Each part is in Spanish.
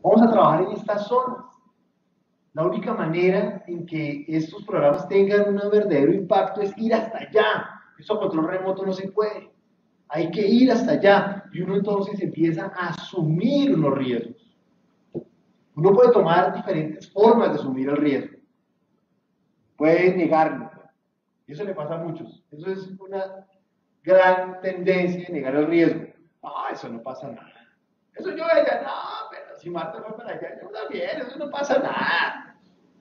Vamos a trabajar en estas zonas. La única manera en que estos programas tengan un verdadero impacto es ir hasta allá. Eso a control remoto no se puede. Hay que ir hasta allá. Y uno entonces empieza a asumir los riesgos. Uno puede tomar diferentes formas de asumir el riesgo. Puede negarlo. Y eso le pasa a muchos. Eso es una gran tendencia de negar el riesgo. Ah, eso no pasa nada. Eso yo ella, no, pero si Marta fue para allá, yo también, eso no pasa nada.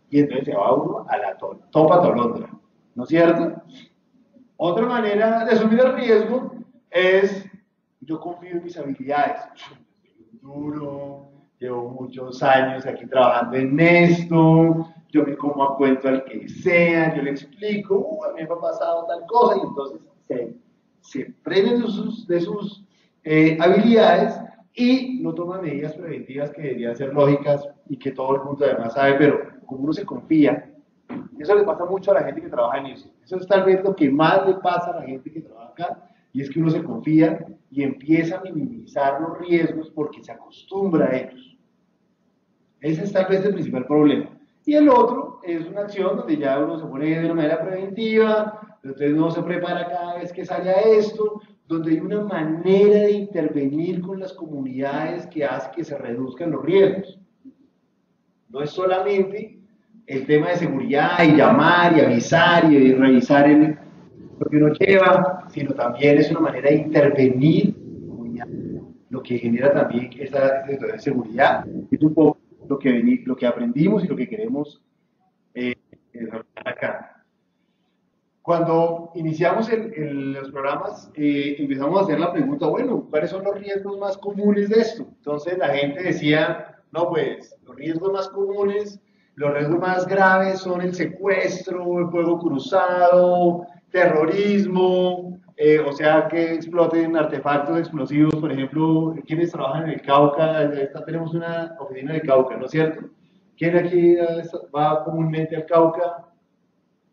Y entonces se va uno a la topa tolondra, ¿no es cierto? Otra manera de asumir el riesgo es, yo confío en mis habilidades. Soy duro, llevo muchos años aquí trabajando en esto, yo me como a cuento al que sea, yo le explico, a mí me ha pasado tal cosa, y entonces se prenden de sus habilidades y no toman medidas preventivas que deberían ser lógicas y que todo el mundo además sabe, pero como uno se confía, eso le pasa mucho a la gente que trabaja en eso. Eso es tal vez lo que más le pasa a la gente que trabaja acá, y es que uno se confía y empieza a minimizar los riesgos porque se acostumbra a ellos. Ese es tal vez el principal problema. Y el otro es una acción donde ya uno se pone de una manera preventiva, entonces uno se prepara cada vez que sale a esto, donde hay una manera de intervenir con las comunidades que hace que se reduzcan los riesgos. No es solamente el tema de seguridad y llamar y avisar y revisar lo que uno lleva, sino también es una manera de intervenir en la comunidad, lo que genera también esa situación de seguridad. Es un poco lo que aprendimos y lo que queremos desarrollar acá. Cuando iniciamos los programas, empezamos a hacer la pregunta, bueno, ¿cuáles son los riesgos más comunes de esto? Entonces la gente decía, no, pues, los riesgos más comunes, los riesgos más graves son el secuestro, el fuego cruzado, terrorismo, o sea, que exploten artefactos explosivos, por ejemplo, quienes trabajan en el Cauca, tenemos una oficina en el Cauca, ¿no es cierto? ¿Quién aquí va comúnmente al Cauca?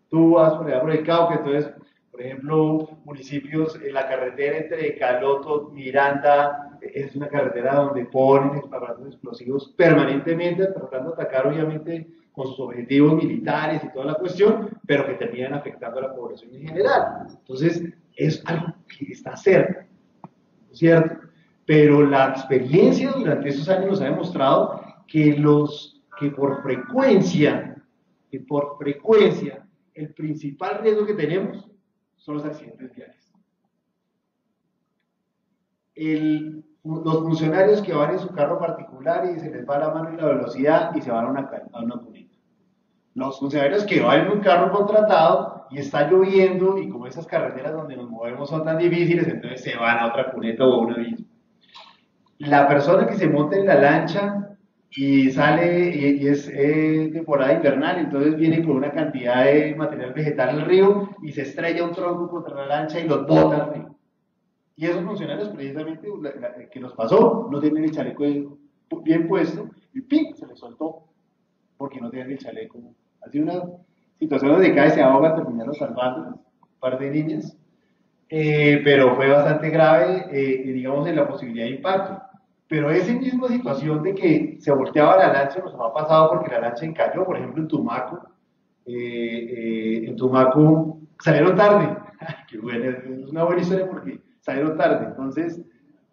Tú vas por allá por el Cauca, entonces, por ejemplo, municipios, en la carretera entre Caloto, Miranda, es una carretera donde ponen aparatos explosivos permanentemente, tratando de atacar, obviamente, con sus objetivos militares y toda la cuestión, pero que terminan afectando a la población en general. Entonces, es algo que está cerca, ¿cierto? Pero la experiencia durante esos años nos ha demostrado que por frecuencia, el principal riesgo que tenemos son los accidentes viales. Los funcionarios que van en su carro particular y se les va la mano en la velocidad y se van a una cuneta. Los funcionarios que van en un carro contratado y está lloviendo y como esas carreteras donde nos movemos son tan difíciles, entonces se van a otra cuneta o a un abismo. La persona que se monta en la lancha y sale y es temporada invernal, entonces viene con una cantidad de material vegetal al río y se estrella un tronco contra la lancha y los bota al río. Y esos funcionarios, precisamente, que nos pasó, no tienen el chaleco bien puesto y ¡ping! Se les soltó porque no tienen el chaleco. Ha sido una situación donde cada vez se ahoga, terminaron salvando un par de niñas, pero fue bastante grave, digamos, en la posibilidad de impacto. Pero esa misma situación de que se volteaba la lancha nos ha pasado porque la lancha encalló, por ejemplo, en Tumaco salieron tarde. Qué buena, es una buena historia porque salieron tarde. Entonces,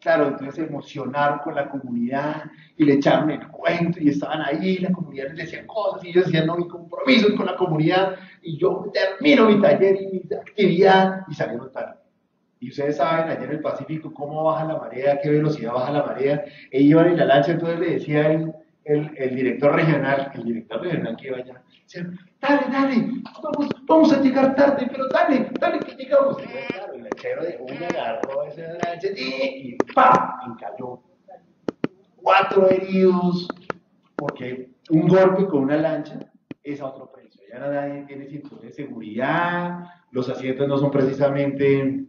claro, entonces se emocionaron con la comunidad y le echaron el cuento y estaban ahí, la comunidad les decía cosas y ellos decían, no, mi compromiso es con la comunidad y yo termino mi taller y mi actividad y salieron tarde. Y ustedes saben, allá en el Pacífico, cómo baja la marea, a qué velocidad baja la marea. Ellos iban en la lancha, entonces le decía el director regional que iba allá, decía, dale, vamos a llegar tarde, pero dale, que llegamos. Y claro, el lanchero de una agarró esa lancha y ¡pam! Encalló. 4 heridos, porque un golpe con una lancha es a otro precio. Ya nadie tiene cinturón de seguridad, los asientos no son precisamente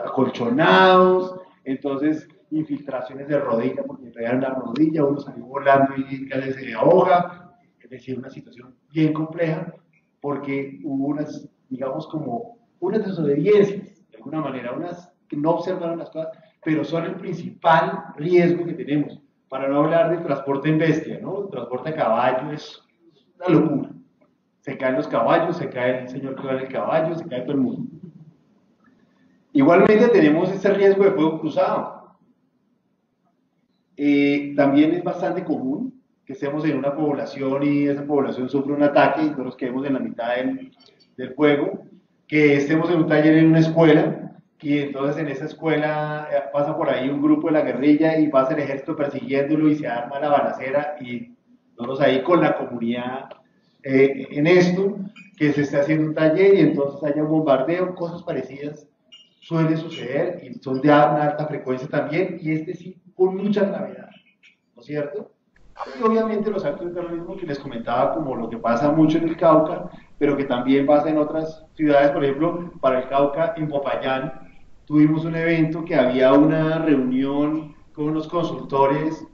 acolchonados, entonces infiltraciones de rodilla, porque pegan la rodilla, uno salió volando y casi se ahoga, es decir, una situación bien compleja, porque hubo unas, digamos, como unas desobediencias, de alguna manera, unas que no observaron las cosas, pero son el principal riesgo que tenemos Para no hablar del transporte en bestia, ¿no? El transporte a caballo es una locura. Se caen los caballos, se cae el señor que va en el caballo, se cae todo el mundo. Igualmente tenemos este riesgo de fuego cruzado. También es bastante común que estemos en una población y esa población sufre un ataque y nosotros quedemos en la mitad del fuego, que estemos en un taller en una escuela y entonces en esa escuela pasa por ahí un grupo de la guerrilla y pasa el ejército persiguiéndolo y se arma la balacera y nosotros ahí con la comunidad en esto, que se esté haciendo un taller y entonces haya un bombardeo, cosas parecidas suele suceder y son de una alta frecuencia también y sí con mucha gravedad, ¿no es cierto? Y obviamente los actos de terrorismo que les comentaba como lo que pasa mucho en el Cauca, pero que también pasa en otras ciudades, por ejemplo, para el Cauca, en Popayán, tuvimos un evento que había una reunión con unos consultores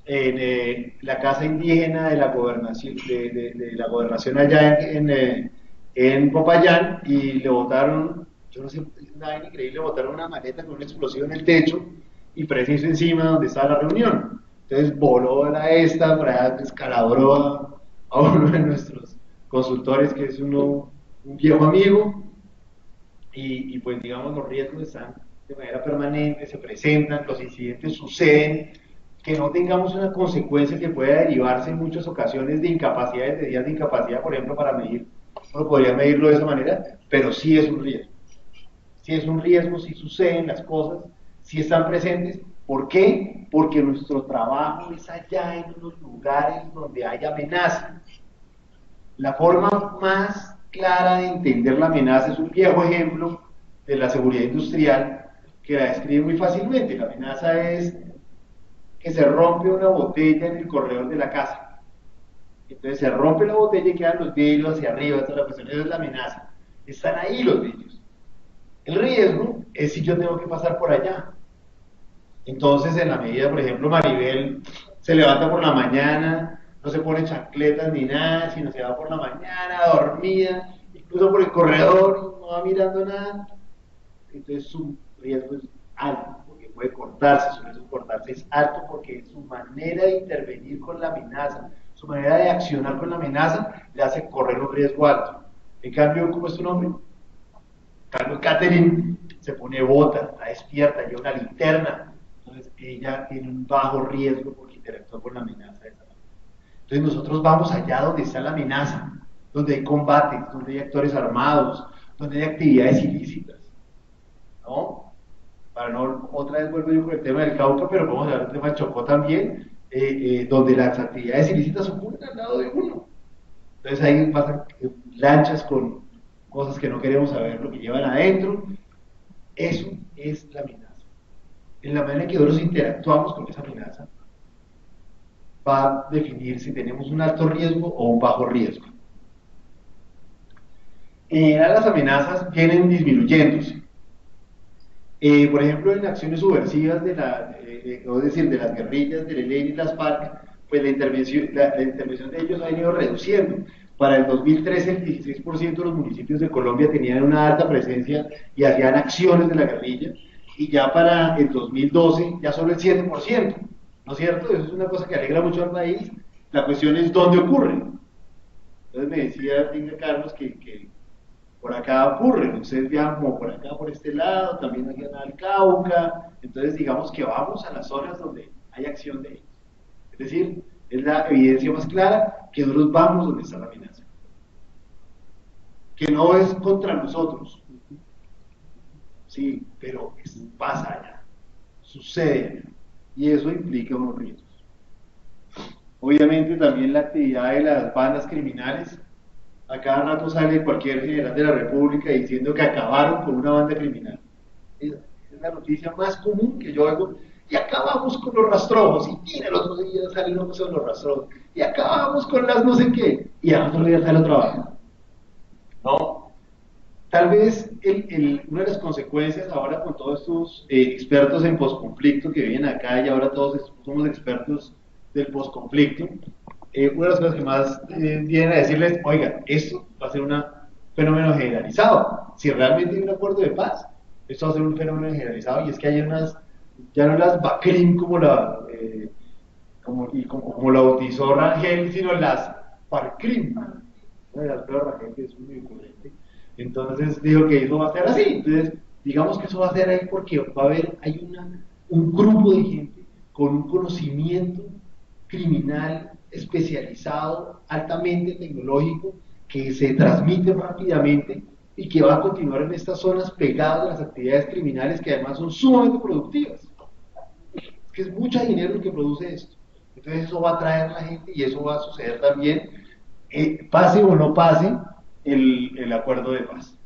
en la casa indígena de la gobernación, de la gobernación allá en Popayán y le botaron, yo no sé, nada increíble, le botaron una maleta con una explosión en el techo y preciso encima donde estaba la reunión. Entonces voló por allá descalabró a uno de nuestros consultores que es un viejo amigo y pues digamos los riesgos están de manera permanente, se presentan, los incidentes suceden, que no tengamos una consecuencia que pueda derivarse en muchas ocasiones de incapacidades, de días de incapacidad, por ejemplo, para medir, uno podría medirlo de esa manera, pero sí es un riesgo. Sí es un riesgo, sí suceden las cosas, sí están presentes. ¿Por qué? Porque nuestro trabajo es allá en unos lugares donde hay amenaza. La forma más clara de entender la amenaza es un viejo ejemplo de la seguridad industrial que la describe muy fácilmente. La amenaza es que se rompe una botella en el corredor de la casa. Entonces se rompe la botella y quedan los vidrios hacia arriba, esa es la amenaza. Están ahí los vidrios. El riesgo es si yo tengo que pasar por allá. Entonces, en la medida, por ejemplo, Maribel se levanta por la mañana, no se pone chancletas ni nada, sino se va por la mañana, dormida, incluso por el corredor, no va mirando nada. Entonces su riesgo es alto, porque puede cortarse, su riesgo de cortarse es alto porque su manera de intervenir con la amenaza, su manera de accionar con la amenaza, le hace correr un riesgo alto. En cambio, ¿cómo es tu nombre? Carlos Catherine se pone bota, está despierta, lleva una linterna, entonces ella tiene un bajo riesgo porque interactúa con la amenaza de esa manera. Entonces nosotros vamos allá donde está la amenaza, donde hay combates, donde hay actores armados, donde hay actividades ilícitas, ¿no? Para no, otra vez vuelvo yo con el tema del Cauca, pero vamos a hablar del tema del Chocó también, donde las actividades ilícitas ocurren al lado de uno. Entonces ahí pasan lanchas con cosas que no queremos saber lo que llevan adentro. Eso es la amenaza. En la manera en que nosotros interactuamos con esa amenaza va a definir si tenemos un alto riesgo o un bajo riesgo. En general las amenazas vienen disminuyéndose. Por ejemplo, en acciones subversivas de es decir, de las guerrillas, del ELN y las FARC, pues la intervención de ellos ha ido reduciendo. Para el 2013 el 16% de los municipios de Colombia tenían una alta presencia y hacían acciones de la guerrilla, y ya para el 2012 ya solo el 7%, ¿no es cierto? Eso es una cosa que alegra mucho al país. La cuestión es dónde ocurre. Entonces me decía Carlos que por acá ocurre, ustedes viajan como por acá, por este lado, también aquí en el Cauca, entonces digamos que vamos a las zonas donde hay acción de ellos. Es decir, es la evidencia más clara que nosotros vamos donde está la amenaza. Que no es contra nosotros, sí, pero pasa allá, sucede allá, y eso implica unos riesgos. Obviamente también la actividad de las bandas criminales. A cada rato sale cualquier general de la República diciendo que acabaron con una banda criminal. Es la noticia más común que yo hago. Y acabamos con los rastrojos. Y mira, el otro día sale una cosa de los rastrojos. Y acabamos con las no sé qué. Y al otro día sale otra banda. No. Tal vez una de las consecuencias ahora con todos estos expertos en posconflicto que vienen acá y ahora todos somos expertos del posconflicto, una de las cosas que más vienen a decirles, oiga, esto va a ser un fenómeno generalizado. Si realmente hay un acuerdo de paz, esto va a ser un fenómeno generalizado, y es que hay unas, ya no las BACRIM como como lo bautizó Rangel, sino las Parcrim. Una de las pruebas Rangel que es muy ocurrente. Entonces dijo que eso va a ser así. Entonces, digamos que eso va a ser ahí porque va a haber, un grupo de gente con un conocimiento criminal especializado, altamente tecnológico, que se transmite rápidamente y que va a continuar en estas zonas pegadas a las actividades criminales que además son sumamente productivas. Es que es mucho dinero lo que produce esto. Entonces eso va a atraer a la gente y eso va a suceder también, pase o no pase el acuerdo de paz.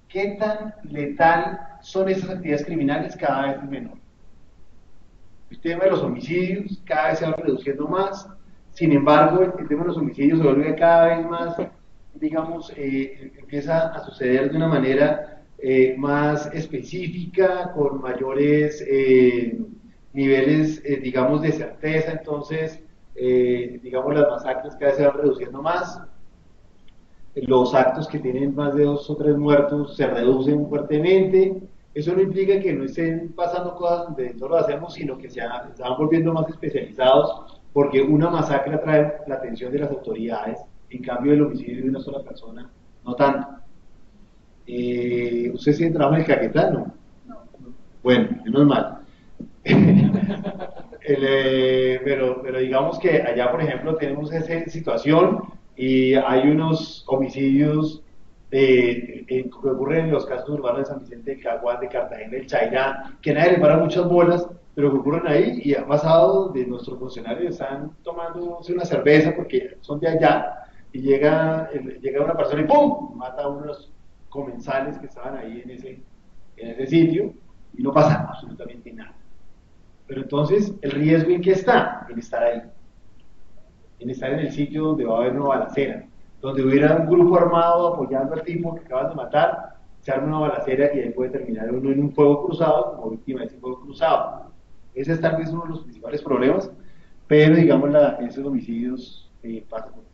¿Qué tan letal son esas actividades criminales? Cada vez es menor. El tema de los homicidios cada vez se va reduciendo más. Sin embargo, el tema de los homicidios se vuelve cada vez más, digamos, empieza a suceder de una manera más específica, con mayores niveles, digamos, de certeza. Entonces, digamos, las masacres cada vez se van reduciendo más. Los actos que tienen más de 2 o 3 muertos se reducen fuertemente. Eso no implica que no estén pasando cosas donde no lo hacemos, sino que se van volviendo más especializados, porque una masacre atrae la atención de las autoridades, en cambio el homicidio de una sola persona, no tanto. ¿Usted sí trabaja en el Caquetá? No. Bueno, menos mal. Pero digamos que allá, por ejemplo, tenemos esa situación y hay unos homicidios que ocurren en los casos urbanos de San Vicente del Caguán, de Cartagena, del Chairá, que nadie le para muchas bolas, pero que ocurren ahí y ha pasado de nuestros funcionarios están tomándose una cerveza porque son de allá y llega una persona y ¡pum! Mata a unos comensales que estaban ahí en ese sitio y no pasa absolutamente nada. Pero entonces, ¿el riesgo en qué está? En estar ahí. En estar en el sitio donde va a haber una balacera. Donde hubiera un grupo armado apoyando al tipo que acaban de matar, se arma una balacera y ahí puede terminar uno en un fuego cruzado como víctima de ese fuego cruzado. Ese es tal vez uno de los principales problemas, pero digamos, esos homicidios pasan por eso.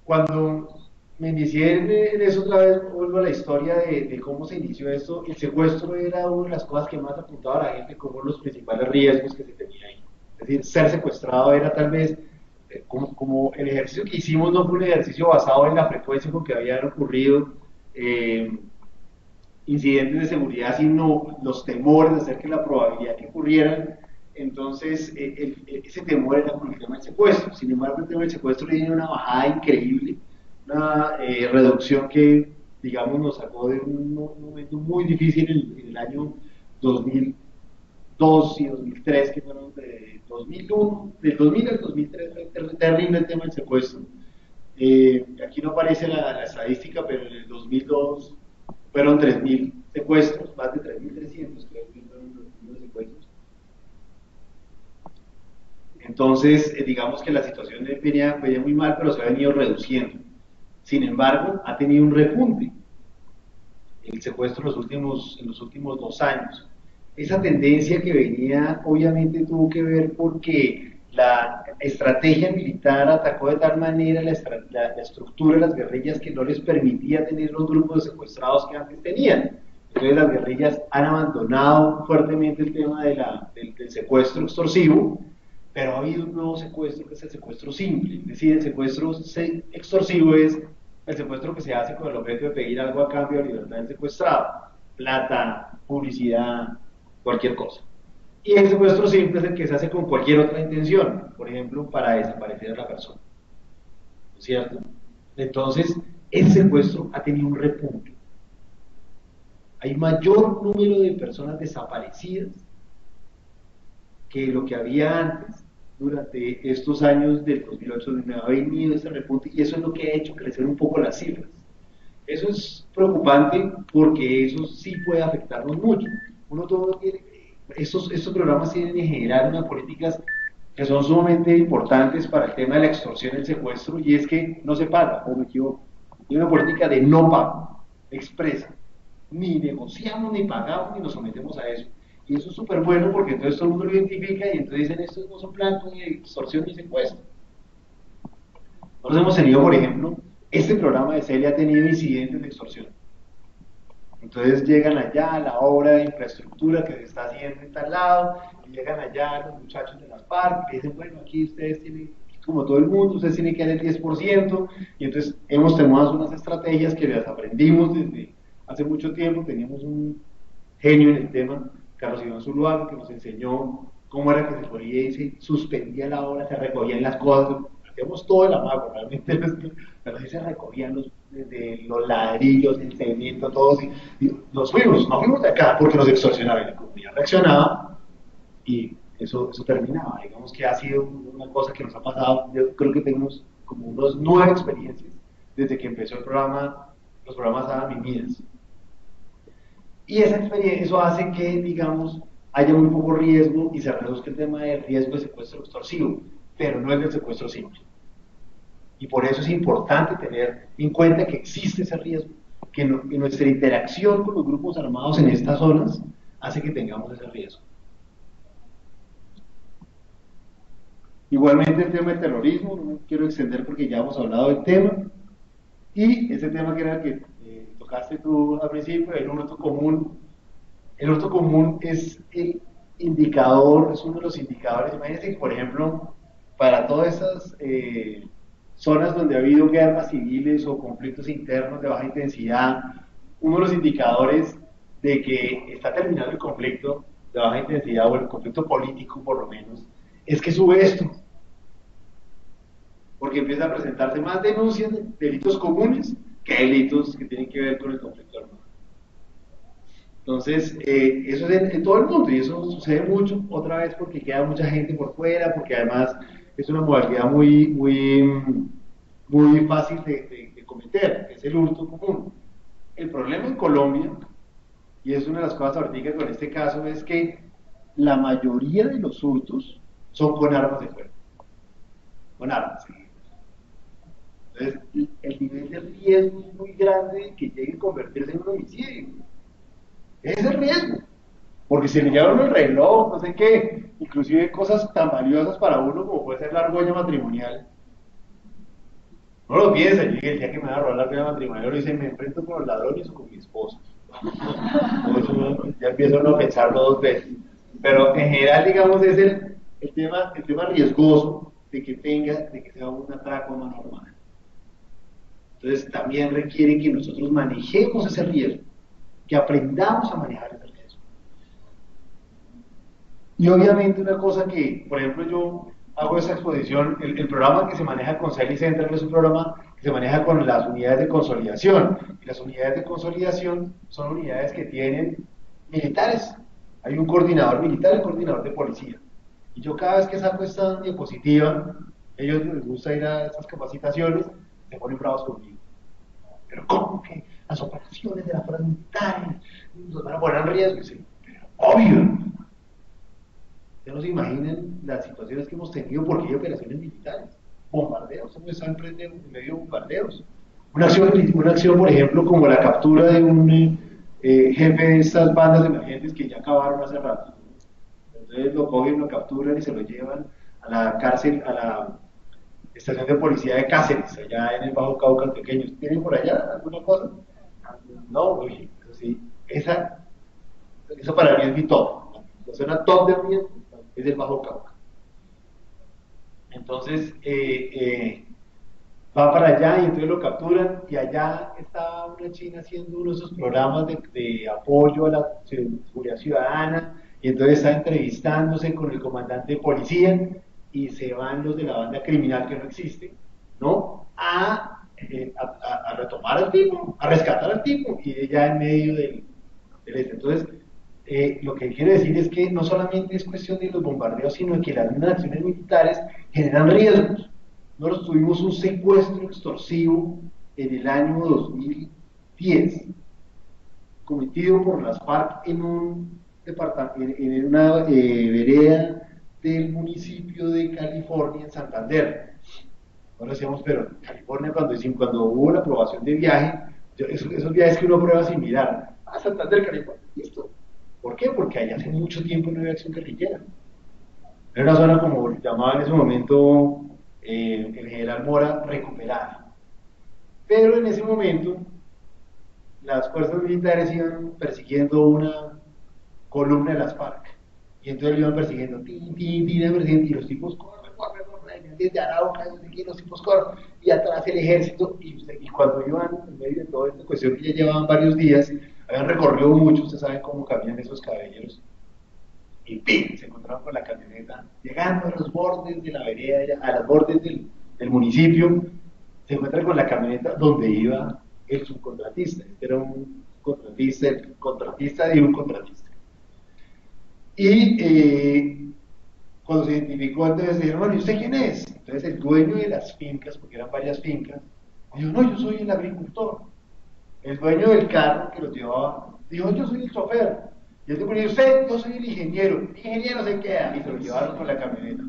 Cuando me inicié en eso otra vez, vuelvo a la historia de cómo se inició esto. El secuestro era una de las cosas que más apuntaba a la gente como los principales riesgos que se tenía ahí. Es decir, ser secuestrado era tal vez, como el ejercicio que hicimos no fue un ejercicio basado en la frecuencia con que habían ocurrido incidentes de seguridad, sino los temores de hacer que la probabilidad que ocurrieran. Entonces, ese temor era con el tema del secuestro. Sin embargo, el tema del secuestro tiene una bajada increíble, una reducción que, digamos, nos sacó de un momento muy difícil en el año 2002 y 2003, que fueron de 2001, del 2000 al 2003, fue terrible el tema del secuestro. Aquí no aparece la estadística, pero en el 2002 fueron 3.000 secuestros, más de 3.300 creo que fueron los secuestros. Entonces, digamos que la situación venía muy mal, pero se ha venido reduciendo. Sin embargo, ha tenido un repunte el secuestro en los últimos 2 años. Esa tendencia que venía, obviamente, tuvo que ver porque la estrategia militar atacó de tal manera la estructura de las guerrillas que no les permitía tener los grupos de secuestrados que antes tenían. Entonces las guerrillas han abandonado fuertemente el tema del secuestro extorsivo, pero ha habido un nuevo secuestro que es el secuestro simple. Es decir, el secuestro extorsivo es el secuestro que se hace con el objeto de pedir algo a cambio de libertad del secuestrado: plata, publicidad, cualquier cosa. Y el secuestro simple es el que se hace con cualquier otra intención, por ejemplo, para desaparecer a la persona. ¿No es cierto? Entonces, el secuestro ha tenido un repunte. Hay mayor número de personas desaparecidas que lo que había antes. Durante estos años del 2008-2009 ha venido ese repunte y eso es lo que ha hecho crecer un poco las cifras. Eso es preocupante porque eso sí puede afectarnos mucho. Estos programas tienen que generar unas políticas que son sumamente importantes para el tema de la extorsión y el secuestro, y es que no se paga, o me equivoco. Hay una política de no pago expresa. Ni negociamos, ni pagamos, ni nos sometemos a eso. Y eso es súper bueno porque entonces todo el mundo lo identifica y entonces dicen: estos no son planos ni extorsión ni secuestro. Nosotros hemos tenido, por ejemplo, este programa de CELI ha tenido incidentes de extorsión. Entonces llegan allá a la obra de infraestructura que se está haciendo en tal lado llegan allá los muchachos de las FARC, y dicen, bueno, aquí ustedes tienen, como todo el mundo, ustedes tienen que dar el 10%, y entonces hemos tomado unas estrategias que las aprendimos desde hace mucho tiempo. Teníamos un genio en el tema, Carlos Iván Zuluaga, que nos enseñó cómo era que se podía y se suspendía la obra, se recogían las cosas, hacíamos todo el amago, realmente, pero sí se recogían los ladrillos, el cemento, todos, y nos fuimos, no fuimos de acá porque nos extorsionaban, y la comunidad reaccionaba, y eso terminaba. Digamos que ha sido una cosa que nos ha pasado. Yo creo que tenemos como unos 9 experiencias desde que empezó el programa, los programas Adamimidas. Y esa experiencia, eso hace que, digamos, haya muy poco riesgo y se reduzca el tema del riesgo de secuestro extorsivo, pero no el del secuestro simple. Y por eso es importante tener en cuenta que existe ese riesgo, que nuestra interacción con los grupos armados en estas zonas hace que tengamos ese riesgo. Igualmente el tema del terrorismo, no me quiero extender porque ya hemos hablado del tema, y ese tema que era el que tocaste tú al principio, el hurto común. El hurto común es el indicador, es uno de los indicadores. Imagínense que, por ejemplo, para todas esas zonas donde ha habido guerras civiles o conflictos internos de baja intensidad, uno de los indicadores de que está terminando el conflicto de baja intensidad, o el conflicto político por lo menos, es que sube esto, porque empieza a presentarse más denuncias de delitos comunes que delitos que tienen que ver con el conflicto armado. Entonces, eso es en todo el mundo, y eso sucede mucho, otra vez, porque queda mucha gente por fuera, porque además es una modalidad muy fácil de cometer, es el hurto común. El problema en Colombia, y es una de las cosas ahorita con este caso, es que la mayoría de los hurtos son con armas de fuego, con armas. Entonces, el nivel de riesgo es muy grande de que llegue a convertirse en un homicidio. Ese es el riesgo, porque si le llevan el reloj, no sé qué, inclusive cosas tan valiosas para uno como puede ser la argolla matrimonial. No lo piensa, yo el día que me va a robar la argolla matrimonial, lo dice, me enfrento con los ladrones o con mi esposa. Ya empiezo a no pensarlo 2 veces. Pero en general, digamos, es el tema riesgoso de que sea un atraco a mano armada. Entonces también requiere que nosotros manejemos ese riesgo, que aprendamos a manejar ese riesgo. Y obviamente una cosa que, por ejemplo, yo hago esa exposición, el programa que se maneja con Sally Center es un programa que se maneja con las unidades de consolidación. Y las unidades de consolidación son unidades que tienen militares. Hay un coordinador militar y un coordinador de policía. Y yo cada vez que saco esta diapositiva, ellos les gusta ir a estas capacitaciones, se ponen bravos conmigo. Pero ¿cómo que las operaciones de las fuerzas militares nos van a poner en riesgo? Sí, pero obvio. Ya no se imaginan las situaciones que hemos tenido porque hay operaciones militares, bombardeos, hemos estado en medio de bombardeos. Una acción, por ejemplo, como la captura de un jefe de estas bandas emergentes que ya acabaron hace rato. Entonces lo cogen, lo capturan y se lo llevan a la cárcel, a la estación de policía de Cáceres, allá en el Bajo Cauca pequeño. ¿Tienen por allá alguna cosa? No, uy, eso sí. Eso para mí es mi top. La zona top de mí es el Bajo Cauca. Entonces, va para allá y entonces lo capturan, y allá estaba una china haciendo uno de esos programas de apoyo a la seguridad ciudadana, y entonces está entrevistándose con el comandante de policía, y se van los de la banda criminal que no existe, ¿no? A retomar al tipo, a rescatar al tipo, y ella en medio del Entonces, lo que quiere decir es que no solamente es cuestión de los bombardeos, sino que las mismas acciones militares generan riesgos. Nosotros tuvimos un secuestro extorsivo en el año 2010, cometido por las FARC en una vereda del municipio de California, en Santander. Ahora decíamos, pero en California, cuando hubo la aprobación de viaje, esos viajes que uno prueba similar, a Santander, California, listo. ¿Por qué? Porque allá hace mucho tiempo no había acción guerrillera. Era una zona, como llamaba en ese momento el general Mora, recuperada. Pero en ese momento, las fuerzas militares iban persiguiendo una columna de las FARC. Y entonces lo iban persiguiendo, iban persiguiendo, y los tipos corren, desde Arauca, desde aquí, los tipos corren, y atrás el ejército, y cuando iban en medio de toda esta cuestión que ya llevaban varios días, habían recorrido mucho, ustedes saben cómo caminan esos caballeros, y ¡pim! Se encontraron con la camioneta, llegando a los bordes de la vereda, a los bordes del municipio, se encuentran con la camioneta donde iba el subcontratista, era un contratista, el contratista de un contratista. Y cuando se identificó, entonces dijeron, bueno, ¿y usted quién es? Entonces el dueño de las fincas, porque eran varias fincas, dijo, no, yo soy el agricultor. El dueño del carro que los llevaba, dijo, yo soy el chofer. Y él dijo, usted, yo soy el ingeniero. El ingeniero se queda. Y se lo llevaron con la camioneta.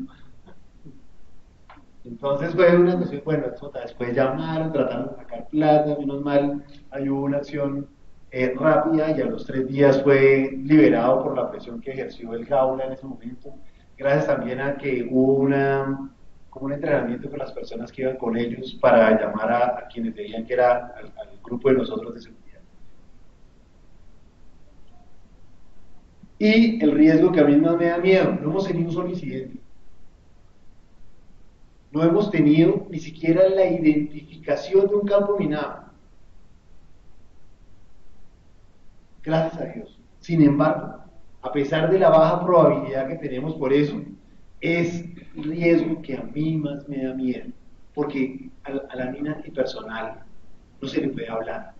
Entonces fue una cuestión, bueno, después llamaron, trataron de sacar plata, menos mal, hay una acción rápida y a los 3 días fue liberado por la presión que ejerció el Gaula en ese momento, gracias también a que hubo como un entrenamiento con las personas que iban con ellos para llamar a quienes veían que era al grupo de nosotros de seguridad. Y el riesgo que a mí más me da miedo, no hemos tenido un solo incidente. No hemos tenido ni siquiera la identificación de un campo minado. Gracias a Dios. Sin embargo, a pesar de la baja probabilidad que tenemos por eso, es el riesgo que a mí más me da miedo. Porque a la mina antipersonal no se le puede hablar,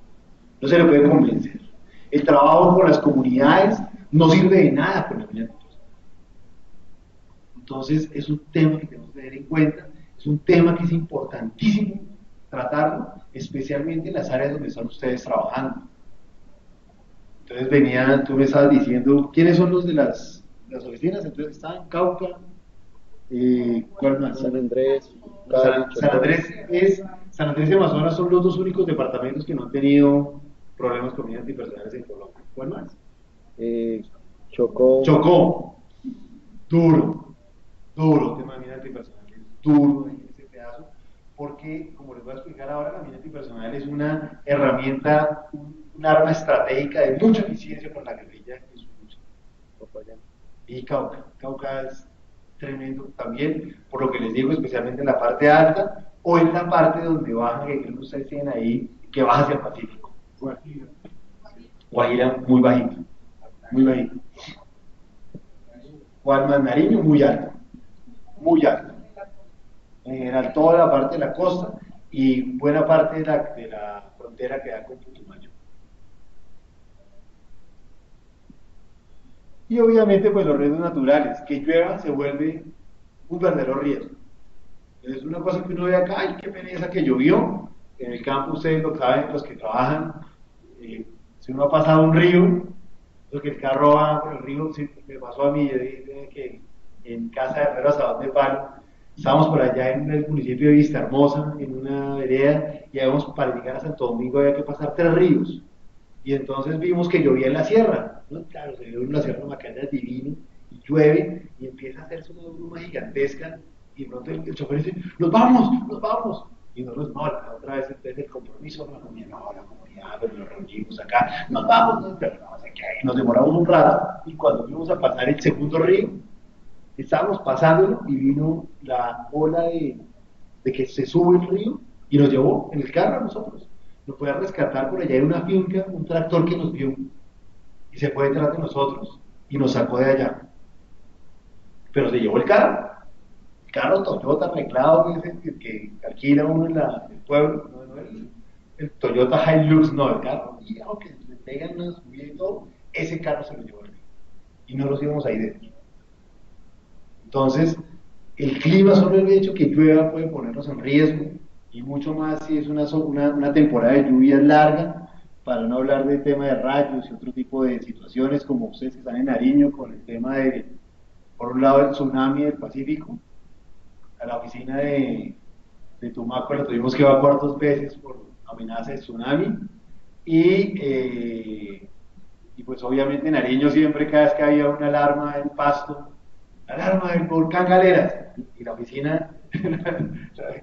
no se le puede convencer. El trabajo con las comunidades no sirve de nada con la mina antipersonal. Entonces, es un tema que tenemos que tener en cuenta. Es un tema que es importantísimo tratarlo, especialmente en las áreas donde están ustedes trabajando. Entonces tú me estabas diciendo, ¿quiénes son los de las oficinas? Entonces estaban Cauca, ¿cuál más? San Andrés, San Andrés y Amazonas son los 2 únicos departamentos que no han tenido problemas con minas antipersonales en Colombia. ¿Cuál más? Chocó, duro, el tema de minas antipersonales, duro en ese pedazo, porque, como les voy a explicar ahora, la mina antipersonal es una herramienta, un arma estratégica de mucha eficiencia con la guerrilla en su lucha. Y Cauca es tremendo también, por lo que les digo, especialmente en la parte alta, o en la parte donde baja, que ustedes tienen ahí, que baja hacia el Pacífico. Guajira, muy bajito, muy bajito. Guadalmas, Nariño, muy alto, muy alto. En general, toda la parte de la costa y buena parte de la frontera que da con Putumayo. Y obviamente, pues los riesgos naturales, que llueva se vuelve un verdadero riesgo. Es una cosa que uno ve acá, ay, qué pereza que llovió. En el campo, ustedes lo saben, los que trabajan, si uno ha pasado un río, lo que el carro va por el río, sí, me pasó a mí, yo dije que en Casa de Herrero Asadón de Palo, estábamos por allá en el municipio de Vista Hermosa, en una vereda, y habíamos, para llegar a Santo Domingo había que pasar 3 ríos. Y entonces vimos que llovía en la sierra, ¿no? Claro, se vio en la sierra Macaya divino, y llueve, y empieza a hacerse una bruma gigantesca, y de pronto el chofer dice, ¡nos vamos! Y nosotros, no, otra vez entonces el compromiso con la comunidad, pero nos reunimos acá, nos vamos, pero no sé qué, y nos demoramos un rato, y cuando fuimos a pasar el segundo río, estábamos pasándolo, y vino la ola de que se sube el río, y nos llevó en el carro a nosotros. Nos puede rescatar por allá en una finca, un tractor que nos vio, y se fue detrás de nosotros, y nos sacó de allá. Pero se llevó el carro Toyota arreglado, que alquila uno en el pueblo, no el Toyota Hilux, no, el carro, y aunque le pegan una subida y todo, ese carro se lo llevó el río, y no los íbamos ahí dentro. Entonces, el clima, solo el hecho que llueva puede ponernos en riesgo, y mucho más si es una temporada de lluvia larga, para no hablar del tema de rayos y otro tipo de situaciones, como ustedes que están en Nariño, con el tema por un lado, el tsunami del Pacífico. A la oficina de Tumaco la tuvimos que evacuar 2 veces por amenaza de tsunami, y pues obviamente en Nariño siempre, cada vez que había una alarma en Pasto, la alarma del volcán Galeras, y la oficina,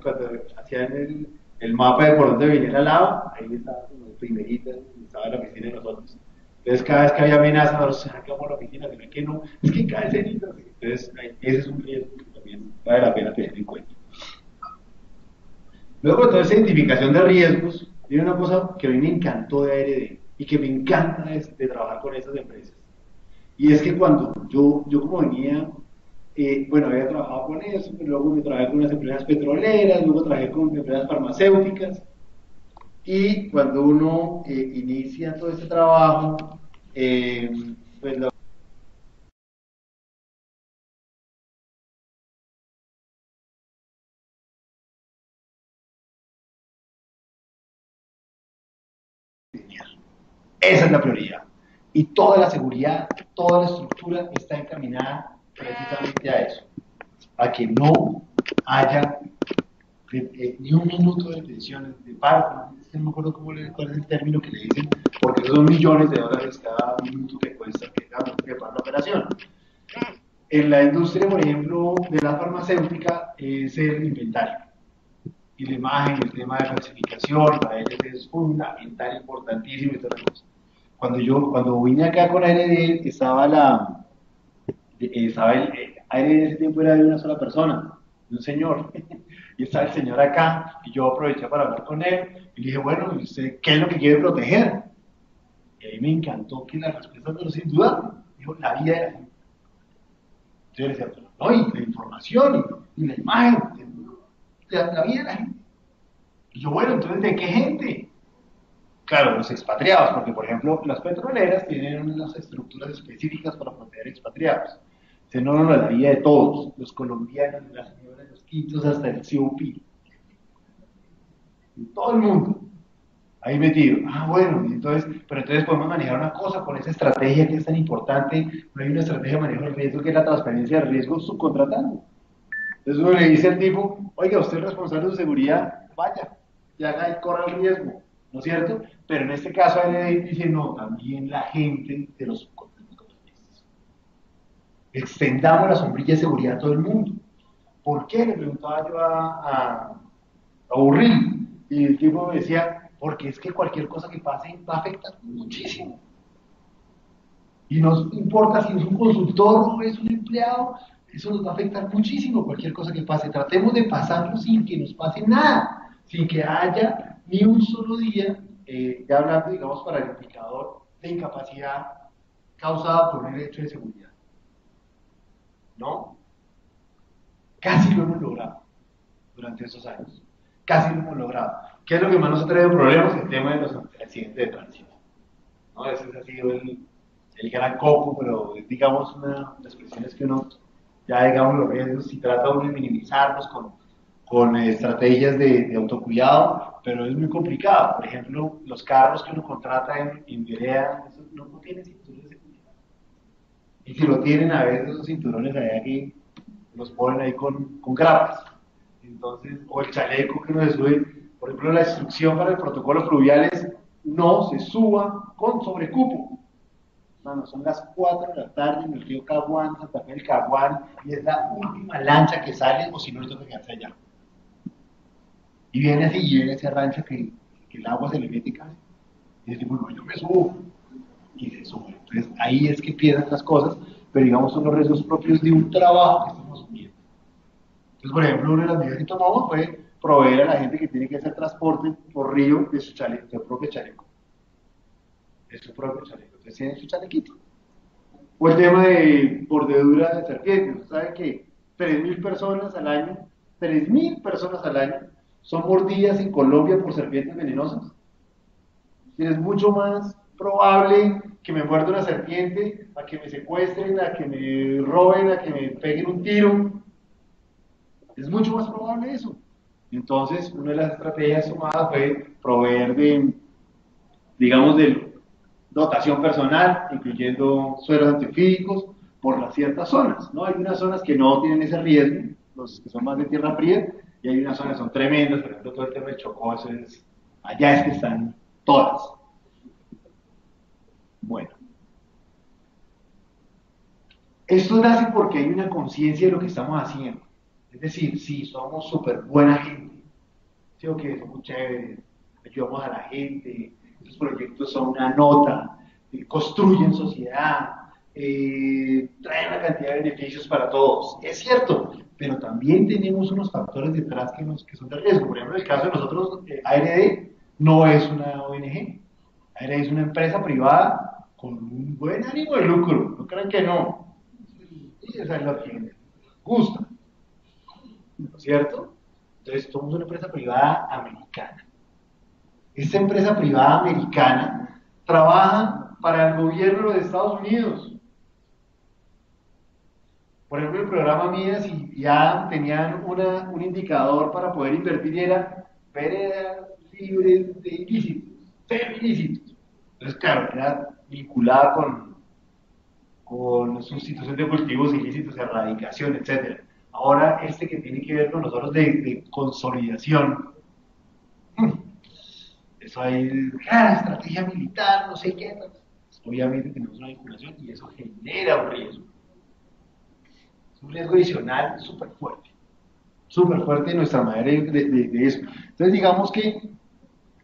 cuando hacían el mapa de por dónde venía la lava, ahí estaba como primerita, estaba la oficina de nosotros. Entonces, cada vez que había amenazas, no, ¿será que vamos a la oficina? ¿Será que no? Es que cae cenita. Entonces, ese es un riesgo que también vale la pena tener en cuenta. Luego de toda esa identificación de riesgos, hay una cosa que a mí me encantó de ARD y que me encanta de trabajar con esas empresas. Y es que cuando yo como venía, bueno, había trabajado con eso, pero luego me trabajé con unas empresas petroleras, luego trabajé con empresas farmacéuticas, y cuando uno inicia todo este trabajo, eh, pues la esa es la prioridad. Y toda la seguridad, toda la estructura está encaminada precisamente a eso, a que no haya ni un minuto de tensión, de paro. Es que no me acuerdo cuál es el término que le dicen, porque son millones de dólares cada minuto que cuesta que para la operación. En la industria, por ejemplo, de la farmacéutica, es el inventario. Y la imagen, el tema de clasificación, para ellos es fundamental, importantísimo y todas las cosas. Cuando vine acá con ARD, estaba ARD en ese tiempo era de una sola persona, de un señor. Y estaba el señor acá, y yo aproveché para hablar con él, y le dije, bueno, ¿y usted qué es lo que quiere proteger? Y ahí me encantó que la respuesta, pero sin duda, dijo, la vida de la gente. Entonces yo le decía, no, y la información, y la imagen, la vida de la gente. Y yo, bueno, entonces, ¿de qué gente? Claro, los expatriados, porque por ejemplo las petroleras tienen unas estructuras específicas para proteger expatriados. Se no, no, la vida de todos, los colombianos, las señoras, los quintos, hasta el COP, todo el mundo ahí metido. Ah, bueno, entonces, pero entonces podemos manejar una cosa con esa estrategia que es tan importante. No hay una estrategia de manejo del riesgo que es la transferencia de riesgo subcontratando. Entonces uno le dice al tipo, oiga, usted es responsable de su seguridad, vaya, y haga y corra el riesgo, ¿no es cierto? Pero en este caso él dice, no, también la gente de los subcontratistas. Extendamos la sombrilla de seguridad a todo el mundo. ¿Por qué? Le preguntaba yo a Urril, y el tipo me decía, porque es que cualquier cosa que pase va a afectar muchísimo. Y no importa si es un consultor o es un empleado, eso nos va a afectar muchísimo cualquier cosa que pase. Tratemos de pasarlo sin que nos pase nada, sin que haya ni un solo día, ya hablando, digamos, para el indicador de incapacidad causada por un hecho de seguridad. ¿No? Casi lo hemos logrado durante esos años. Casi lo hemos logrado. ¿Qué es lo que más nos ha traído problemas? El tema de los accidentes de tránsito. ¿No? Ese ha sido el gran coco, pero digamos una de las expresiones que uno, ya digamos los riesgos, si trata uno de minimizarlos con estrategias de autocuidado, pero es muy complicado. Por ejemplo, los carros que uno contrata en vereda, no tienen cinturones de seguridad. Y si lo tienen, a veces esos cinturones allá que los ponen ahí con grapas. Entonces, o el chaleco que uno se sube, por ejemplo, la instrucción para el protocolo fluvial es no se suba con sobrecupo. Mano, son las 4 de la tarde en el río Caguán, Santa Fe del Caguán, y es la última lancha que sale, o si no, esto que quedarse allá. Y viene así, y viene ese rancho que el agua se le mete casi. Y dice, bueno, yo me subo. Y se sube. Entonces, ahí es que pierden las cosas, pero digamos, son los riesgos propios de un trabajo que estamos asumiendo. Entonces, por ejemplo, una de las medidas que tomamos fue proveer a la gente que tiene que hacer transporte por río de su chaleco, de su propio chaleco. De su propio chaleco. Entonces, tienen su chalequito. O el tema de mordedura de serpientes. Usted sabe que 3.000 personas al año, 3.000 personas al año son mordidas en Colombia por serpientes venenosas. Y es mucho más probable que me muerda una serpiente, a que me secuestren, a que me roben, a que me peguen un tiro. Es mucho más probable eso. Entonces, una de las estrategias tomadas fue proveer digamos, de dotación personal, incluyendo suelos antifídicos, por las ciertas zonas, ¿no? Hay unas zonas que no tienen ese riesgo, los que son más de tierra fría, y hay unas zonas que son tremendas, por ejemplo, todo el tema de Chocó, eso es, allá es que están todas. Bueno, esto nace porque hay una conciencia de lo que estamos haciendo. Es decir, sí, somos súper buena gente, sí, ok, somos chéveres, ayudamos a la gente, estos proyectos son una nota, construyen sociedad, traen una cantidad de beneficios para todos. Es cierto, pero también tenemos unos factores detrás que son de riesgo. Por ejemplo, en el caso de nosotros, ARD no es una ONG. ARD es una empresa privada con un buen ánimo de lucro. No crean que no. Y eso es lo que les gusta. ¿No es cierto? Entonces, somos una empresa privada americana. Esta empresa privada americana trabaja para el gobierno de los Estados Unidos. Por ejemplo, el programa MIDAS ya tenían un indicador para poder invertir y era pérdida libre de ilícitos, cero ilícitos. Entonces, claro, era vinculada con sustitución de cultivos ilícitos, erradicación, etc. Ahora, este que tiene que ver con nosotros de consolidación, eso hay estrategia militar, no sé qué, obviamente tenemos una vinculación y eso genera un riesgo. Es un riesgo adicional súper fuerte en nuestra manera de eso. Entonces, digamos que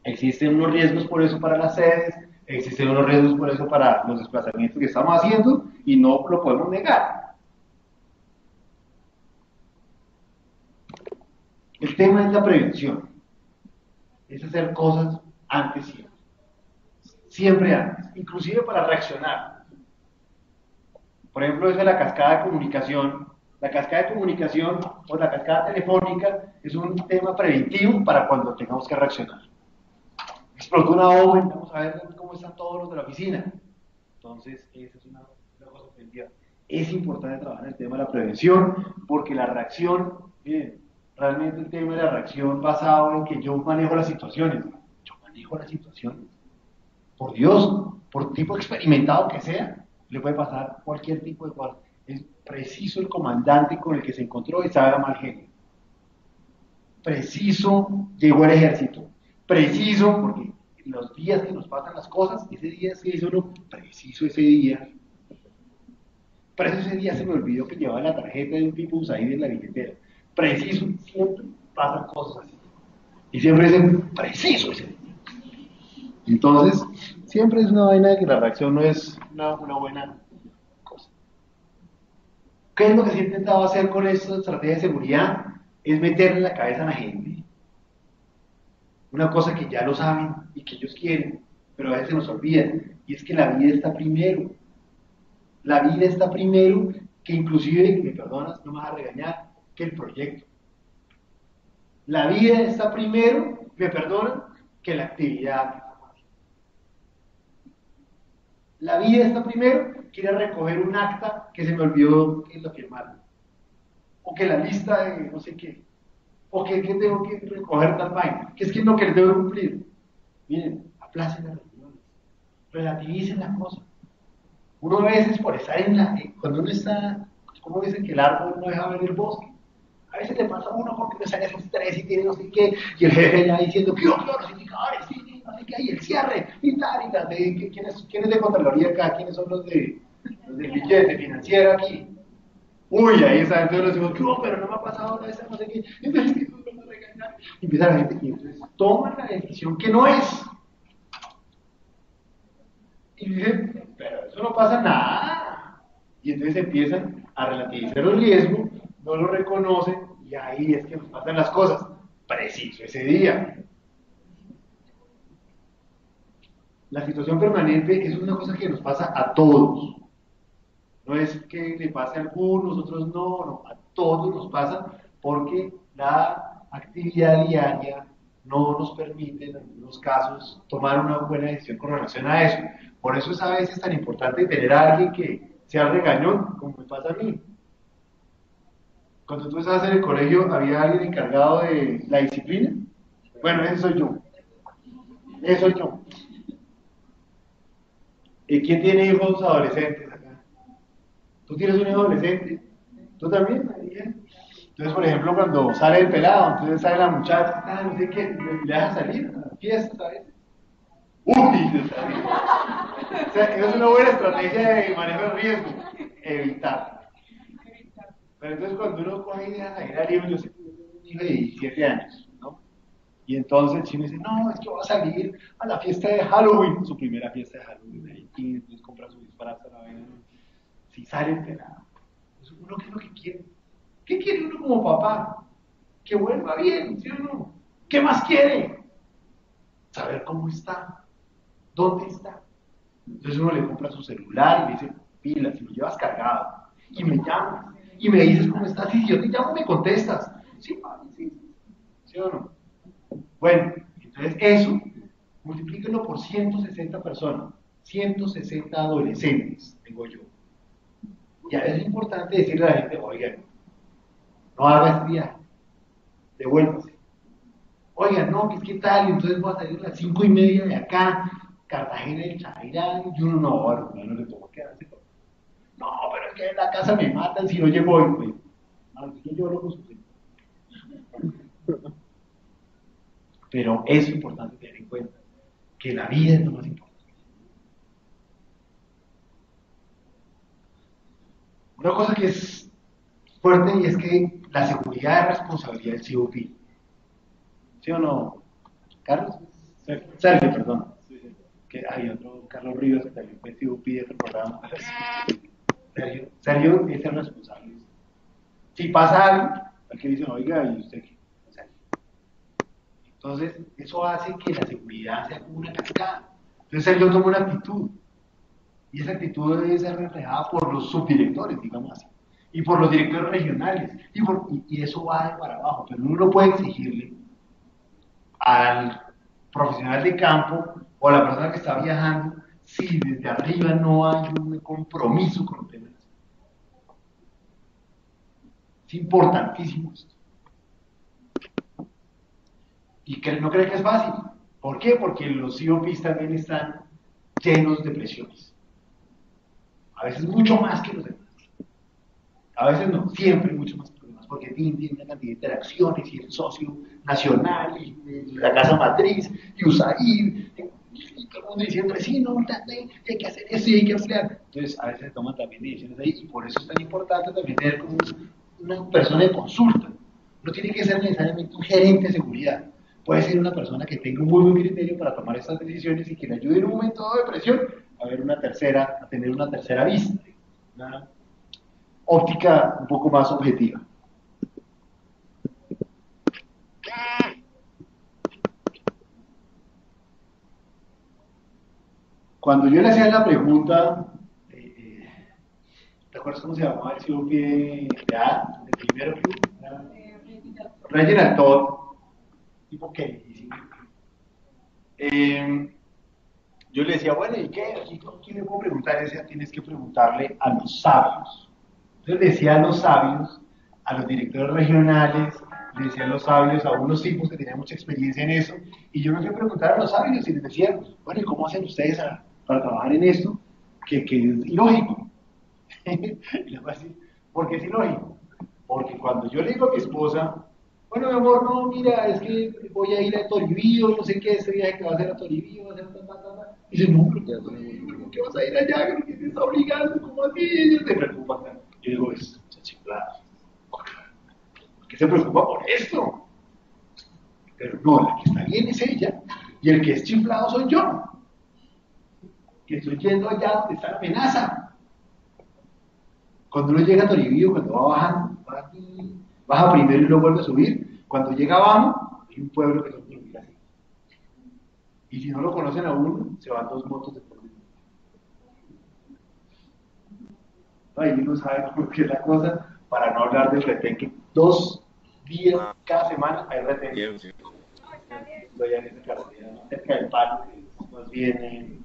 existen unos riesgos por eso para las sedes, existen unos riesgos por eso para los desplazamientos que estamos haciendo y no lo podemos negar. El tema es la prevención, es hacer cosas antes siempre. Siempre antes, inclusive para reaccionar. Por ejemplo, eso de la cascada de comunicación. La cascada de comunicación o la cascada telefónica es un tema preventivo para cuando tengamos que reaccionar. Explotó una bomba, vamos a ver cómo están todos los de la oficina. Entonces, esa es una cosa preventiva. Es importante trabajar en el tema de la prevención, porque la reacción, miren, realmente el tema de la reacción basado en que yo manejo las situaciones. Yo manejo las situaciones. Por Dios, por tipo experimentado que sea, le puede pasar cualquier tipo de cosa. Es preciso el comandante con el que se encontró y sabe mal genio. Preciso llegó el ejército. Preciso, porque los días que nos pasan las cosas, ese día se hizo uno, preciso ese día. Preciso ese día se me olvidó que llevaba la tarjeta de un tipo ahí en la billetera. Preciso, siempre pasan cosas así. Y siempre dicen, preciso ese día. Entonces, siempre es una vaina de que la reacción no es una buena cosa. ¿Qué es lo que se ha intentado hacer con esta estrategia de seguridad? Es meterle en la cabeza a la gente una cosa que ya lo saben y que ellos quieren, pero a veces se nos olvida, y es que la vida está primero. La vida está primero que inclusive, me perdonas, no me vas a regañar, que el proyecto. La vida está primero, me perdonan, que la actividad. La vida está primero, quiere recoger un acta que se me olvidó que lo firmaron. O que la lista de no sé qué. O que tengo que recoger tal vaina. Que es que no, que le tengo que cumplir. Miren, aplacen las reuniones. Relativicen las cosas. Uno a veces por estar cuando uno está, ¿cómo dicen que el árbol no deja ver el bosque? A veces le pasa a uno porque uno sale a ese estrés y tiene no sé qué, y el jefe ya diciendo que los indicadores, sí, no sé qué, y el cierre, y tal, y tal, ¿quiénes de Contraloría acá? ¿Quiénes son los del billete financiero aquí? Uy, ahí está, entonces nos decimos, pero no me ha pasado nada, no sé qué, entonces ¿qué nos vamos a regañar? Y empieza la gente, y entonces toman la decisión que no es. Y dicen, pero eso no pasa nada. Y entonces empiezan a relativizar el riesgo, no lo reconocen, y ahí es que nos pasan las cosas. Preciso ese día. La situación permanente es una cosa que nos pasa a todos. No es que le pase a algunos, otros no, a todos nos pasa porque la actividad diaria no nos permite en algunos casos tomar una buena decisión con relación a eso. Por eso es a veces tan importante tener a alguien que sea regañón, como me pasa a mí. Cuando tú estabas en el colegio, ¿había alguien encargado de la disciplina? Bueno, ese soy yo. Ese soy yo. ¿Y quién tiene hijos adolescentes acá? ¿Tú tienes un hijo adolescente? ¿Tú también, María? Entonces, por ejemplo, cuando sale el pelado, entonces sale la muchacha, no sé qué, le deja salir a la fiesta, ¿sabes? ¡Uy! O sea, esa es una buena estrategia de manejo de riesgo, evitar. Pero entonces cuando uno coge y deja salir a libre, yo sé que tengo un hijo de 17 años, ¿no? Y entonces el chino dice, no, es que voy a salir a la fiesta de Halloween, su primera fiesta de Halloween ahí. skin, les compra su disfraz a la vez, si sale enterado. Entonces, ¿uno qué es lo que quiere? ¿Qué quiere uno como papá? Que vuelva bien, ¿sí o no? ¿Qué más quiere? Saber cómo está, dónde está. Entonces uno le compra su celular y le dice, pilas, si lo llevas cargado, y me llamas, y me dices cómo estás, y si yo te llamo me contestas. Sí, mami, sí. ¿Sí o no? Bueno, entonces eso, multiplíquenlo por 160 personas, 160 adolescentes, tengo yo. Y a veces es importante decirle a la gente, oigan, no haga este viaje, devuélvase. Oigan, no, que es que tal, y entonces voy a salir a las 5:30 de acá, Cartagena del Chairán, y uno no, bueno, no le toca quedarse. No, pero es que en la casa me matan si no llego hoy, pues. No, es que yo lo busco. Pero es importante tener en cuenta que la vida es lo más importante. Una cosa que es fuerte y es que la seguridad es responsabilidad del COP. ¿Sí o no? ¿Carlos? Sergio, perdón. Que hay otro, Carlos Rivas, que también fue COP de otro programa. Sergio es el responsable. Si pasa algo, al que dice, oiga, ¿y usted qué? Entonces, eso hace que la seguridad sea como una cascada. Entonces, Sergio toma una actitud. Y esa actitud debe ser reflejada por los subdirectores, digamos así, y por los directores regionales, y eso va de para abajo, pero uno no puede exigirle al profesional de campo o a la persona que está viajando si desde arriba no hay un compromiso con los temas. Es importantísimo esto. Y que no creen que es fácil. ¿Por qué? Porque los COPs también están llenos de presiones. A veces mucho más que los demás. A veces no, siempre mucho más problemas, porque TIN tiene una cantidad de interacciones y el socio nacional y la casa matriz y USAID y todo el mundo diciendo, sí, no, hay que hacer eso y hay que ampliar. Entonces, a veces se toman también decisiones ahí y por eso es tan importante también tener como una persona de consulta. No tiene que ser necesariamente un gerente de seguridad. Puede ser una persona que tenga un muy buen criterio para tomar estas decisiones y que le ayude en un momento dado de presión a tener una tercera vista. Una óptica un poco más objetiva. Cuando yo le hacía la pregunta, ¿te acuerdas cómo se llamaba el COP de A? El primero que hubo, Reginald Todd, tipo Kennedy. Yo le decía, bueno, ¿y qué? ¿Quién le puedo preguntar? Ese tienes que preguntarle a los sabios. Entonces le decía a los sabios, a los directores regionales, le decía a los sabios, a unos tipos que tenían mucha experiencia en eso, y yo me fui a preguntar a los sabios y les decía, bueno, ¿y cómo hacen ustedes para trabajar en esto? Que es ilógico. Y les voy a decir, ¿por qué es ilógico? Porque cuando yo le digo a mi esposa, bueno, mi amor, no, mira, es que voy a ir a Toribío, no sé qué, este viaje que va a hacer a Toribío, va a hacer y dice, no, pero ¿por qué vas a ir allá? ¿Por qué te está obligando? ¿Cómo así? Ellos se preocupan. Yo digo, es chiflado. ¿Por qué se preocupa por esto? Pero no, la que está bien es ella, y el que es chiflado soy yo, que estoy yendo allá donde está la amenaza. Cuando uno llega a Toribío, cuando va bajando, baja primero y luego vuelve a subir, cuando llega abajo, hay un pueblo que no lo mira así. Y si no lo conocen a uno, se van 2 motos de por medio. Ahí uno sabe cómo es la cosa, para no hablar del retén, que 2 días cada semana hay retén. Estoy en esa carretera, cerca del palo, que es más bien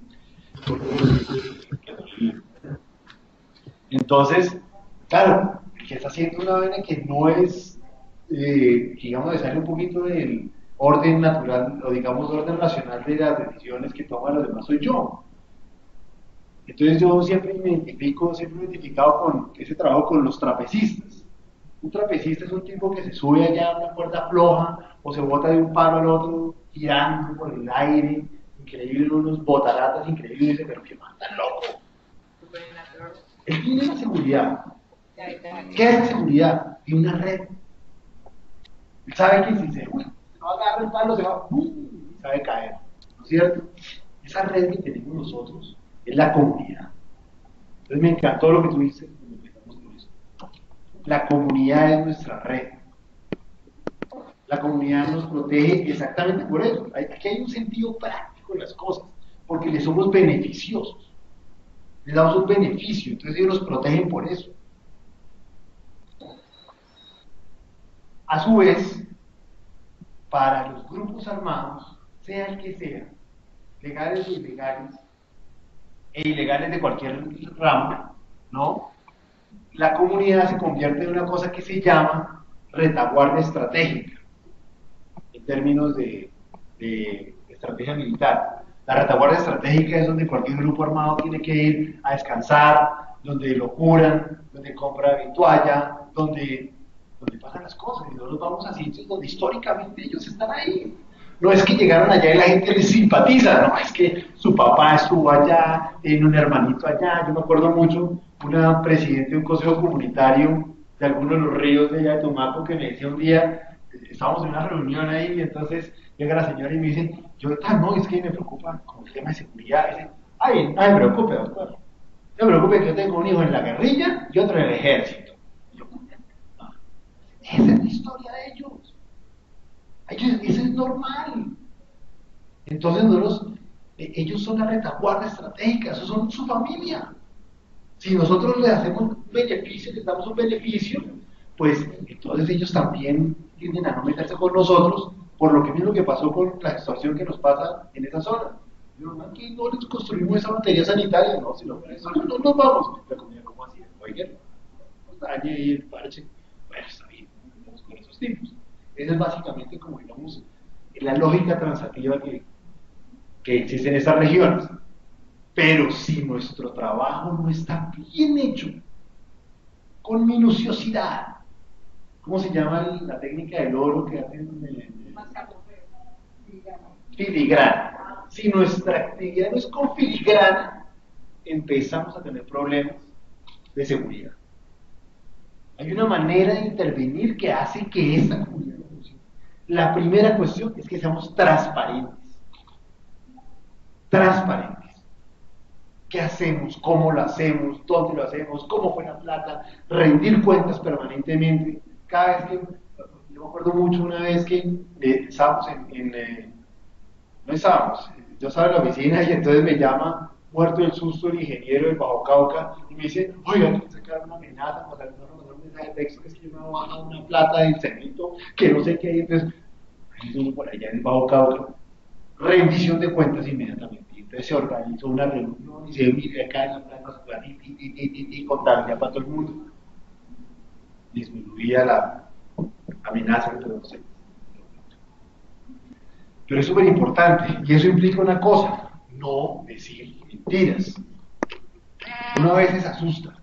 entonces, claro, el que está haciendo una vaina que no es, digamos, de salir un poquito del orden natural, o digamos, orden racional de las decisiones que toman los demás, soy yo. Entonces yo siempre me he identificado con ese trabajo con los trapecistas. Un trapecista es un tipo que se sube allá a una cuerda floja o se bota de un palo al otro girando por el aire, increíble, unos botaratas increíbles, y dice, pero qué man tan loco. Él tiene la seguridad. ¿Qué es la seguridad? Tiene una red. Él sabe que si se no agarra el palo, se va, y sabe caer. ¿No es cierto? Esa red que tenemos nosotros es la comunidad. Entonces me encantó lo que tú dices, empezamos con eso. La comunidad es nuestra red. La comunidad nos protege exactamente por eso. Aquí hay un sentido práctico en las cosas, porque le somos beneficiosos. Les damos un beneficio, entonces ellos nos protegen por eso. A su vez, para los grupos armados, sea el que sea, legales o ilegales, e ilegales de cualquier ramo, ¿no? La comunidad se convierte en una cosa que se llama retaguardia estratégica, en términos de estrategia militar. La retaguardia estratégica es donde cualquier grupo armado tiene que ir a descansar, donde lo curan, donde compra vitualla, donde pasan las cosas, y nosotros vamos a sitios donde históricamente ellos están ahí. No es que llegaron allá y la gente les simpatiza, no, es que su papá estuvo allá, tiene un hermanito allá. Yo me acuerdo mucho, una presidente de un consejo comunitario de alguno de los ríos de allá de Tumaco que me decía un día, estábamos en una reunión ahí, y entonces llega la señora y me dice, yo, no, es que me preocupa con el tema de seguridad. Y dice, ay, no me preocupe, doctor, no me preocupe que yo tengo un hijo en la guerrilla y otro en el ejército. Esa es la historia de ellos. Eso es normal. Entonces ellos son la retaguardia estratégica, esos son su familia. Si nosotros les hacemos un beneficio, les damos un beneficio, pues entonces ellos también tienden a no meterse con nosotros, por lo que mismo que pasó con la extorsión que nos pasa en esa zona. Aquí no les construimos esa batería sanitaria, no, sino con eso no nos vamos. La comunidad, ¿cómo así? Oigan, nos dañe ahí el parche. Bueno, está bien, vamos con esos tipos. Esa es básicamente como, digamos, la lógica transativa que existe en esas regiones. Pero si nuestro trabajo no está bien hecho, con minuciosidad, ¿cómo se llama la técnica del oro que hacen? Filigrana. Si nuestra actividad no es con filigrana, empezamos a tener problemas de seguridad. Hay una manera de intervenir que hace que esta comunidad no funcione. La primera cuestión es que seamos transparentes. Transparentes. ¿Qué hacemos? ¿Cómo lo hacemos? ¿Dónde lo hacemos? ¿Cómo fue la plata? Rendir cuentas permanentemente. Cada vez que, yo me acuerdo mucho una vez que estábamos no estábamos, yo estaba en la oficina y entonces me llama, muerto del susto, el ingeniero del Bajo Cauca, y me dice, oigan, que sacar una amenaza, pasar un mensaje de texto, que es que yo me voy a bajar una plata del cemento, que no sé qué hay. Entonces, uno por allá en el Bajo Cauca, rendición de cuentas inmediatamente. Entonces se organizó una reunión y se mire acá en la planta, y contabilidad para todo el mundo. Disminuía la amenaza entre los sectores. Pero es súper importante, y eso implica una cosa: no decir mentiras. Uno a veces se asusta,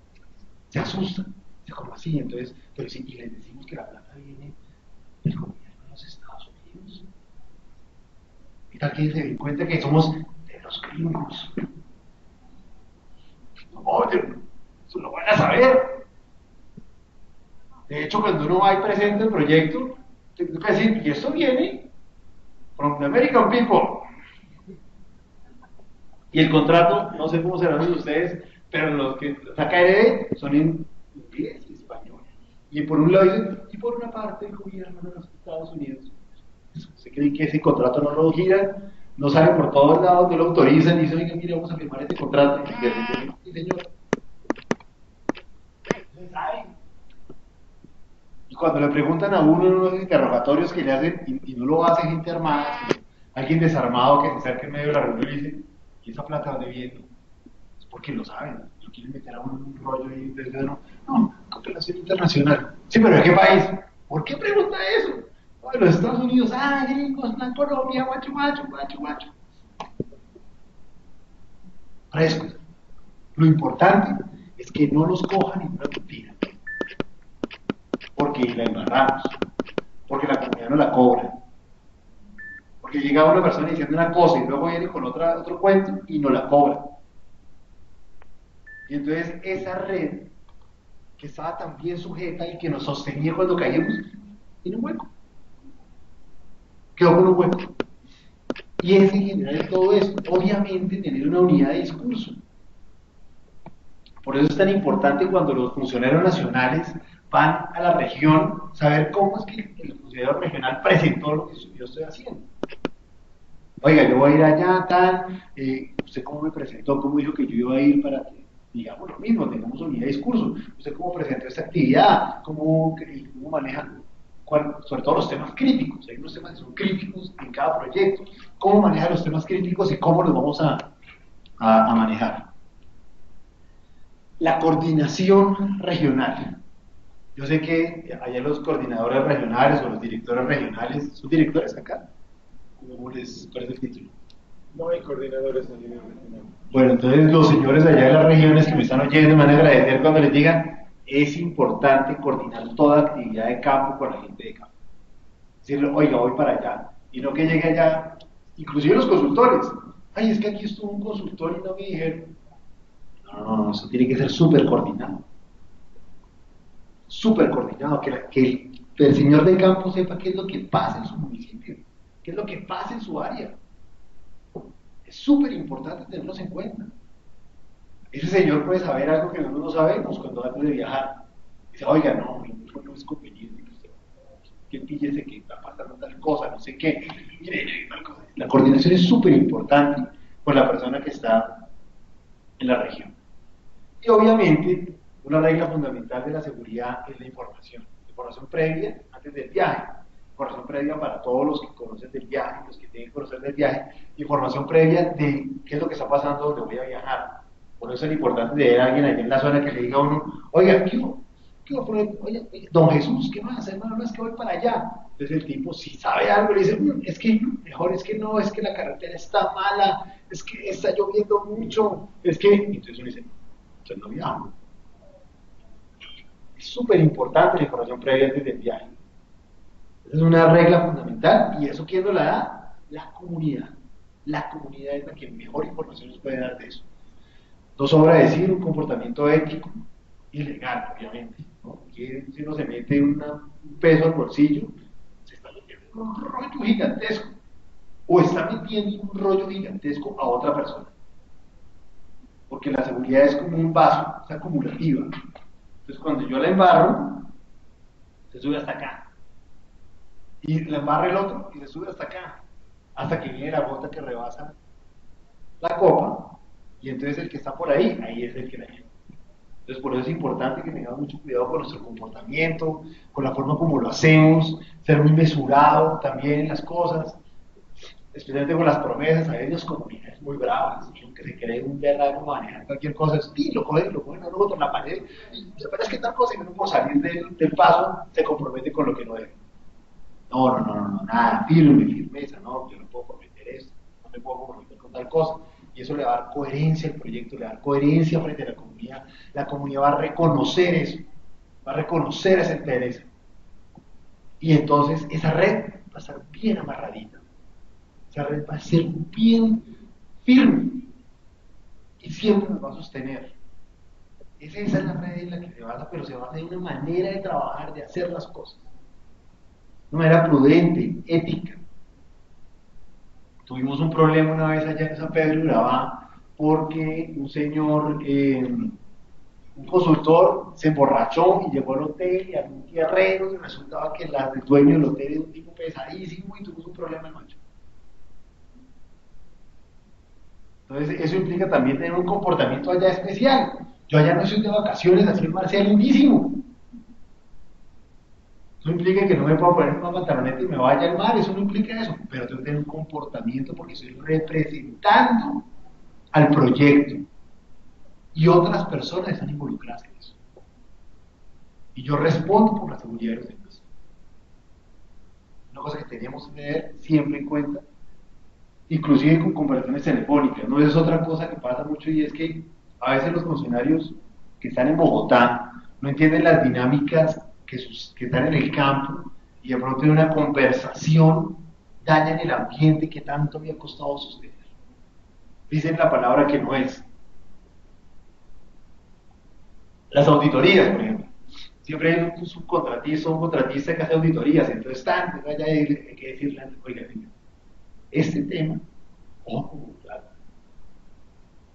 dice, ¿cómo así? Entonces, pero si y les decimos que la plata viene del gobierno de los Estados Unidos, y tal que se den cuenta que somos de los gringos. Oye, eso lo van a saber. De hecho, cuando uno va y presenta el proyecto, te toca decir, y esto viene from the American people. Y el contrato, no sé cómo serán de ustedes, pero los que saca KRD son en inglés y español. Y por un lado dicen, y por una parte el gobierno de los Estados Unidos. Se cree que ese contrato no lo gira, no sale por todos lados, no lo autorizan, y dicen, oiga, mire, vamos a firmar este contrato. Y señor. No saben. Y cuando le preguntan a uno en unos interrogatorios que le hacen, y no lo hace gente armada, alguien desarmado que se acerca en medio de la reunión y dice, ¿y esa plata dónde viene? Es porque lo saben, lo quieren meter a un rollo y desde no, cooperación internacional. Sí, pero ¿de qué país? ¿Por qué pregunta eso? De los Estados Unidos, gringos, la Colombia, guacho. Frescos. Lo importante es que no nos cojan en una mentira. Porque la embarramos, porque la comunidad no la cobra, porque llega una persona diciendo una cosa y luego viene con otro cuento y no la cobra. Y entonces esa red que estaba tan bien sujeta y que nos sostenía cuando caíamos, tiene un hueco. Quedó con un hueco. Y es en general todo esto, obviamente tener una unidad de discurso. Por eso es tan importante cuando los funcionarios nacionales van a la región, saber cómo es que el funcionario regional presentó lo que yo estoy haciendo. Oiga, yo voy a ir allá, tal, usted cómo me presentó, cómo dijo que yo iba a ir para que, digamos lo mismo, tengamos unidad de discurso, usted cómo presentó esta actividad, cómo maneja, sobre todo los temas críticos, hay unos temas que son críticos en cada proyecto, cómo maneja los temas críticos y cómo los vamos a manejar. La coordinación regional. Yo sé que allá los coordinadores regionales o los directores regionales, ¿son directores acá? ¿Cómo les parece el título? No hay coordinadores a nivel regional. Bueno, entonces los señores allá de las regiones que me están oyendo me van a agradecer cuando les digan, es importante coordinar toda actividad de campo con la gente de campo. Decirle, oiga, voy para allá. Y no que llegue allá, inclusive los consultores. Ay, es que aquí estuvo un consultor y no me dijeron. No, eso tiene que ser súper coordinado. Súper coordinado, que el señor de campo sepa qué es lo que pasa en su municipio, qué es lo que pasa en su área. Es súper importante tenerlos en cuenta. Ese señor puede saber algo que nosotros no sabemos cuando antes de viajar. Dice, oiga, no es conveniente que píllese que está pasando tal cosa, no sé qué. Mire, la coordinación es súper importante con la persona que está en la región. Y obviamente, una regla fundamental de la seguridad es la información. Información previa antes del viaje. Información previa para todos los que conocen del viaje, los que tienen que conocer del viaje. Información previa de qué es lo que está pasando donde voy a viajar. Por eso es importante tener a alguien allá en la zona que le diga a uno, oiga, ¿qué va a poner? Oye, don Jesús, ¿qué vas a hacer? No, es que voy para allá. Entonces el tipo, si sabe algo, le dice, es que mejor es que no, es que la carretera está mala, es que está lloviendo mucho, es que... Entonces uno dice, entonces no viajo. Es súper importante la información previa antes del viaje. Esa es una regla fundamental, y eso ¿quién nos la da? La comunidad. La comunidad es la que mejor información nos puede dar de eso. No sobra decir un comportamiento ético y legal, obviamente, ¿no? Que si uno se mete un peso al bolsillo, se está metiendo en un rollo gigantesco, o está metiendo un rollo gigantesco a otra persona. Porque la seguridad es como un vaso, es acumulativa. Entonces cuando yo la embarro, se sube hasta acá. Y la embarra el otro y se sube hasta acá. Hasta que viene la gota que rebasa la copa. Y entonces el que está por ahí, ahí es el que la lleva. Entonces por eso es importante que tengamos mucho cuidado con nuestro comportamiento, con la forma como lo hacemos, ser muy mesurado también en las cosas, especialmente con las promesas. A veces las comunidades muy bravas, que se creen un berraco manejar cualquier cosa, y lo cogen luego contra la pared, y se parece que tal cosa, y no por salir del paso se compromete con lo que no debe. No, nada, firmeza, no, yo no puedo prometer esto, no me puedo comprometer con tal cosa. Y eso le va a dar coherencia al proyecto, le va a dar coherencia frente a la comunidad va a reconocer eso, va a reconocer esa entereza. Y entonces esa red va a estar bien amarradita, esa red va a ser bien firme y siempre nos va a sostener. Esa es la red en la que se basa, pero se basa en una manera de trabajar, de hacer las cosas. Una manera prudente, ética. Tuvimos un problema una vez allá en San Pedro de Urabá porque un señor, un consultor, se emborrachó y llegó al hotel y había un tierrero y resultaba que el dueño del hotel era un tipo pesadísimo y tuvimos un problema el macho. Entonces eso implica también tener un comportamiento allá especial. Yo allá no estoy de vacaciones, así el mar sea lindísimo. Eso implica que no me puedo poner una pantaloneta y me vaya al mar, eso no implica eso, pero tengo que tener un comportamiento porque estoy representando al proyecto y otras personas están involucradas en eso. Y yo respondo por la seguridad de los demás. Una cosa que teníamos que tener siempre en cuenta, inclusive con conversaciones telefónicas, no es otra cosa que pasa mucho y es que a veces los funcionarios que están en Bogotá no entienden las dinámicas que están en el campo y de pronto en una conversación dañan el ambiente que tanto había costado sostener. Dicen la palabra que no es. Las auditorías, por ejemplo. Siempre hay un subcontratista o un contratista que hace auditorías, entonces allá hay que decirle, oiga, este tema, ojo como claro,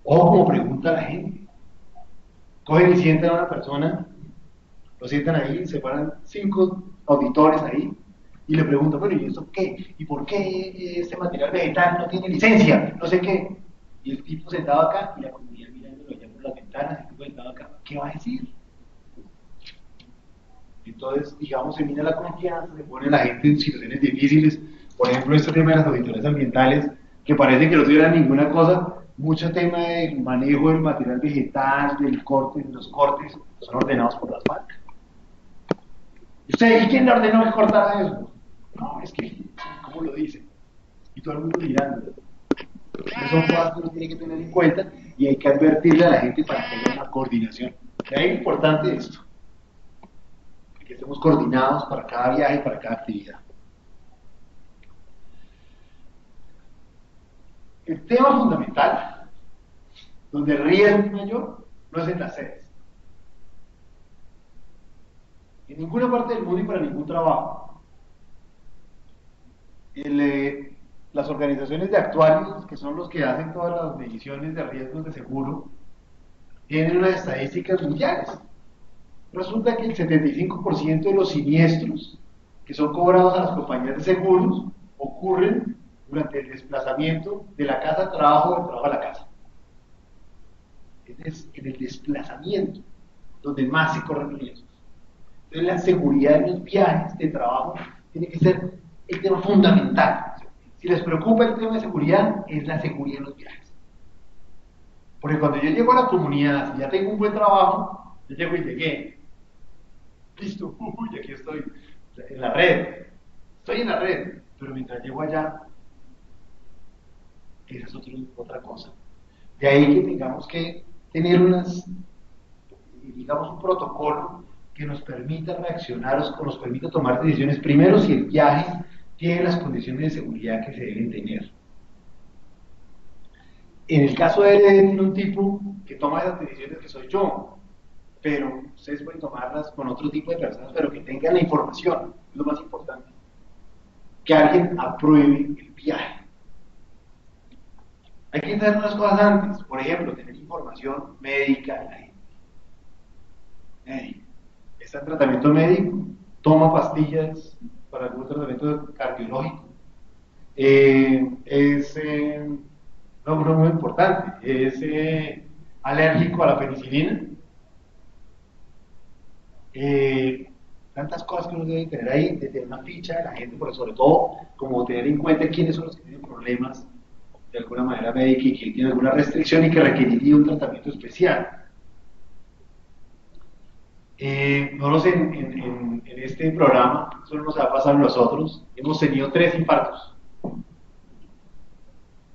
ojo como pregunta la gente, Cogen y sientan a una persona, lo sientan ahí, se paran 5 auditores ahí, y le preguntan, bueno, ¿y esto qué? ¿Y por qué este material vegetal no tiene licencia? No sé qué. Y el tipo sentado acá, y la comunidad mirándolo allá por las ventanas, el tipo sentado acá, ¿qué va a decir? Entonces, digamos, se mira la confianza, se pone la gente en situaciones difíciles. Por ejemplo, este tema de las auditorías ambientales, que parece que no tuvieran ninguna cosa, mucho tema del manejo del material vegetal, del corte, de los cortes, son ordenados por las marcas. ¿Usted, y quién le ordenó que cortara eso? No, es que, ¿cómo lo dice? Y todo el mundo mirando. Esas son cosas que uno tiene que tener en cuenta y hay que advertirle a la gente para que haya una coordinación. De ahí es importante esto, que estemos coordinados para cada viaje, para cada actividad. El tema fundamental, donde el riesgo es mayor, no es en las sedes. En ninguna parte del mundo y para ningún trabajo. Las organizaciones de actuarios, que son los que hacen todas las mediciones de riesgos de seguro, tienen unas estadísticas mundiales. Resulta que el 75% de los siniestros que son cobrados a las compañías de seguros ocurren durante el desplazamiento de la casa al trabajo o del trabajo a la casa. Es en el desplazamiento donde más se corren riesgos. Entonces la seguridad en los viajes de trabajo tiene que ser el tema fundamental. Si les preocupa el tema de seguridad, es la seguridad en los viajes. Porque cuando yo llego a la comunidad, si ya tengo un buen trabajo, yo llego y llegué. Listo, uy, aquí estoy en la red. Estoy en la red, pero mientras llego allá, esa es otra cosa. De ahí que tengamos que tener digamos, un protocolo que nos permita reaccionar o nos permita tomar decisiones, primero si el viaje tiene las condiciones de seguridad que se deben tener. En el caso de él, tiene un tipo que toma esas decisiones que soy yo, pero ustedes pueden tomarlas con otro tipo de personas, pero que tengan la información, es lo más importante. Que alguien apruebe el viaje. Hay que entender unas cosas antes, por ejemplo, tener información médica de la gente. Está en tratamiento médico, toma pastillas para algún tratamiento cardiológico. No, muy importante, es alérgico a la penicilina. Tantas cosas que uno debe tener ahí, de tener una ficha de la gente, pero sobre todo, como tener en cuenta quiénes son los que tienen problemas de alguna manera médica y que tienen alguna restricción y que requeriría un tratamiento especial. Nosotros en este programa, eso no nos ha pasado a nosotros, hemos tenido 3 infartos.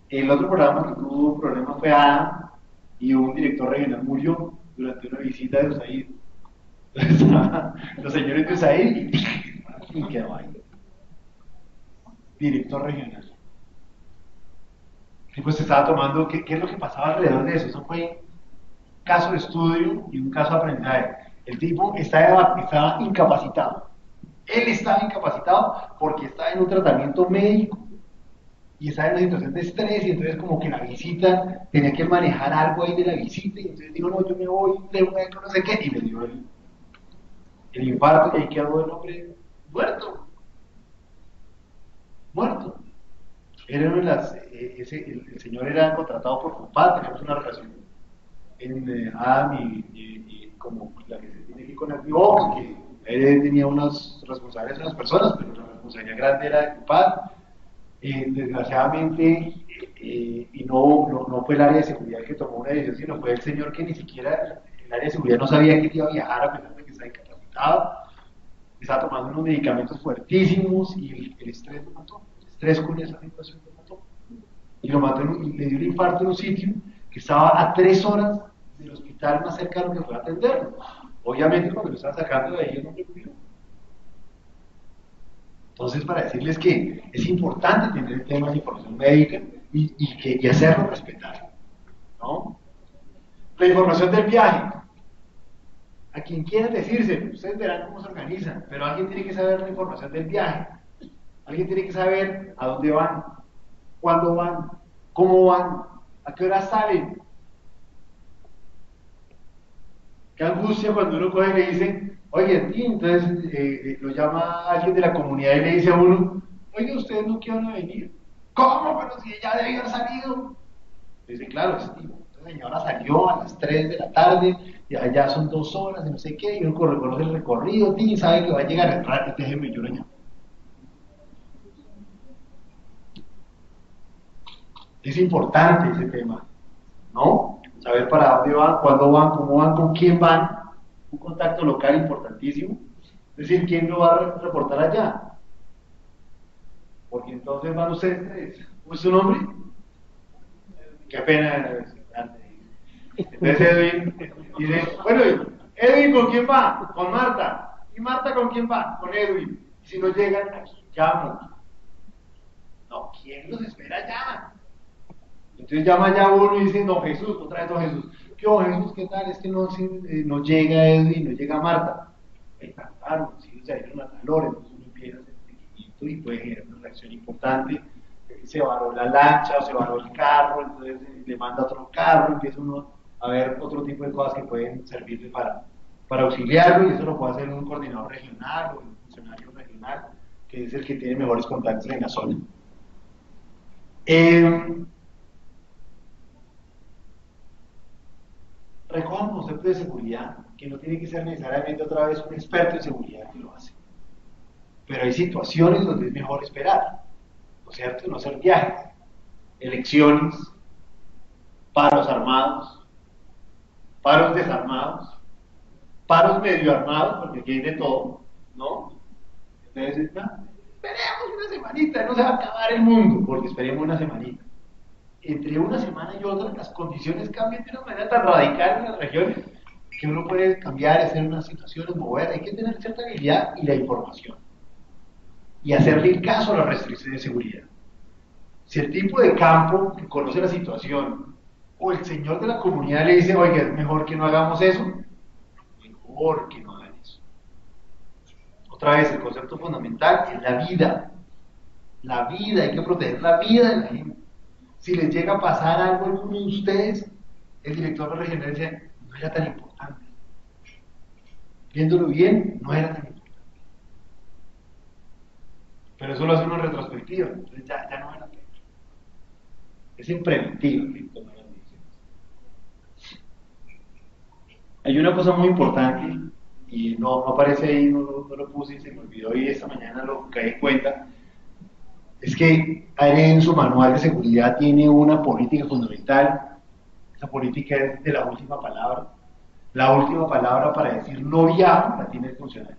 El otro programa que tuvo problemas fue Adam y un director regional murió durante una visita de USAID. Los señores de USAID y quedó ahí. Director regional. Y pues se estaba tomando, ¿qué es lo que pasaba alrededor de eso? Eso fue un caso de estudio y un caso de aprendizaje. El tipo estaba incapacitado. Él estaba incapacitado porque estaba en un tratamiento médico y estaba en una situación de estrés y entonces como que la visita tenía que manejar algo ahí de la visita y entonces dijo, no, yo me voy, le voy a no sé qué, y le dio el infarto y ahí quedó el hombre muerto. Era una de las, el señor era contratado por FUPAD, teníamos una relación en Adam y como la que se tiene aquí con el Vivoca, que él tenía unas responsabilidades de unas personas, pero la responsabilidad grande era de FUPAD. Desgraciadamente, y no fue el área de seguridad el que tomó una decisión, sino fue el señor que ni siquiera el área de seguridad no sabía que iba a viajar a pesar de que estaba incapacitado, estaba tomando unos medicamentos fuertísimos y el estrés lo mató. El estrés con esa situación lo mató. Y lo mató y le dio un infarto en un sitio que estaba a 3 horas del hospital más cercano que fue a atenderlo. Obviamente, cuando lo estaban sacando de ahí, no murió. Entonces, para decirles que es importante tener el tema de información médica y hacerlo respetar, ¿no? La información del viaje. A quien quiera decírselo, ustedes verán cómo se organizan, pero alguien tiene que saber la información del viaje. Alguien tiene que saber a dónde van, cuándo van, cómo van, a qué hora salen. Qué angustia cuando uno coge y le dice, oye, tío, entonces lo llama alguien de la comunidad y le dice a uno, oye, ¿ustedes no quieren venir? ¿Cómo? Pero si ella debe haber salido. Le dice, claro, esta señora salió a las 3 de la tarde, y allá son 2 horas, y no sé qué, y uno reconoce el recorrido, tío, y sabe que va a llegar el rato, déjeme yo allá. Es importante ese tema, ¿no? Saber para dónde van, cuándo van, cómo van, con quién van. Un contacto local importantísimo. Es decir, ¿quién lo va a reportar allá? Porque entonces van ustedes tres. ¿Cómo es su nombre? Qué pena. Entonces Edwin dice, bueno, Edwin, ¿con quién va? Con Marta. ¿Y Marta con quién va? Con Edwin. Y si no llegan, aquí llamo. No, ¿quién los espera allá? Entonces llama ya uno y dice, don Jesús, otra vez don Jesús. ¿Qué don Jesús, qué tal? Es que no llega Edwin, no llega Marta. Está claro, si ellos salieron a tal hora, entonces uno empieza a ser pequeñito y puede generar una reacción importante. Se varó la lancha o se varó el carro, entonces le manda otro carro, empieza uno a ver otro tipo de cosas que pueden servirle para auxiliarlo, y eso lo puede hacer un coordinador regional o un funcionario regional, que es el que tiene mejores contactos en la zona. Recoja un concepto de seguridad, que no tiene que ser necesariamente otra vez un experto en seguridad que lo hace. Pero hay situaciones donde es mejor esperar, ¿no es cierto? No hacer viajes, elecciones, paros armados, paros desarmados, paros medio armados, porque aquí hay de todo, ¿no? Entonces, esperemos una semanita, no se va a acabar el mundo, porque esperemos una semanita. Entre una semana y otra, las condiciones cambian de una manera tan radical en las regiones que uno puede cambiar, hacer unas situaciones, mover. Hay que tener cierta habilidad y la información. Y hacerle caso a las restricciones de seguridad. Si el tipo de campo que conoce la situación o el señor de la comunidad le dice, oiga, es mejor que no hagamos eso, mejor que no hagan eso. Otra vez, el concepto fundamental es la vida. La vida, hay que proteger la vida de la gente. Si les llega a pasar algo a alguno de ustedes, el director de regional dice, no era tan importante. Viéndolo bien, no era tan importante. Pero eso lo hace uno en retrospectiva, entonces ya no era tan importante. Es en preventiva que toman las decisiones. Hay una cosa muy importante, y no aparece ahí, no lo puse y se me olvidó, y esta mañana lo caí en cuenta. Es que ARE en su manual de seguridad tiene una política fundamental. Esa política es de la última palabra. La última palabra para decir no viajo la tiene el funcionario.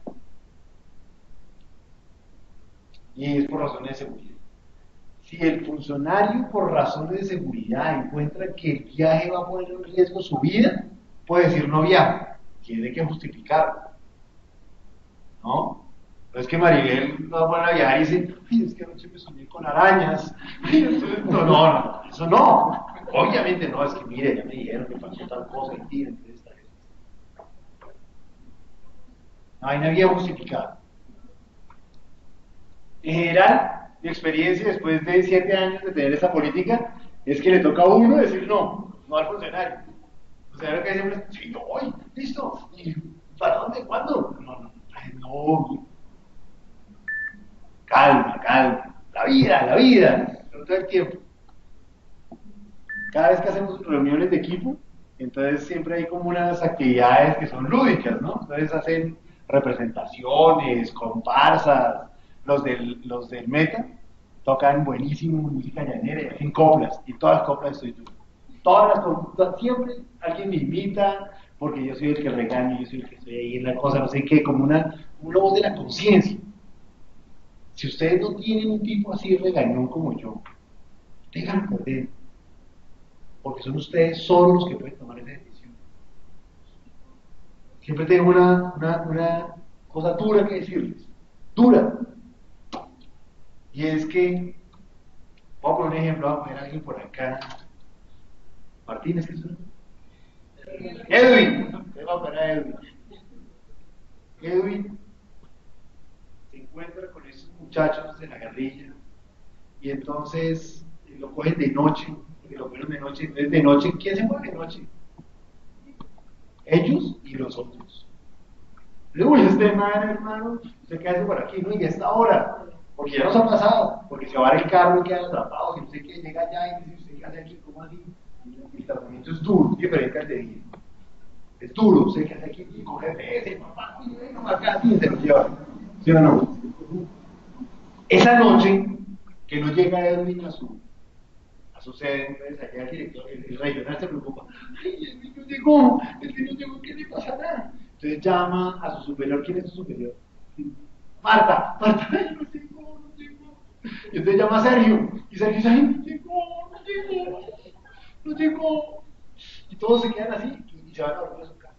Y es por razones de seguridad. Si el funcionario por razones de seguridad encuentra que el viaje va a poner en riesgo su vida, puede decir no viajo. Tiene que justificarlo. ¿No? No es que Maribel no va a viajar y dice, ay, es que anoche me soñé con arañas. No, eso no. Obviamente no, es que mire, ya me dijeron que pasó tal cosa y tira, entonces está bien. No hay nadie justificado. En general, mi experiencia después de 7 años de tener esa política es que le toca a uno decir no al funcionario. El funcionario que siempre, sí, yo voy, listo. ¿Y para dónde? ¿Cuándo? No. Calma, la vida, todo el tiempo. Cada vez que hacemos reuniones de equipo, entonces siempre hay como unas actividades que son lúdicas, ¿no? Entonces hacen representaciones, comparsas, los del Meta tocan buenísimo música llanera y hacen coplas, y todas las coplas estoy yo. Todas las coplas, siempre alguien me imita, porque yo soy el que regaño, yo soy el que estoy ahí en la cosa, no sé qué, como una voz de la conciencia. Si ustedes no tienen un tipo así regañón como yo, déjenlo por dentro. Porque son ustedes solos los que pueden tomar esa decisión. Siempre tengo una cosa dura que decirles. Dura. Y es que, voy a poner un ejemplo, voy a poner a alguien por acá. Martínez, ¿qué es eso? Edwin. Voy a poner a Edwin. Edwin se encuentra con esos muchachos de la guerrilla y entonces lo cogen de noche, porque lo ponen de noche. Entonces de noche, ¿quién se mueve de noche? ellos y los otros. Uy, este man, hermano, usted qué hace por aquí, ¿no? Y a esta hora, porque ya nos ha pasado, porque se va el carro y quedan atrapados, y no sé qué, llega allá y dice, ¿usted qué hace aquí? ¿Cómo así? Y el tratamiento es duro, es diferente al de día. Es duro, ¿usted qué hace aquí? Y coge ese, papá, y venga para acá, y se lo lleva. ¿Sí o no? Esa noche, que no llega Edwin a su sede, entonces allá el director, el regional se preocupa, ay, el niño llegó, ¿qué le pasará? Entonces llama a su superior, ¿quién es su superior? Marta, ay, no llegó. Y entonces llama a Sergio, y Sergio dice, ay, no llegó. Y todos se quedan así, y se van a dormir a su casa.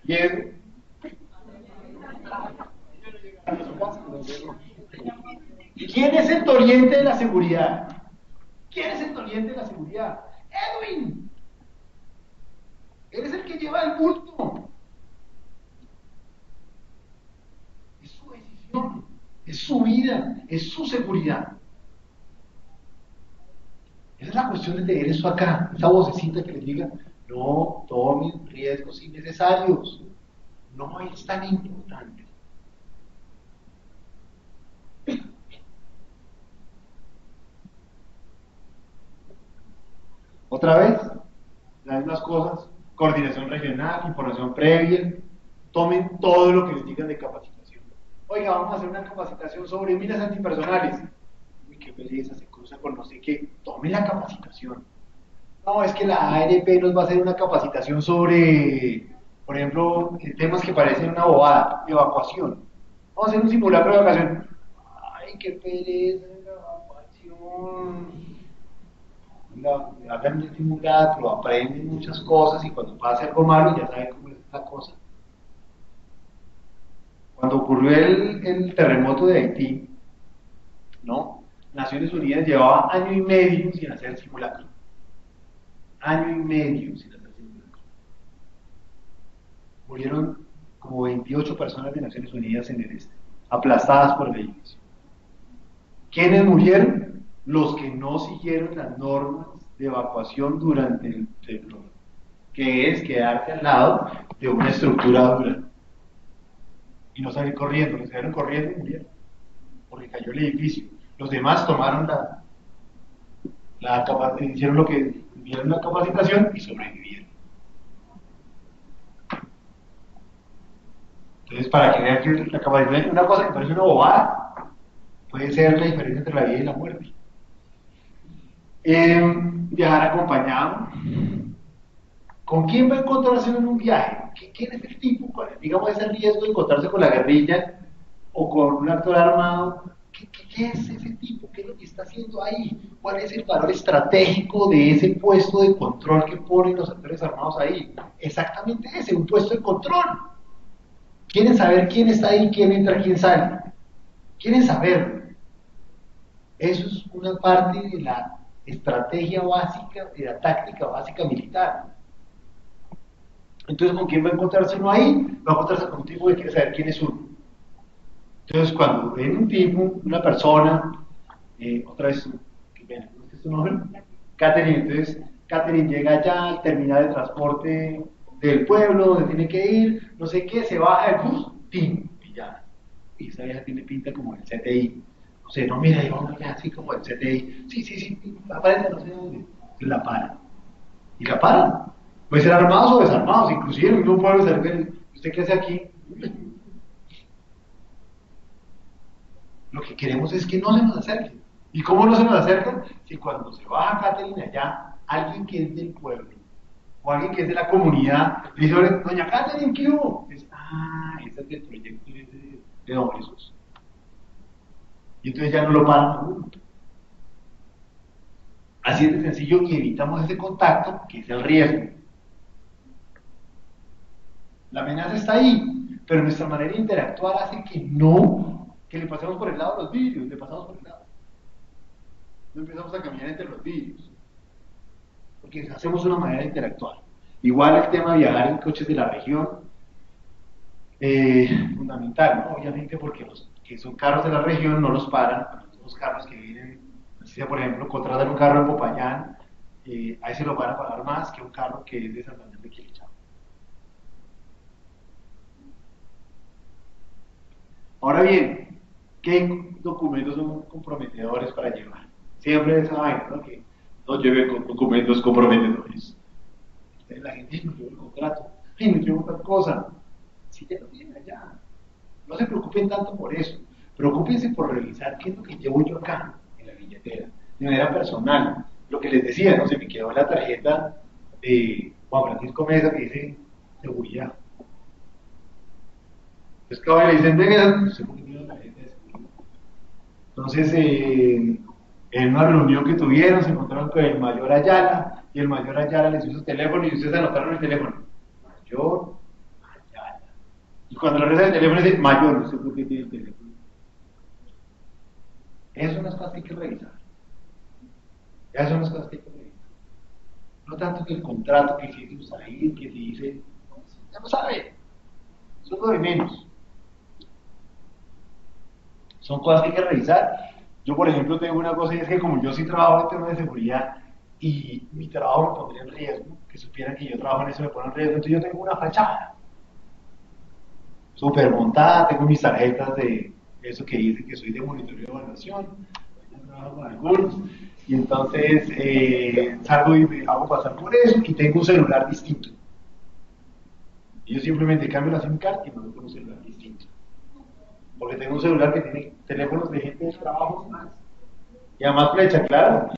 Y él, a su casa, no llegó. ¿Quién es el doliente de la seguridad? ¿Quién es el doliente de la seguridad? Edwin. Él es el que lleva el bulto. Es su decisión, es su vida, es su seguridad. Esa es la cuestión de tener eso acá, esa vocecita que les diga, no tomen riesgos innecesarios, no es tan importante. Otra vez, las mismas cosas, coordinación regional, información previa, tomen todo lo que les digan de capacitación. Oiga, vamos a hacer una capacitación sobre minas antipersonales. Uy, qué pereza, se cruza con no sé qué. Tomen la capacitación. No, es que la ARP nos va a hacer una capacitación sobre, por ejemplo, temas que parecen una bobada, evacuación. Vamos a hacer un simulacro de evacuación. Ay, qué pereza la evacuación. Hagan el simulacro, aprenden muchas cosas y cuando pase algo malo ya saben cómo es la cosa. Cuando ocurrió el terremoto de Haití, ¿no? Naciones Unidas llevaba año y medio sin hacer simulacro. Año y medio sin hacer simulacro. Murieron como 28 personas de Naciones Unidas en el este, aplastadas por el edificio. ¿Quiénes murieron? Los que no siguieron las normas de evacuación durante el temblor, que es quedarse al lado de una estructura dura y no salir corriendo. Los salieron corriendo y murieron porque cayó el edificio. Los demás tomaron hicieron lo que vieron la capacitación y sobrevivieron. Entonces, para que vean que la capacitación es una cosa que parece una bobada, puede ser la diferencia entre la vida y la muerte. Viajar acompañado. ¿Con quién va a encontrarse en un viaje? ¿Quién es el tipo? Digamos, ese riesgo de encontrarse con la guerrilla o con un actor armado. ¿Qué es ese tipo? ¿Qué es lo que está haciendo ahí? ¿Cuál es el valor estratégico de ese puesto de control que ponen los actores armados ahí? Exactamente ese, un puesto de control. Quieren saber quién está ahí, quién entra, quién sale. Quieren saberlo. Eso es una parte de la estrategia básica, de la táctica básica militar. Entonces, ¿con quién va a encontrarse uno ahí? Va a encontrarse con un tipo que quiere saber quién es uno. Entonces, cuando ven un tipo, una persona, otra vez, ¿qué es tu nombre? Catherine. Entonces, Catherine llega allá al terminal de transporte del pueblo, donde tiene que ir, no sé qué, se baja del bus, ¡pim! Y ya. Y esa vieja tiene pinta como el CTI. No sé, no, mira, yo así como el CTI. Sí, aparece no sé dónde. Y la para. Y la para. Puede ser armados o desarmados, inclusive en un pueblo cercano. ¿Usted qué hace aquí? Lo que queremos es que no se nos acerquen. ¿Y cómo no se nos acercan? Si cuando se baja Catherine allá, alguien que es del pueblo, o alguien que es de la comunidad, le dice, doña Catherine, ¿qué hubo? Dice, ese es del proyecto de Don Jesús. Y entonces ya no lo paran. Así es de sencillo y evitamos ese contacto, que es el riesgo. La amenaza está ahí, pero nuestra manera de interactuar hace que le pasemos por el lado de los vidrios, le pasamos por el lado. No empezamos a caminar entre los vidrios, porque hacemos una manera de interactuar. Igual el tema de viajar en coches de la región, fundamental, ¿no? Obviamente porque los que son carros de la región no los paran, los carros que vienen, si sea por ejemplo, contratan un carro en Popayán, a ese lo van a pagar más que un carro que es de Santander de Quilichao. Ahora bien, ¿qué documentos son comprometedores para llevar? Siempre esa vaina, ¿no? Que no lleve documentos comprometedores. Entonces la gente no lleva el contrato, no llevo tal cosa. Si ya lo tienen allá. No se preocupen tanto por eso. Preocúpense por revisar qué es lo que llevo yo acá, en la billetera, de manera personal. Lo que les decía, no se me quedó la tarjeta de Juan Francisco Mesa que dice seguridad. Entonces, cada vez le dicen, venga, no sé por qué tiene una tarjeta de seguridad. Entonces, en una reunión que tuvieron, se encontraron con el mayor Ayala, y el mayor Ayala les dio su teléfono y ustedes anotaron el teléfono. Mayor Ayala. Y cuando le reza el teléfono, dice mayor, no sé por qué tiene el teléfono. Esas son las cosas que hay que revisar. Esas son las cosas que hay que revisar. No tanto que el contrato que dice USAID, que dice, ya lo sabe, eso es lo de menos. Son cosas que hay que revisar. Yo, por ejemplo, tengo una cosa y es que como yo sí trabajo en temas de seguridad y mi trabajo me pondría en riesgo, que supieran que yo trabajo en eso me pone en riesgo, entonces yo tengo una fachada súper montada, tengo mis tarjetas de eso que dice que soy de monitoreo de evaluación, trabajo con algunos, y entonces salgo y me hago pasar por eso y tengo un celular distinto. Y yo simplemente cambio la SIM card y me voy con un celular distinto. Porque tengo un celular que tiene teléfonos de gente de trabajo más. Y además flecha, claro.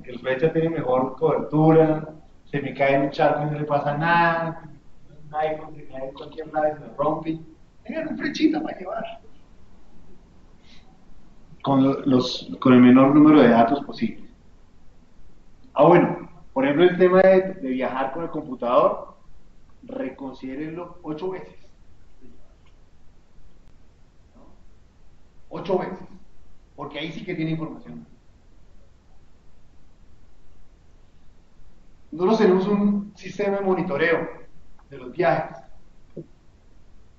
El flecha tiene mejor cobertura, se me cae en un charco y no le pasa nada. Un iPhone se cae en cualquier lado y se me rompe. Tengan un flechita para llevar. Con el menor número de datos posible. Bueno, por ejemplo, el tema de viajar con el computador, reconsidérenlo 8 veces. 8 veces. Porque ahí sí que tiene información. Nosotros tenemos un sistema de monitoreo de los viajes.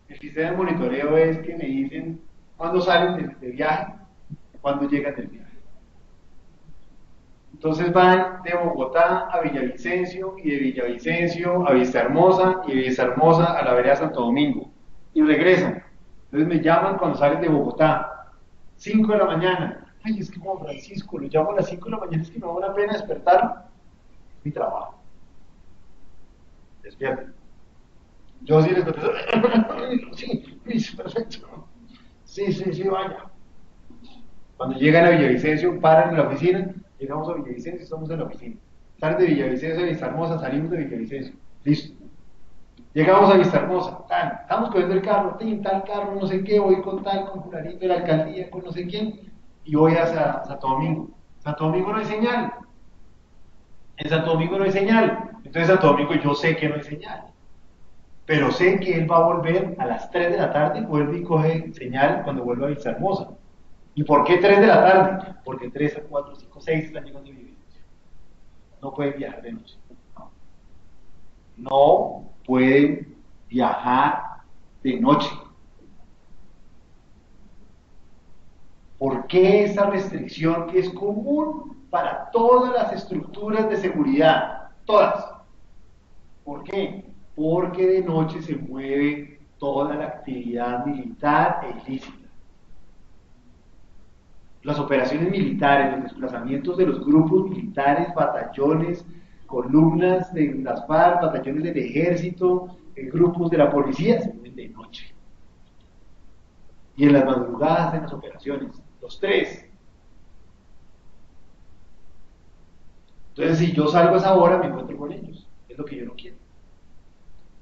El sistema de monitoreo es que me dicen cuándo salen de viaje, cuándo llegan del viaje. Entonces van de Bogotá a Villavicencio y de Villavicencio a Vistahermosa y de Vistahermosa a la vereda Santo Domingo y regresan. Entonces me llaman cuando salen de Bogotá, 5 de la mañana. Ay, es que Juan Francisco, lo llamo a las 5 de la mañana, es que me da una pena despertarlo. Es mi trabajo. Despierten. Yo sí les contesto, sí, perfecto. Sí, vaya. Cuando llegan a Villavicencio, paran en la oficina, llegamos a Villavicencio, estamos en la oficina. Salen de Villavicencio a Vistahermosa, salimos de Villavicencio. Listo. Llegamos a Vistahermosa, tal, estamos cogiendo el carro, tal carro, no sé qué, voy con tal, con fulanito de la alcaldía, con no sé quién, y voy a Santo Domingo. Santo Domingo no hay señal. En Santo Domingo no hay señal. Entonces en Santo Domingo yo sé que no hay señal. Pero sé que él va a volver a las 3 de la tarde, vuelve y coge señal cuando vuelva a Vistahermosa. ¿Y por qué 3 de la tarde? Porque 3, 4, 5, 6 están llegando a Villavicencio. No pueden viajar de noche. No pueden viajar de noche. ¿Por qué esa restricción que es común para todas las estructuras de seguridad? Todas. ¿Por qué? Porque de noche se mueve toda la actividad militar e ilícita. Las operaciones militares, los desplazamientos de los grupos militares, batallones, columnas de las FARC, batallones del ejército, grupos de la policía, se mueven de noche. Y en las madrugadas en las operaciones, los tres. Entonces, si yo salgo a esa hora, me encuentro con ellos. Es lo que yo no quiero.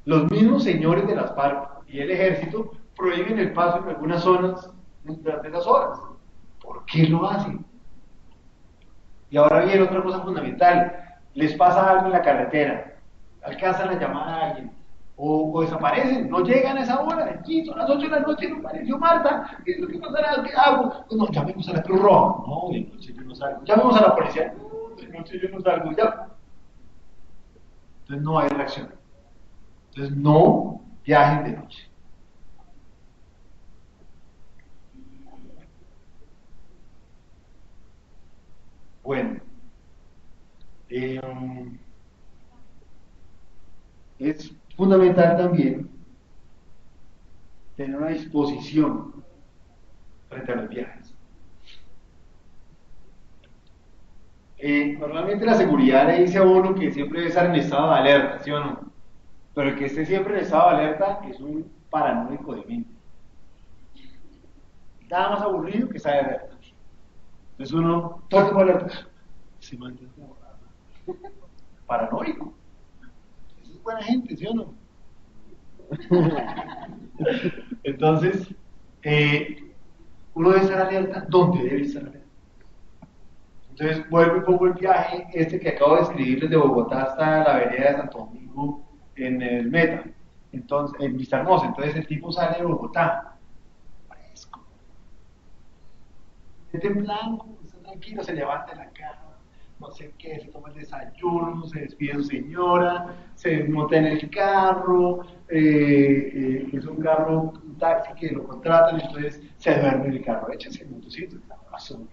Los mismos señores de las FARC y el ejército prohíben el paso en algunas zonas durante esas horas. ¿Por qué lo hacen? Y ahora viene otra cosa fundamental. Les pasa algo en la carretera, alcanzan a llamar a alguien, o desaparecen, no llegan a esa hora. Aquí son las 8 de la noche, no apareció Marta. ¿Qué es lo que pasará? ¿Qué hago? No, llamemos a la Cruz Roja. No, de noche yo no salgo. Llamemos a la policía. No, de noche yo no salgo. Ya. Entonces no hay reacción. Entonces no viajen de noche. Bueno, es fundamental también tener una disposición frente a los viajes. Normalmente la seguridad le dice a uno que siempre debe estar en estado de alerta, ¿sí o no? Pero el que esté siempre en estado de alerta es un paranoico de mente. Nada más aburrido que estar de alerta. Entonces uno, todo el tiempo alerta. Se mantiene paranoico. Eso es buena gente, ¿sí o no? Entonces, uno debe estar alerta donde debe estar alerta. Entonces, vuelvo y pongo el viaje, este que acabo de escribir desde Bogotá hasta la vereda de Santo Domingo en el Meta, entonces, en Vista Hermosa. Entonces, el tipo sale de Bogotá, fresco, está en blanco, está tranquilo, se levanta de la cama, no sé qué, se toma el desayuno, se despide de su señora, se monta en el carro, es un carro, un taxi que lo contratan, entonces se duerme en el carro, échase el motocito,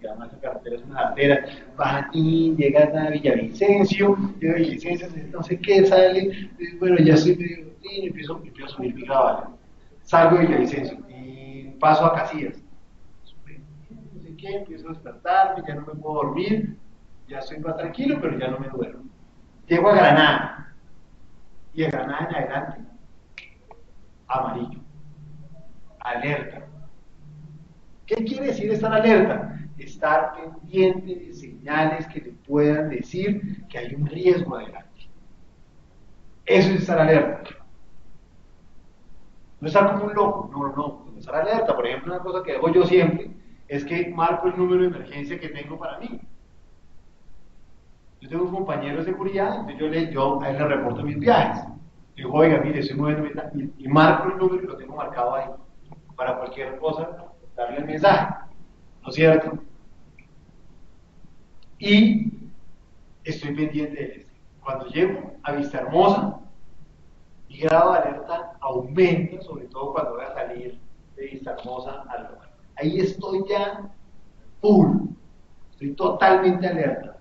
que además la carretera es una carretera, baja y llega a Villavicencio, llega a Villavicencio, no sé qué, sale, bueno, ya estoy medio, y empiezo a subir mi caballo, salgo de Villavicencio y paso a Casillas, no sé qué, empiezo a despertarme, ya no me puedo dormir, ya estoy más tranquilo, pero ya no me duermo. Llego a Granada, y de Granada en adelante, amarillo, alerta. ¿Qué quiere decir estar alerta? Estar pendiente de señales que le puedan decir que hay un riesgo adelante. Eso es estar alerta. No estar como un loco, no, estar alerta. Por ejemplo, una cosa que hago yo siempre es que marco el número de emergencia que tengo para mí. Yo tengo un compañero de seguridad, entonces yo a él le reporto mis viajes. Digo, oiga, mire, estoy moviendo y marco el número y lo tengo marcado ahí. Para cualquier cosa, darle el mensaje. ¿No es cierto? Y estoy pendiente de este. Cuando llego a Vista Hermosa, mi grado de alerta aumenta, sobre todo cuando voy a salir de Vista Hermosa al lugar. Ahí estoy ya full, estoy totalmente alerta.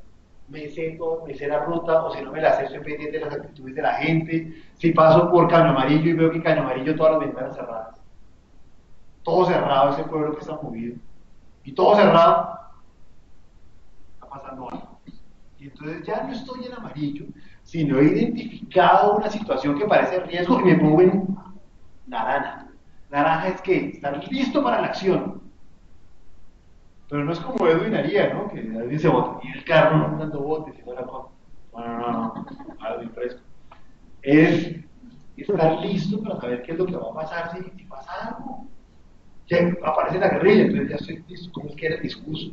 Me sé todo, me sé la ruta, o si no me la sé, estoy pendiente de las actitudes de la gente. Si paso por Caño Amarillo y veo que Caño Amarillo todas las ventanas cerradas, todo cerrado, ese pueblo que está movido, y todo cerrado, está pasando algo. Y entonces ya no estoy en amarillo, sino he identificado una situación que parece riesgo y me pongo en naranja. Naranja es que estar listo para la acción. Pero no es como Edwin haría, ¿no? Que Edwin se bota y el carro no dando botes y toda la cosa. No, Edwin fresco. Es estar listo para saber qué es lo que va a pasar si pasa algo. Ya aparece la guerrilla, entonces ya estoy listo. ¿Cómo es que era el discurso?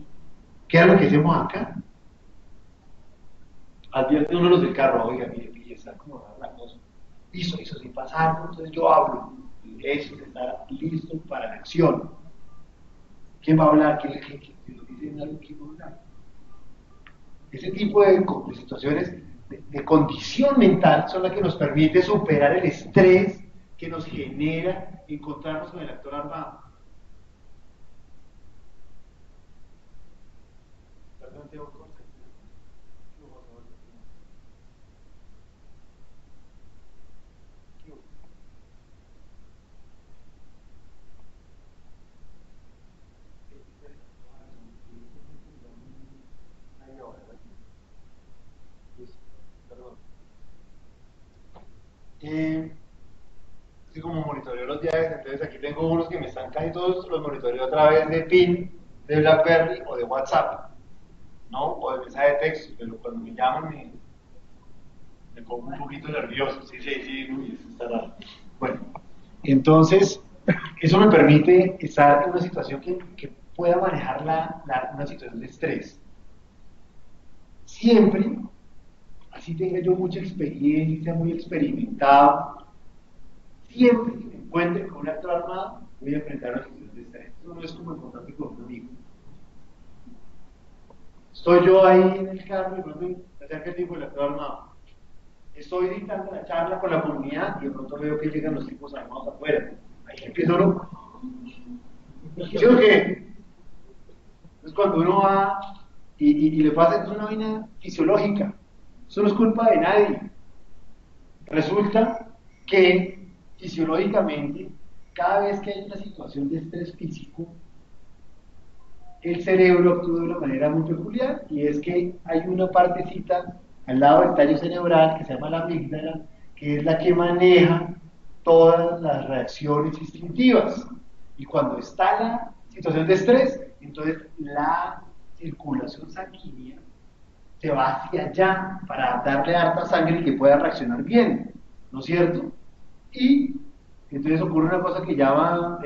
¿Qué era lo que hacemos acá? Advierte uno de los del carro, oiga, mire, está como rara la cosa. Listo, sin pasar, entonces yo hablo. Eso es estar listo para la acción. ¿Quién va a hablar? ¿Quién lo dice algo? ¿Quién va a hablar? Ese tipo de situaciones de condición mental son las que nos permite superar el estrés que nos genera encontrarnos con el actor armado. Perdón, tengo cosas. Así como monitoreo los viajes, entonces aquí tengo unos que me están casi todos, los monitoreo a través de PIN, de BlackBerry o de WhatsApp, ¿no? O de mensaje de texto, pero cuando me llaman me pongo un poquito nervioso, sí, uy, eso está raro. Bueno, entonces, eso me permite estar en una situación que pueda manejar una situación de estrés. Siempre, así tenga yo mucha experiencia, muy experimentado, siempre que me encuentre con un actor armado, voy a enfrentar una situación de estrés. Eso no es como encontrarme con un amigo. Estoy yo ahí en el carro y de pronto me acerca el tipo del actor armado. Estoy dictando la charla con la comunidad y de pronto veo que llegan los tipos armados afuera. Ahí empiezo uno. ¿Sí o qué? Entonces cuando uno va y le pasa, es una vaina fisiológica. Eso no es culpa de nadie. Resulta que fisiológicamente, cada vez que hay una situación de estrés físico, el cerebro actúa de una manera muy peculiar, y es que hay una partecita al lado del tallo cerebral que se llama la amígdala, que es la que maneja todas las reacciones instintivas. Y cuando está la situación de estrés, entonces la circulación sanguínea se va hacia allá para darle harta sangre y que pueda reaccionar bien, ¿no es cierto? Y entonces ocurre una cosa que llama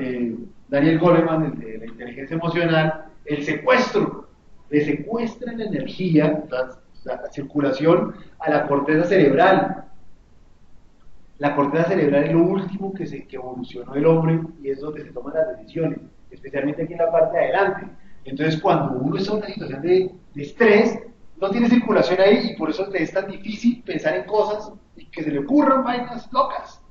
Daniel Goleman, el de la inteligencia emocional, el secuestro. Le secuestra la energía, la circulación a la corteza cerebral. La corteza cerebral es lo último que evolucionó el hombre, y es donde se toman las decisiones, especialmente aquí en la parte de adelante. Entonces, cuando uno está en una situación de estrés, no tiene circulación ahí, y por eso le es tan difícil pensar en cosas y que se le ocurran vainas locas,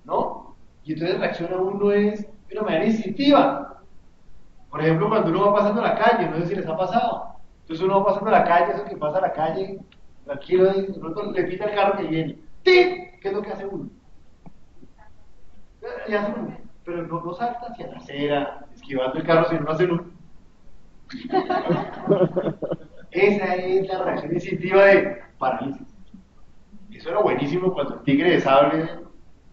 ¿no? Y entonces reacciona uno de una manera instintiva. Por ejemplo, cuando uno va pasando la calle, no sé si les ha pasado. Entonces uno va pasando la calle, eso que pasa la calle, tranquilo, y de pronto le pita el carro que viene. ¡Tin! ¿Qué es lo que hace uno? Y hace uno, pero no salta hacia la acera, esquivando el carro, sino no hace uno. Esa es la reacción instintiva de parálisis. Eso era buenísimo cuando el tigre de sable,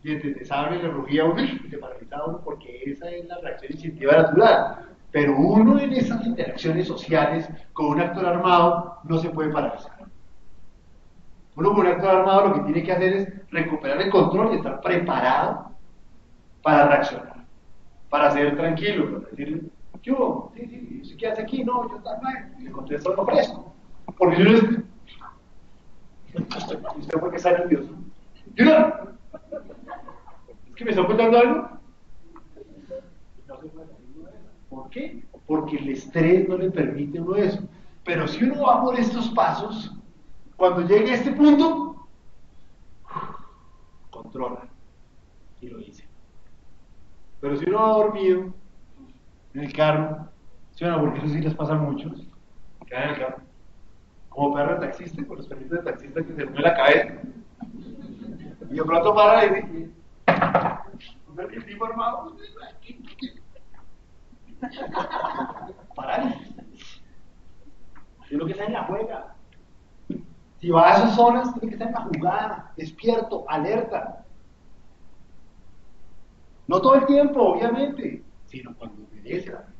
dientes de sable, le rugía a uno y se paralizaba uno, porque esa es la reacción instintiva natural. Pero uno en esas interacciones sociales con un actor armado no se puede paralizar. Uno con un actor armado lo que tiene que hacer es recuperar el control y estar preparado para reaccionar, para ser tranquilo, para decirle, ¿qué hubo? Sí, ¿qué hace aquí? No, yo también. Y le contesto, no fresco. Porque yo no es... ¿Usted por qué está nervioso? Yo no. ¿Es que me está contando algo? No se puede salir uno de eso. ¿Por qué? Porque el estrés no le permite a uno eso. Pero si uno va por estos pasos, cuando llegue a este punto, controla y lo dice. Pero si uno va dormido en el carro, ¿sí o no? Porque eso sí les pasa a muchos, quedan en el carro, como perro de taxista, con los perritos de taxista que se mueve la cabeza, y de pronto para y dice, el tipo armado, parálisis. Tiene que estar en la juega. Si va a esas zonas, tiene que estar en la jugada, despierto, alerta. No todo el tiempo, obviamente, sino cuando merece la pena.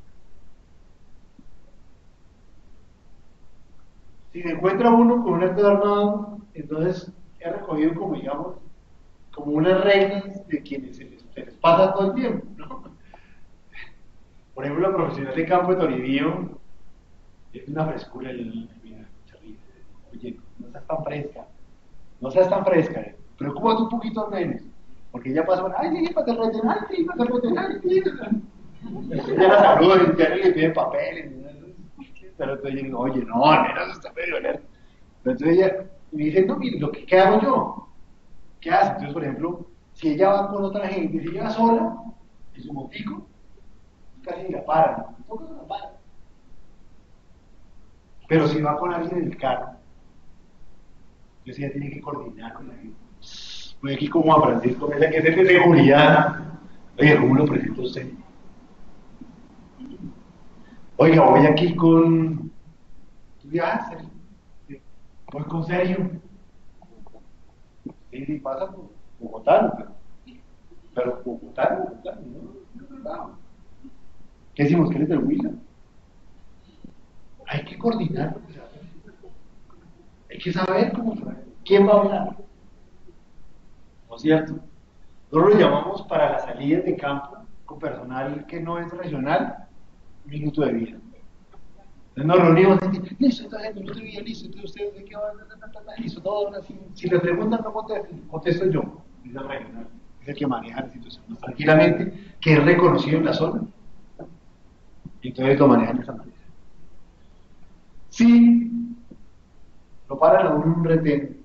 Si se encuentra uno con un acto armado, entonces he recogido como, digamos, como unas reglas de quienes se les pasa todo el tiempo, ¿no? Por ejemplo, la profesional de campo de Toribío es una frescura y mira, oye, no seas tan fresca, no seas tan fresca, preocúpate un poquito menos, porque ya pasó, ay, sí, para te retener, sí, para te retener, sí. Ya la saludan, ya le piden papeles, pero entonces yo digo, oye, no, al menos está medio alerta. Pero entonces ella me dice, no, mire, ¿qué hago yo? ¿Qué hace? Entonces, por ejemplo, si ella va con otra gente, si ella va sola, en su motico, casi la para, no la para. Pero si va con alguien en el carro, entonces ella tiene que coordinar con la gente. Voy aquí como a Francisco, que es el de seguridad. Oye, ¿cómo lo presenta usted? Oiga, voy aquí con... ¿Tú viajas? Voy con Sergio. Sí, pasa por Bogotá, pero Bogotá, no. ¿Qué decimos? ¿Qué es del Huila? Hay que coordinar, hay que saber quién va a hablar. ¿No es cierto? Nosotros lo llamamos para las salidas de campo con personal que no es regional, minuto de vida. Entonces nos reunimos y decimos, listo, entonces minuto de vida, listo, entonces ustedes de qué van, listo, todo así. Si le preguntan, no contesto yo, dice el regional, es el que maneja la situación más tranquilamente, que es reconocido en la zona. Y entonces lo manejan de esa manera. Si lo paran a uno en un retén,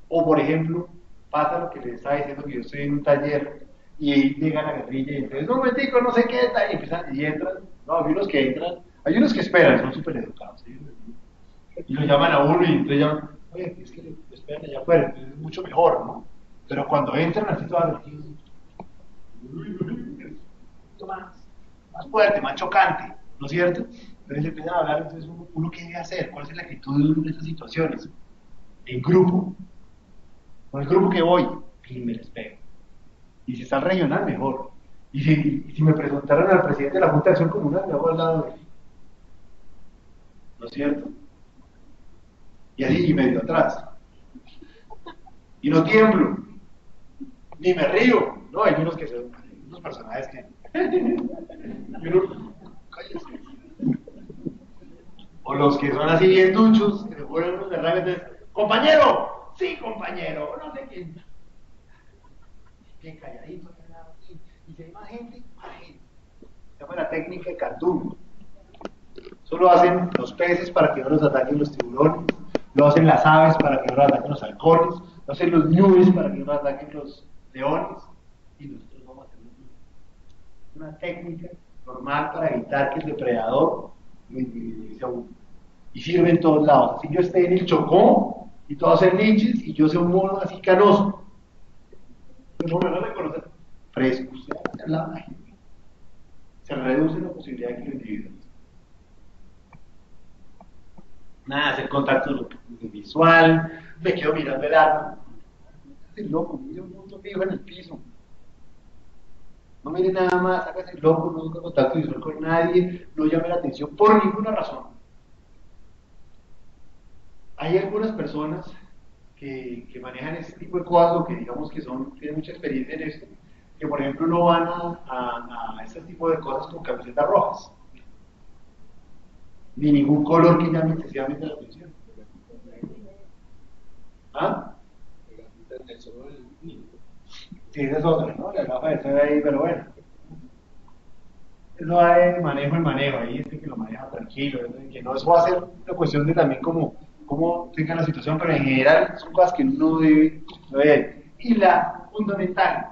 o por ejemplo, pasa lo que les estaba diciendo, que yo estoy en un taller y ahí llega la guerrilla y entonces, no, momentico, no sé qué, y empiezan, y entran, no, hay unos que entran, hay unos que esperan, son súper educados, ¿sí? Y lo llaman a uno y entonces llaman, oye, es que lo esperan allá afuera, entonces es mucho mejor, ¿no? Pero cuando entran así todas las más fuerte, más chocante, ¿no es cierto? Pero se empiezan a hablar, entonces uno qué debe hacer, cuál es la actitud de uno en estas situaciones. En grupo, con el grupo que voy, y me les pego. Y si está el regional, mejor. Y si me presentaran al presidente de la Junta de Acción Comunal, me hago al lado de él. ¿No es cierto? Y así, y medio atrás. Y no tiemblo, ni me río. No, hay unos que son, unos personajes que... y uno, cállese. O los que son así bien duchos, que se ponen unos de rabia, entonces, compañero, sí, compañero, no sé quién. Bien calladito, y si hay más gente, más gente. Se llama la técnica de cartoon. Eso lo hacen los peces para que no los ataquen los tiburones, lo hacen las aves para que no los ataquen los halcones, lo hacen los ñues para que no los ataquen los leones, y nosotros vamos a hacer una técnica normal para evitar que el depredador lo individualice a uno. Y sirve en todos lados. Así yo esté en el Chocó y todos hacen niches y yo sea un mono así canoso. No me lo reconocen. Fresco. Se reduce la posibilidad de que lo individualice. Nada, hacer contacto visual, me quedo mirando el arma. Es loco, mire un mundo fijo en el piso. No mire nada más, hágase loco, no haga contacto visual con nadie, no llame la atención por ninguna razón. Hay algunas personas que manejan este tipo de cosas, o que digamos que tienen mucha experiencia en esto, que por ejemplo no van a este tipo de cosas con camisetas rojas, ni ningún color que llame excesivamente la atención. ¿Ah? Sí, esa es otra, ¿no? La gafa de ser ahí, pero bueno. Eso va de manejo en manejo, ahí es que lo maneja tranquilo, que no, eso va a ser una cuestión de también cómo tenga la situación, pero en general son cosas que uno debe. Y la fundamental,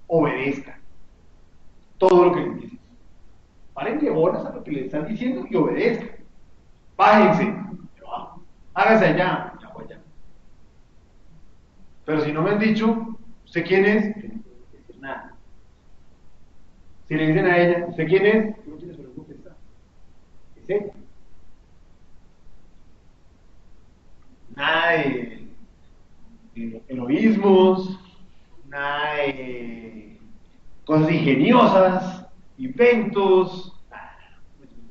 obedezca todo lo que les dicen. Paren de bolas a lo que les están diciendo y obedezcan. Bájense, yo bajo. Háganse allá, ya voy allá. Pero si no me han dicho, ¿usted quién es? No puede decir nada. Si le dicen a ella, ¿usted quién es? No tiene por qué contestar. Es ella. Nada de egoísmos, nada de cosas ingeniosas, inventos, nada.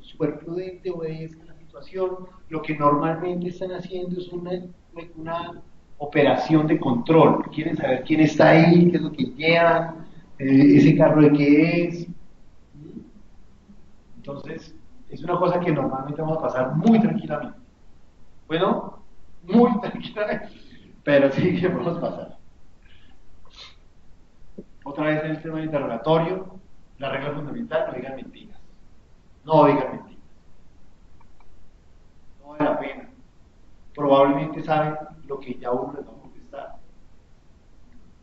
Súper prudente, obedezca la situación. Lo que normalmente están haciendo es una operación de control. Quieren saber quién está ahí, qué es lo que lleva, ese carro de qué es. Entonces, es una cosa que normalmente vamos a pasar muy tranquilamente. Bueno, muy tranquilamente, pero sí que podemos pasar. Otra vez en el tema del interrogatorio, la regla fundamental, no digan mentiras. No digan mentiras. No vale la pena. Probablemente saben lo que ya uno les va a contestar.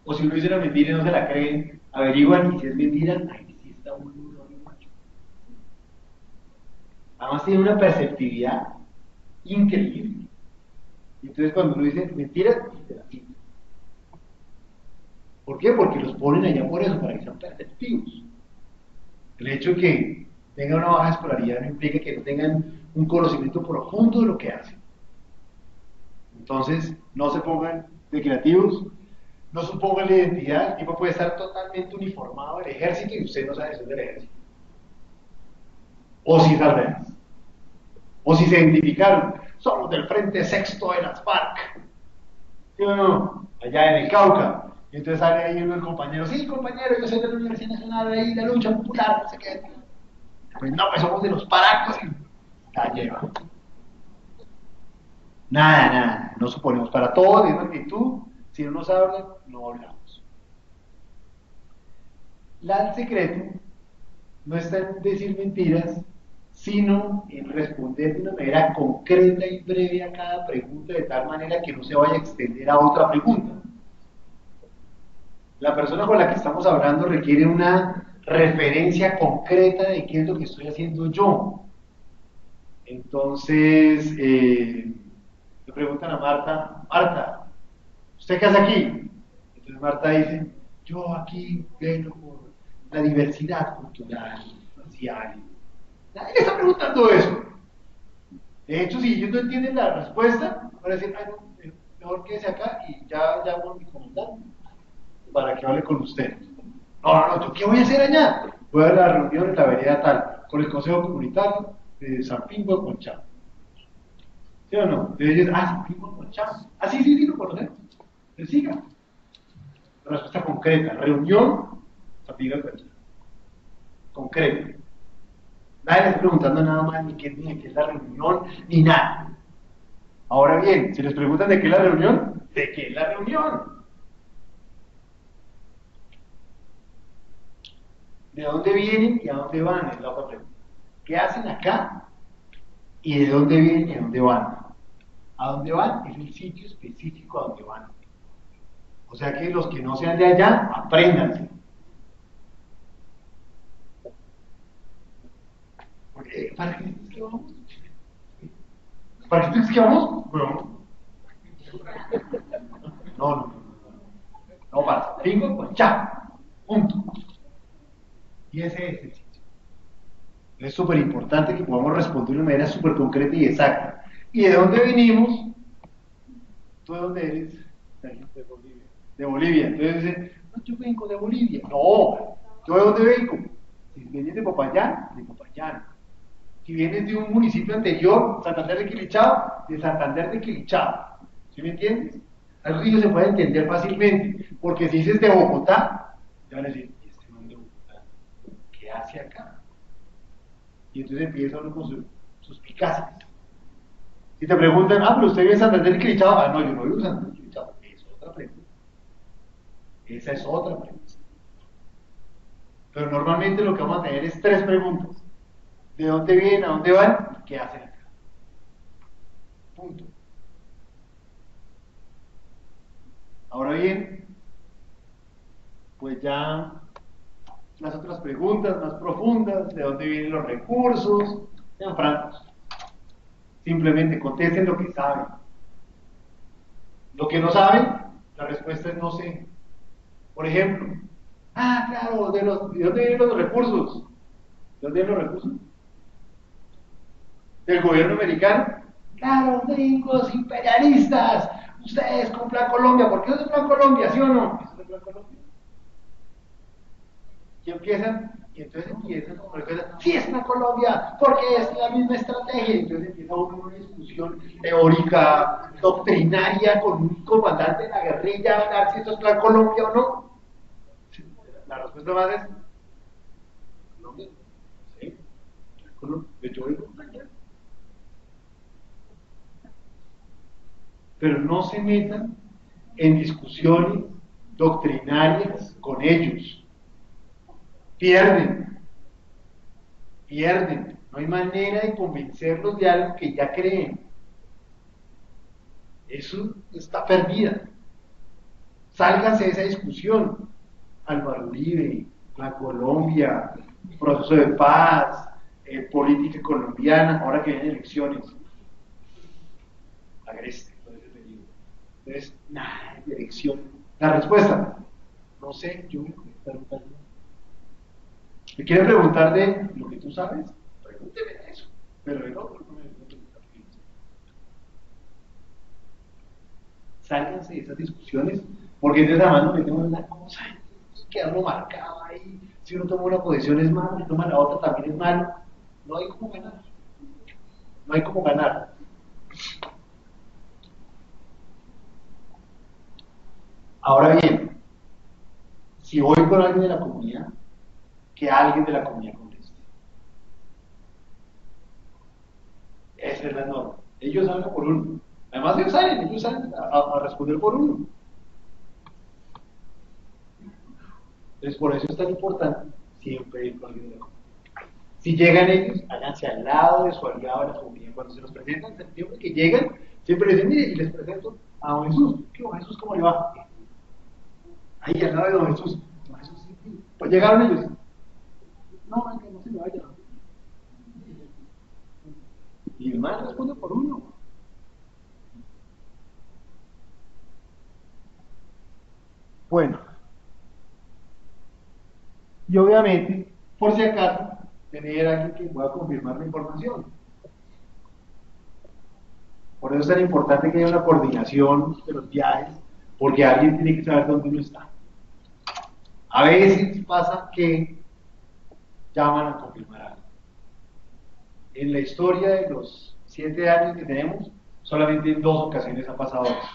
O si uno dice una mentira y no se la creen, averiguan y si es mentira, ahí sí está uno en un rollo macho. Además tiene una perceptividad increíble. Y entonces cuando uno dice mentiras, se la quita. ¿Por qué? Porque los ponen allá por eso, para que sean perceptivos. El hecho de que tengan una baja escolaridad no implica que no tengan un conocimiento profundo de lo que hacen. Entonces, no se pongan de creativos, no supongan la identidad. El tipo puede estar totalmente uniformado del ejército y usted no sabe si es del ejército. O si es al revés. O si se identificaron, son los del Frente Sexto de las FARC. ¿Sí o no? Allá en el Cauca. Y entonces sale ahí uno del compañero, sí, compañero, yo soy de la Universidad Nacional, ahí, la lucha popular, no sé qué. Pues no, pues somos de los paracos y la lleva. Nada, no suponemos. Para todo, de magnitud, si no nos hablan, no hablamos. El secreto no está en decir mentiras, sino en responder de una manera concreta y breve a cada pregunta, de tal manera que no se vaya a extender a otra pregunta. La persona con la que estamos hablando requiere una referencia concreta de qué es lo que estoy haciendo yo. Entonces, le preguntan a Marta, ¿usted qué hace aquí? Entonces Entonces Marta dice, yo aquí vengo por la diversidad cultural, racial. Nadie le está preguntando eso. De hecho, si ellos no entienden la respuesta, van a decir, ay, no, mejor quédese acá y ya llamo a mi comandante para que hable con usted. No, ¿yo qué voy a hacer allá? Voy a la reunión en la vereda tal, con el Consejo Comunitario de San Pingo de Conchá. ¿Sí o no? Entonces ellos, San Pingo de Conchá. Sí, lo conocemos. Entonces siga. La respuesta concreta, reunión, San Pingo de Conchá. Concreta. Nadie le está preguntando nada más ni qué es la reunión, ni nada. Ahora bien, si les preguntan de qué es la reunión, ¿de qué es la reunión? ¿De dónde vienen y a dónde van? Es la otra pregunta. ¿Qué hacen acá? ¿Y de dónde vienen y a dónde van? A dónde van es el sitio específico a donde van. O sea que los que no sean de allá, apréndanse. ¿Para qué es que vamos? ¿Para qué es que vamos? Bueno. No, para Pingo con Chá. Punto. Y ese es el sitio. Es súper importante que podamos responder de una manera súper concreta y exacta. ¿Y de dónde venimos? ¿Tú de dónde eres? De Bolivia. De Bolivia. Entonces dicen, no, yo vengo de Bolivia. No, ¿yo de dónde vengo? Si vienes de Popayán, de Popayán. Si vienes de un municipio anterior, Santander de Quilichao, de Santander de Quilichao. ¿Sí me entiendes? Al río se puede entender fácilmente, porque si dices de Bogotá, te van a decir, ¿y este man de Bogotá? ¿Qué hace acá? Y entonces empieza uno con sus picacias. Si te preguntan, pero usted vive en Santander de Quilichao, no, yo no vivo en Santander de Quilichao. Es otra pregunta. Esa es otra pregunta. Pero normalmente lo que vamos a tener es tres preguntas. ¿De dónde vienen? ¿A dónde van? ¿Y qué hacen acá? Punto. Ahora bien, pues ya las otras preguntas más profundas, ¿de dónde vienen los recursos? Sean francos. Simplemente contesten lo que saben. Lo que no saben, la respuesta es no sé. Por ejemplo, claro, ¿de dónde vienen los recursos? ¿De dónde vienen los recursos? ¿Del gobierno americano? Claro, gringos, imperialistas, ustedes con Plan Colombia, ¿por qué no es Plan Colombia, sí o no? ¿Es de Plan Colombia? Y entonces empiezan con la cosa, sí es Plan Colombia, porque es la misma estrategia, y entonces empieza una discusión teórica, doctrinaria, con un comandante de la guerrilla, a hablar si esto es Plan Colombia o no. La respuesta más es, Colombia, sí, Colombia, de hecho voy a allá. Pero no se metan en discusiones doctrinarias con ellos. Pierden. No hay manera de convencerlos de algo que ya creen. Eso está perdida. Sálganse de esa discusión. Álvaro Uribe, la Colombia, proceso de paz, política colombiana, ahora que vienen elecciones. Agreste. Entonces, nada de elección. La respuesta, no sé, yo me preguntar. ¿Me quieren preguntar de lo que tú sabes? Pregúnteme de eso. Pero el otro no me preguntar. Sálganse de esas discusiones, porque de esa mano metemos una cosa, queda uno marcado ahí. Si uno toma una posición es malo, si toma la otra también es malo. No hay cómo ganar. No hay cómo ganar. Ahora bien, si voy con alguien de la comunidad, que alguien de la comunidad conteste. Esa es la norma. Ellos hablan por uno. Además ellos salen a responder por uno. Entonces por eso es tan importante siempre ir con alguien de la comunidad. Si llegan ellos, háganse al lado de su aliado de la comunidad. Cuando se los presentan, siempre que llegan, siempre dicen, mire, y les presento a don Jesús. ¿Qué don Jesús cómo le va? Ahí al lado de don Jesús. Don Jesús, sí. Pues llegaron ellos. No, que no se me vaya. Y el mal responde por uno. Bueno, y obviamente, por si acaso, tener a alguien que pueda confirmar la información. Por eso es tan importante que haya una coordinación de los viajes, porque alguien tiene que saber dónde uno está. A veces pasa que llaman a confirmar algo. En la historia de los 7 años que tenemos, solamente en 2 ocasiones ha pasado eso.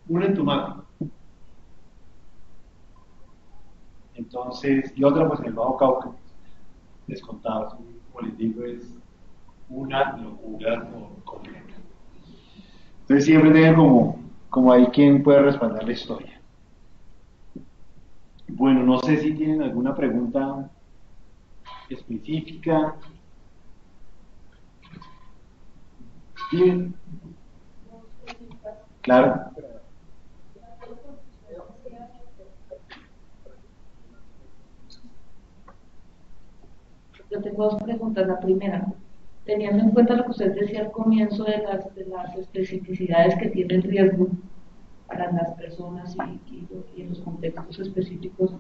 Una en Tumaco. Entonces, y otra pues en el Bajo Cauca, descontado, como les digo, es una locura completa. Entonces siempre tienen como ahí quien puede respaldar la historia. Bueno, no sé si tienen alguna pregunta específica. Bien. Claro. Yo tengo dos preguntas. La primera, teniendo en cuenta lo que usted decía al comienzo de las especificidades que tiene el riesgo para las personas y en los contextos específicos,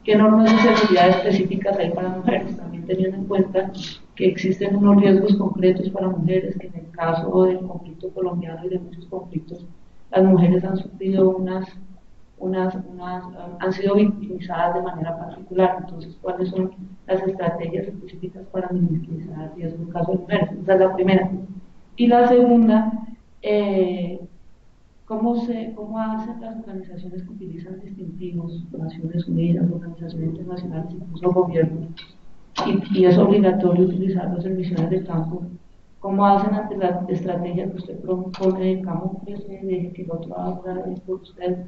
¿qué normas de seguridad específicas hay para mujeres? También teniendo en cuenta que existen unos riesgos concretos para mujeres, que en el caso del conflicto colombiano y de muchos conflictos, las mujeres han sufrido han sido victimizadas de manera particular. Entonces, ¿cuáles son las estrategias específicas para minimizar el riesgo en caso de mujeres? Esa es la primera. Y la segunda, ¿cómo hacen las organizaciones que utilizan distintivos, Naciones Unidas, organizaciones internacionales, incluso gobiernos, y es obligatorio utilizarlos en misiones de campo? ¿Cómo hacen ante la estrategia que usted propone de camuflaje, de que el otro habla por usted,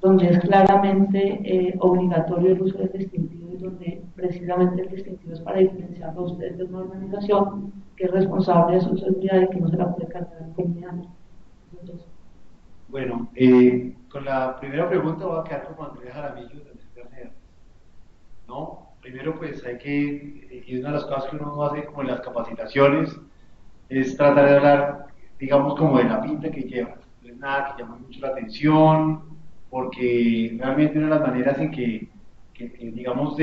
donde es claramente obligatorio el uso del distintivo y donde precisamente el distintivo es para diferenciarlo a usted de una organización que es responsable de su seguridad y que no se la puede cargar en comunidad? Entonces, Bueno, con la primera pregunta voy a quedar como Andrés Jaramillo de Tercer. ¿No? Primero pues hay que, y una de las cosas que uno hace como en las capacitaciones, es tratar de hablar, digamos, como de la pinta que lleva. No es nada que llame mucho la atención, porque realmente una de las maneras en que, digamos,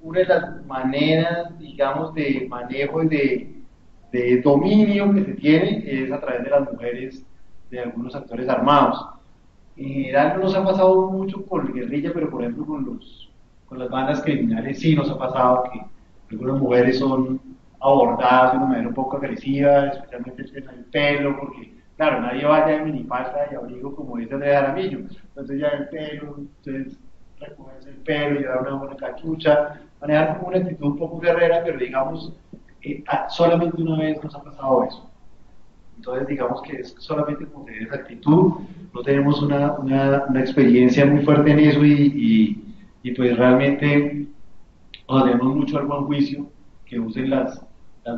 una de las maneras, digamos, de manejo y de dominio que se tiene es a través de las mujeres de algunos actores armados. En general no nos ha pasado mucho con guerrilla, pero por ejemplo con las bandas criminales sí nos ha pasado que algunas mujeres son abordadas de una manera un poco agresiva, especialmente en el pelo, porque claro, nadie vaya de minifalda y abrigo como dice Andrés Jaramillo, entonces ya el pelo, entonces recogerse el pelo, llevar una buena cachucha, manejar como una actitud un poco guerrera, pero digamos, solamente una vez nos ha pasado eso. Entonces, digamos que es solamente como tener esa actitud, no tenemos una experiencia muy fuerte en eso y pues realmente nos debemos mucho al buen juicio que usen las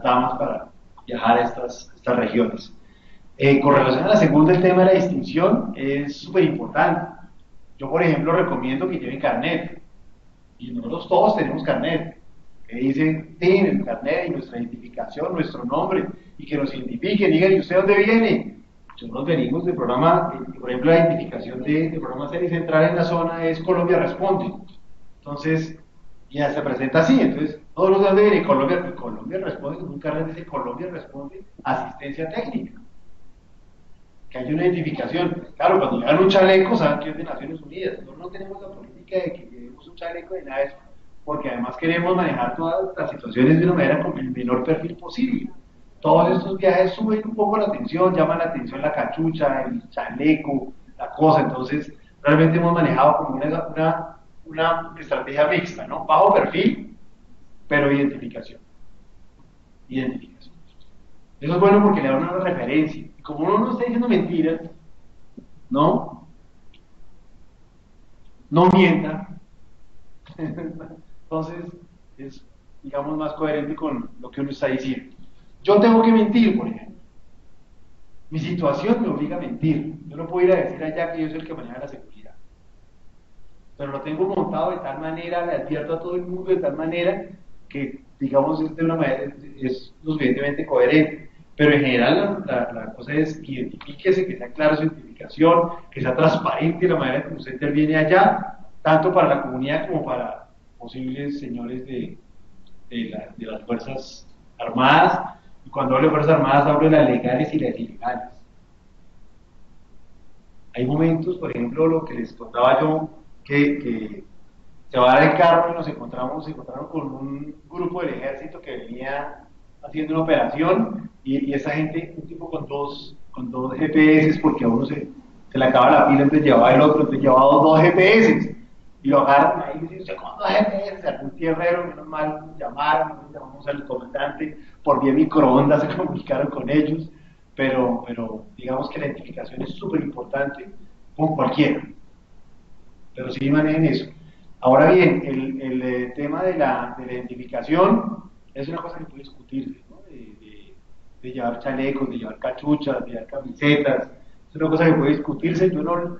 damas para viajar a estas regiones. Con relación a la segunda, el tema de la distinción es súper importante. Yo, por ejemplo, recomiendo que lleven carnet, y nosotros todos tenemos carnet, que dicen, tienen el carnet y nuestra identificación, nuestro nombre, y que nos identifiquen, digan, ¿y usted dónde viene? Nosotros venimos del programa, por ejemplo, la identificación del programa Serie Central en la zona es Colombia Responde. Entonces, ya se presenta así, entonces, todos los días de Colombia Responde, en un carnet dice Colombia Responde, asistencia técnica. Que hay una identificación. Claro, cuando le dan un chaleco, saben que es de Naciones Unidas. Nosotros no tenemos la política de que llevemos un chaleco de nada de eso, porque además queremos manejar todas las situaciones de una manera con el menor perfil posible. Todos estos viajes suben un poco la atención, llaman la atención la cachucha, el chaleco, la cosa. Entonces, realmente hemos manejado como una estrategia mixta, ¿no? Bajo perfil, pero identificación. Identificación. Eso es bueno porque le da una referencia. Y como uno no está diciendo mentiras, ¿no? No mienta. Entonces, es, digamos, más coherente con lo que uno está diciendo. Yo tengo que mentir, por ejemplo. Mi situación me obliga a mentir. Yo no puedo ir a decir allá que yo soy el que maneja la seguridad. Pero lo tengo montado de tal manera, le advierto a todo el mundo de tal manera que, digamos, es de una manera, es lo suficientemente coherente. Pero en general la cosa es identifíquese, que sea clara su identificación, que sea transparente la manera en que usted interviene allá, tanto para la comunidad como para posibles señores de las Fuerzas Armadas. Y cuando hablo de Fuerzas Armadas hablo de las legales y las ilegales. Hay momentos, por ejemplo, lo que les contaba yo, que se va a dar el carro y nos encontraron con un grupo del ejército que venía haciendo una operación y esa gente, un tipo con dos GPS, porque a uno se le acaba la pila, entonces llevaba el otro, entonces llevaba dos GPS y lo agarran ahí y dicen, con dos GPS, algún tierrero, menos mal, llamaron, llamamos al comandante, por vía microondas se comunicaron con ellos, pero digamos que la identificación es súper importante con cualquiera, pero sí manejen eso. Ahora bien, el tema de la identificación es una cosa que puede discutirse, ¿no? De llevar chalecos, de llevar cachuchas, de llevar camisetas, es una cosa que puede discutirse. Yo no,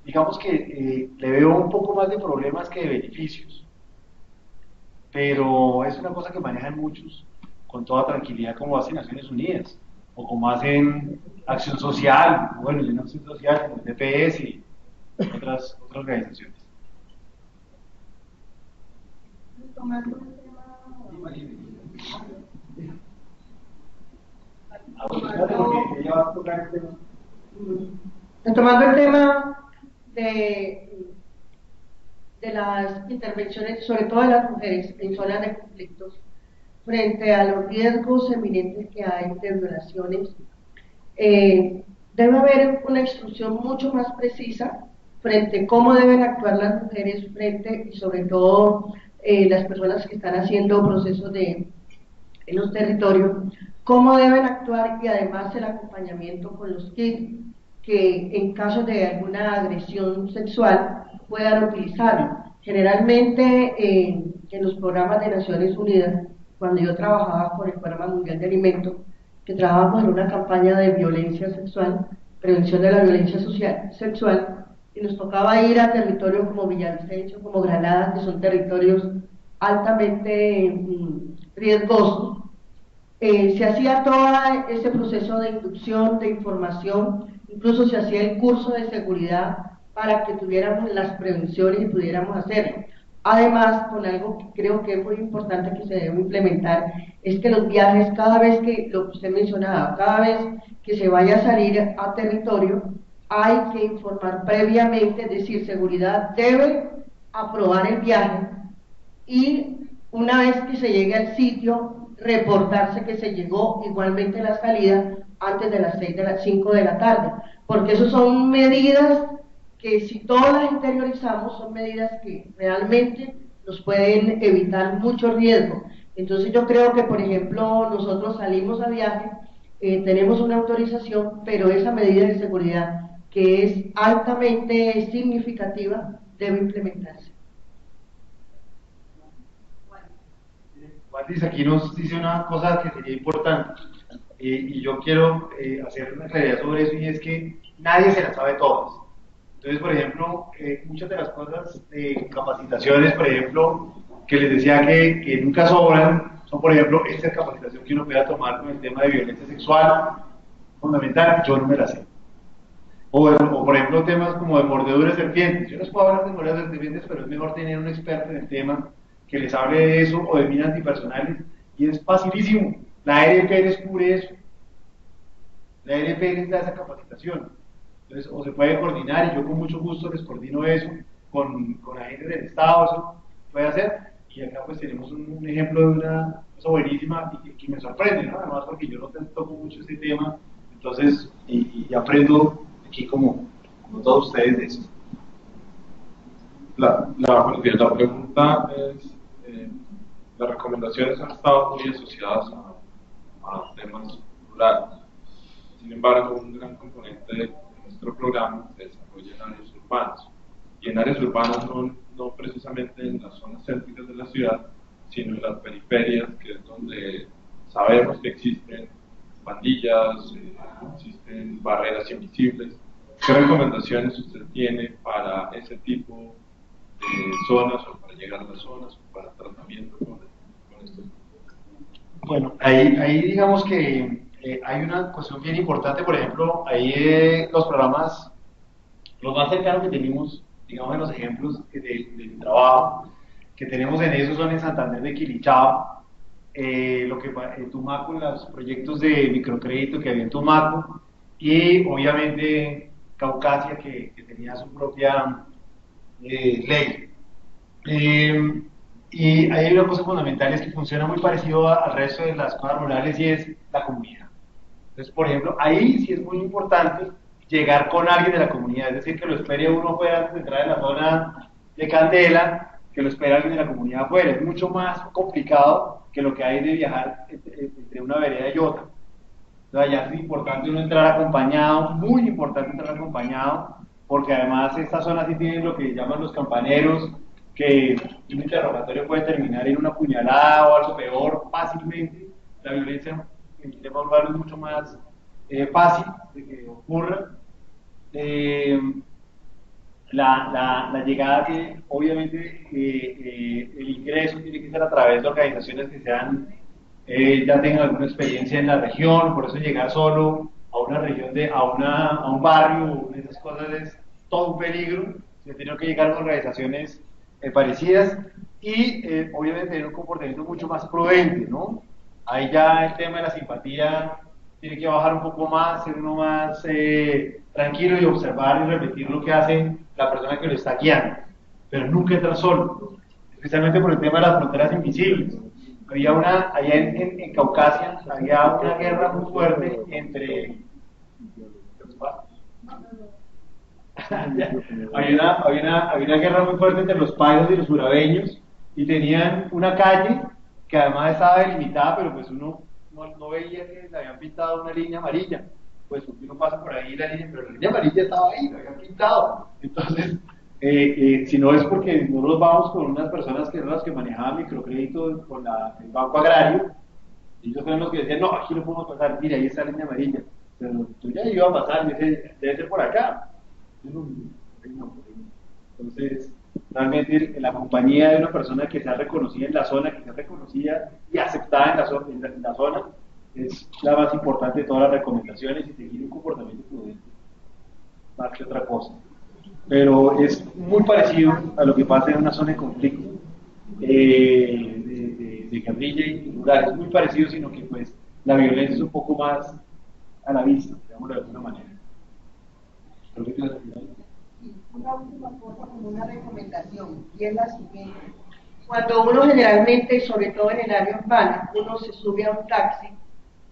digamos que le veo un poco más de problemas que de beneficios, pero es una cosa que manejan muchos con toda tranquilidad, como hacen Naciones Unidas, o como hacen Acción Social, bueno, en Acción Social, como el DPS y otras organizaciones. Tomando el tema, retomando el tema de las intervenciones, sobre todo de las mujeres en zonas de conflictos, frente a los riesgos eminentes que hay de violaciones, debe haber una instrucción mucho más precisa frente a cómo deben actuar las mujeres frente y sobre todo las personas que están haciendo procesos en los territorios, cómo deben actuar y además el acompañamiento con los kits que en caso de alguna agresión sexual puedan utilizarlo. Generalmente en los programas de Naciones Unidas, cuando yo trabajaba por el Programa Mundial de Alimentos, que trabajamos en una campaña de violencia sexual, prevención de la violencia sexual, y nos tocaba ir a territorios como Villavicencio, como Granada, que son territorios altamente riesgosos. Se hacía todo ese proceso de inducción, de información, incluso se hacía el curso de seguridad para que tuviéramos las prevenciones y pudiéramos hacerlo. Además, con algo que creo que es muy importante que se debe implementar, es que los viajes, cada vez que, lo que usted mencionaba, cada vez que se vaya a salir a territorio, hay que informar previamente, es decir, seguridad debe aprobar el viaje y una vez que se llegue al sitio, reportarse que se llegó, igualmente la salida antes de las 5 de la tarde, porque eso son medidas que si todas las interiorizamos son medidas que realmente nos pueden evitar mucho riesgo. Entonces yo creo que, por ejemplo, nosotros salimos a viaje, tenemos una autorización, pero esa medida de seguridad, que es altamente significativa, debe implementarse. Valdis aquí nos dice una cosa que sería importante, y yo quiero hacer una claridad sobre eso, y es que nadie se las sabe todas. Entonces, por ejemplo, muchas de las cosas de capacitaciones, por ejemplo, que les decía que nunca sobran, son, por ejemplo, esta capacitación que uno pueda tomar con el tema de violencia sexual, fundamental, yo no me la sé. O por ejemplo, temas como de mordeduras de serpientes. Yo les puedo hablar de mordeduras de serpientes, pero es mejor tener un experto en el tema que les hable de eso, o de minas antipersonales, y es facilísimo. La ARP les cubre eso. La ARP les da esa capacitación. Entonces, o se puede coordinar, y yo con mucho gusto les coordino eso con agentes del Estado, eso puede hacer. Y acá pues tenemos un ejemplo de una cosa buenísima y que me sorprende, ¿no? Además porque yo no toco mucho este tema, entonces, y aprendo aquí como todos ustedes de eso. La pregunta es, las recomendaciones han estado muy asociadas a temas rurales. Sin embargo, un gran componente de nuestro programa se desarrolla en áreas urbanas. Y en áreas urbanas no precisamente en las zonas céntricas de la ciudad, sino en las periferias, que es donde sabemos que existen pandillas, existen barreras invisibles. ¿Qué recomendaciones usted tiene para ese tipo de zonas, o para llegar a las zonas, o para tratamiento con esto? Bueno, ahí digamos que hay una cuestión bien importante, por ejemplo, ahí los programas, los más cercanos que tenemos, digamos en los ejemplos de trabajo que tenemos en eso son en Santander de Quilichao, Tumaco, los proyectos de microcrédito que había en Tumaco, y obviamente Caucasia que tenía su propia ley. Y hay una cosa fundamental, es que funciona muy parecido al resto de las cosas rurales, y es la comunidad. Entonces, por ejemplo, ahí sí es muy importante llegar con alguien de la comunidad, es decir, que lo espere uno fuera antes de entrar en la zona de Candela, que lo espere alguien de la comunidad afuera. Es mucho más complicado que lo que hay de viajar entre una vereda y otra. Entonces, allá es importante uno entrar acompañado, muy importante entrar acompañado, porque además esta zona sí tiene lo que llaman los campaneros, que un interrogatorio puede terminar en una puñalada o algo peor fácilmente. La violencia en el tema urbano es mucho más fácil de que ocurra. La llegada tiene, obviamente, el ingreso tiene que ser a través de organizaciones que sean, ya tengan alguna experiencia en la región, por eso llegar solo a una región, a un barrio, esas cosas es todo un peligro. Se tiene que llegar con organizaciones parecidas y obviamente tener un comportamiento mucho más prudente, ¿no? Ahí ya el tema de la simpatía tiene que bajar un poco más, ser uno más tranquilo y observar y repetir lo que hace la persona que lo está guiando, pero nunca entrar solo, especialmente por el tema de las fronteras invisibles. Allá en Caucasia, había una guerra muy fuerte entre... había una guerra muy fuerte entre los paidos y los urabeños, y tenían una calle que además estaba delimitada, pero pues uno no veía que le habían pintado una línea amarilla. Pues uno pasa por ahí la línea, pero la línea amarilla estaba ahí, la habían pintado. Entonces, si no es porque nosotros vamos con unas personas que eran las que manejaban microcrédito con el Banco Agrario, ellos fueron los que decían, no, aquí no podemos pasar, mira, ahí está la línea amarilla. Pero tú ya iba a pasar, debe ser por acá. Entonces, realmente la compañía de una persona que sea reconocida en la zona, que sea reconocida y aceptada en la zona, es la más importante de todas las recomendaciones, y seguir un comportamiento prudente, más que otra cosa. Pero es muy parecido a lo que pasa en una zona de conflicto, de guerrilla y rural. Es muy parecido, sino que pues la violencia es un poco más a la vista, digámoslo de alguna manera. Una última cosa como una recomendación, y es la siguiente. Cuando uno generalmente, sobre todo en el área urbana, uno se sube a un taxi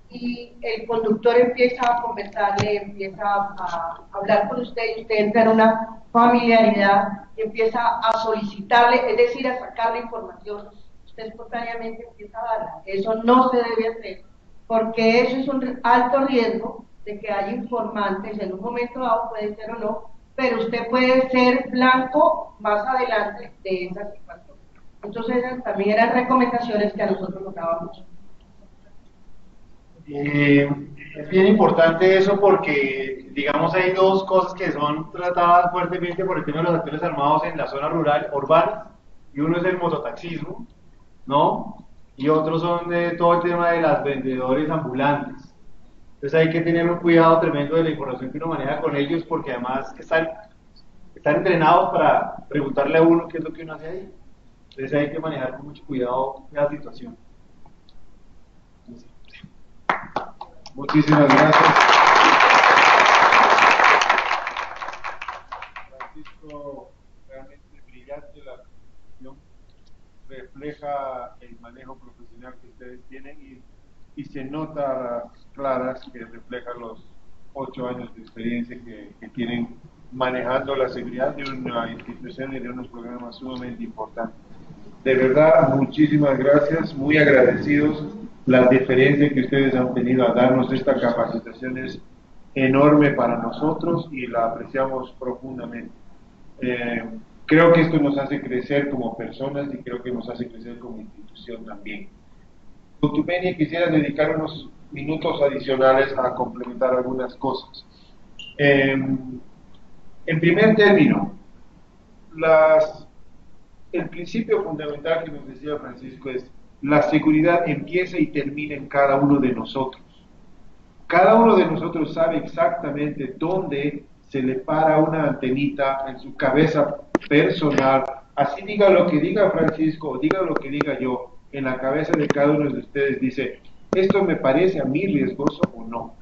y el conductor empieza a conversarle, empieza a hablar con usted, y usted entra en una familiaridad y empieza a solicitarle, es decir, a sacarle información, usted espontáneamente empieza a darla. Eso no se debe hacer, porque eso es un alto riesgo de que haya informantes, en un momento dado puede ser o no, pero usted puede ser blanco más adelante de esa situación. Entonces también eran recomendaciones que a nosotros nos daban mucho. Es bien importante eso, porque, digamos, hay dos cosas que son tratadas fuertemente por el tema de los actores armados en la zona rural, urbana, y uno es el mototaxismo, ¿no? Y otros son de todo el tema de las vendedores ambulantes. Entonces hay que tener un cuidado tremendo de la información que uno maneja con ellos, porque además están entrenados para preguntarle a uno qué es lo que uno hace ahí. Entonces hay que manejar con mucho cuidado la situación. Muchísimas gracias. Francisco, realmente brillante la presentación, refleja el manejo profesional que ustedes tienen, y se nota a las claras que reflejan los 8 años de experiencia que tienen manejando la seguridad de una institución y de unos programas sumamente importantes. De verdad, muchísimas gracias, muy agradecidos. La deferencia que ustedes han tenido a darnos esta capacitación es enorme para nosotros y la apreciamos profundamente. Creo que esto nos hace crecer como personas y creo que nos hace crecer como institución también. Doctor Beni, quisiera dedicar unos minutos adicionales a complementar algunas cosas. En primer término, el principio fundamental que nos decía Francisco es: la seguridad empieza y termina en cada uno de nosotros. Cada uno de nosotros sabe exactamente dónde se le para una antenita en su cabeza personal. Así diga lo que diga Francisco, o diga lo que diga yo, en la cabeza de cada uno de ustedes dice, ¿esto me parece a mí riesgoso o no?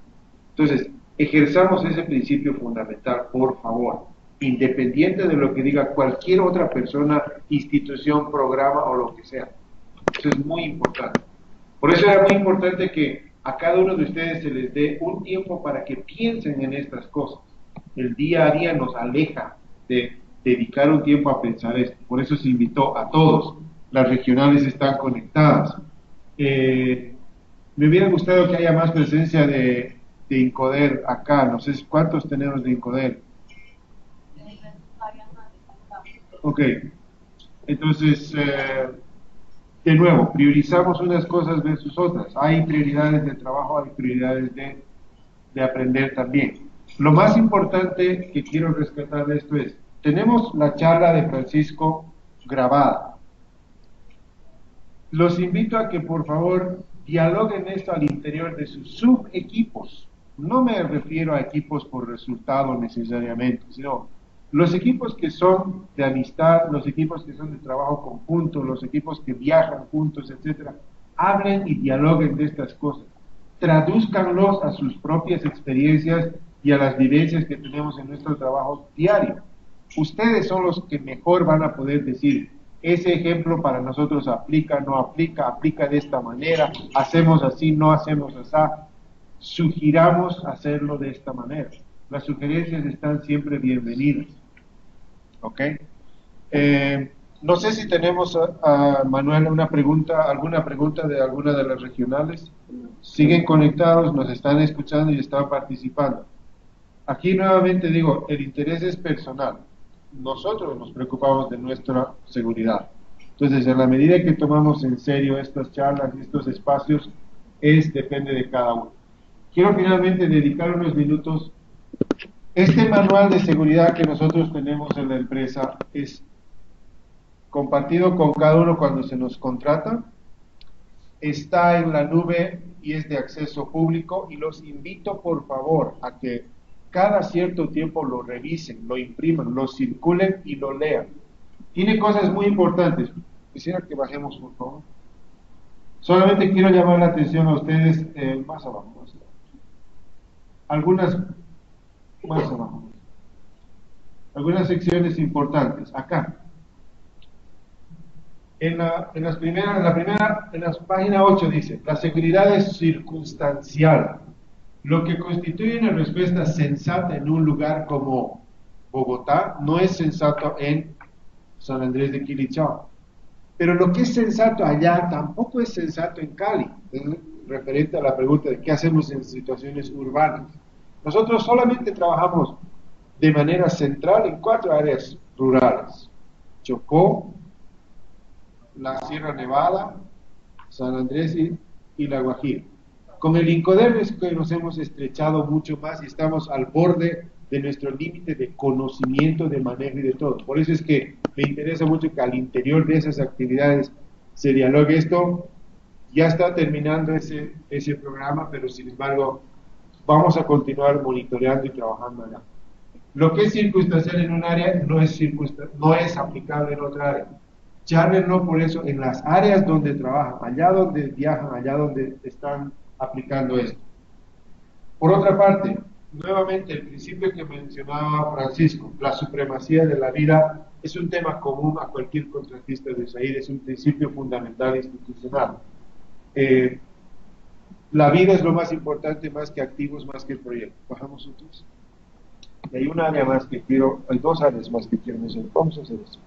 Entonces, ejerzamos ese principio fundamental, por favor, independiente de lo que diga cualquier otra persona, institución, programa o lo que sea. Eso es muy importante. Por eso era muy importante que a cada uno de ustedes se les dé un tiempo para que piensen en estas cosas. El día a día nos aleja de dedicar un tiempo a pensar esto. Por eso se invitó a todos. Las regionales están conectadas. Me hubiera gustado que haya más presencia de Incoder acá. No sé cuántos tenemos de Incoder. Ok. Entonces, de nuevo, priorizamos unas cosas versus otras. Hay prioridades de trabajo, hay prioridades de aprender también. Lo más importante que quiero rescatar de esto es, tenemos la charla de Francisco grabada. Los invito a que por favor dialoguen esto al interior de sus subequipos. No me refiero a equipos por resultado necesariamente, sino los equipos que son de amistad, los equipos que son de trabajo conjunto, los equipos que viajan juntos, etcétera. Hablen y dialoguen de estas cosas. Tradúzcanlos a sus propias experiencias y a las vivencias que tenemos en nuestro trabajo diario. Ustedes son los que mejor van a poder decir, ese ejemplo para nosotros aplica, no aplica, aplica de esta manera, hacemos así, no hacemos así, sugiramos hacerlo de esta manera. Las sugerencias están siempre bienvenidas. ¿Ok? No sé si tenemos, a Manuel, alguna pregunta de alguna de las regionales. Siguen conectados, nos están escuchando y están participando. Aquí nuevamente digo, el interés es personal. Nosotros nos preocupamos de nuestra seguridad. Entonces, en la medida que tomamos en serio estas charlas y estos espacios, depende de cada uno. Quiero finalmente dedicar unos minutos. Este manual de seguridad que nosotros tenemos en la empresa es compartido con cada uno cuando se nos contrata. Está en la nube y es de acceso público, y los invito por favor a que cada cierto tiempo lo revisen, lo impriman, lo circulen y lo lean. Tiene cosas muy importantes. Quisiera que bajemos, por favor. Solamente quiero llamar la atención a ustedes, más abajo. Más abajo. Algunas secciones importantes. Acá. En la página 8 dice, la seguridad es circunstancial. Lo que constituye una respuesta sensata en un lugar como Bogotá no es sensato en San Andrés de Quilichao. Pero lo que es sensato allá tampoco es sensato en Cali. Es referente a la pregunta de qué hacemos en situaciones urbanas. Nosotros solamente trabajamos de manera central en 4 áreas rurales: Chocó, la Sierra Nevada, San Andrés y La Guajira. Con el Incoder es que nos hemos estrechado mucho más y estamos al borde de nuestro límite de conocimiento, de manejo y de todo. Por eso es que me interesa mucho que al interior de esas actividades se dialogue esto. Ya está terminando ese programa, pero sin embargo vamos a continuar monitoreando y trabajando allá. Lo que es circunstancial en un área no es aplicable en otra área. Charlenlo por eso en las áreas donde trabajan, allá donde viajan, allá donde están aplicando esto. Por otra parte, nuevamente el principio que mencionaba Francisco, la supremacía de la vida, es un tema común a cualquier contratista de USAID, es un principio fundamental institucional. La vida es lo más importante, más que activos, más que el proyecto. Bajamos otros. Y hay una área más que quiero, hay 2 áreas más que quiero mencionar. Vamos a hacer eso.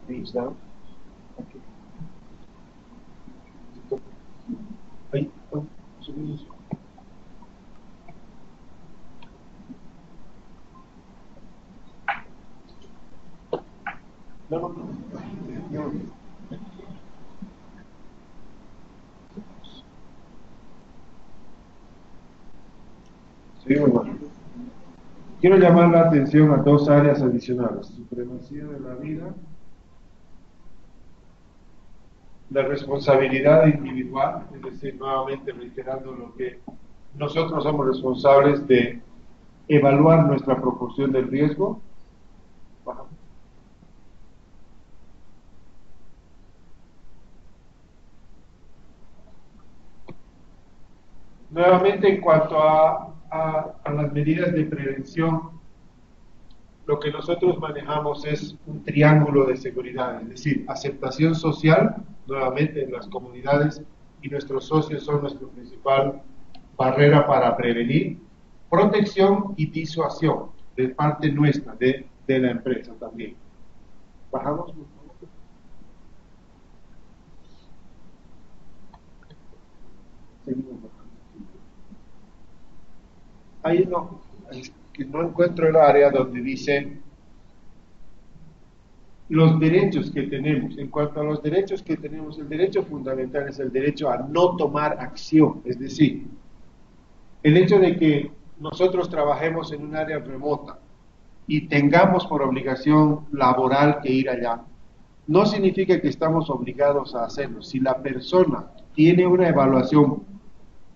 Please down. Okay. Ahí, subimos. No. Sí, bueno. Quiero llamar la atención a 2 áreas adicionales: supremacía de la vida, la responsabilidad individual, es decir, nuevamente reiterando lo que nosotros somos responsables de evaluar nuestra proporción del riesgo. Bajamos. Nuevamente, en cuanto a las medidas de prevención, lo que nosotros manejamos es un triángulo de seguridad, es decir, aceptación social, nuevamente en las comunidades, y nuestros socios son nuestra principal barrera para prevenir, protección y disuasión de parte nuestra, de la empresa también. Bajamos, por favor. Seguimos bajando. Ahí no, es que no encuentro el área donde dice los derechos que tenemos. En cuanto a los derechos que tenemos, el derecho fundamental es el derecho a no tomar acción, es decir, el hecho de que nosotros trabajemos en un área remota y tengamos por obligación laboral que ir allá, no significa que estamos obligados a hacerlo. Si la persona tiene una evaluación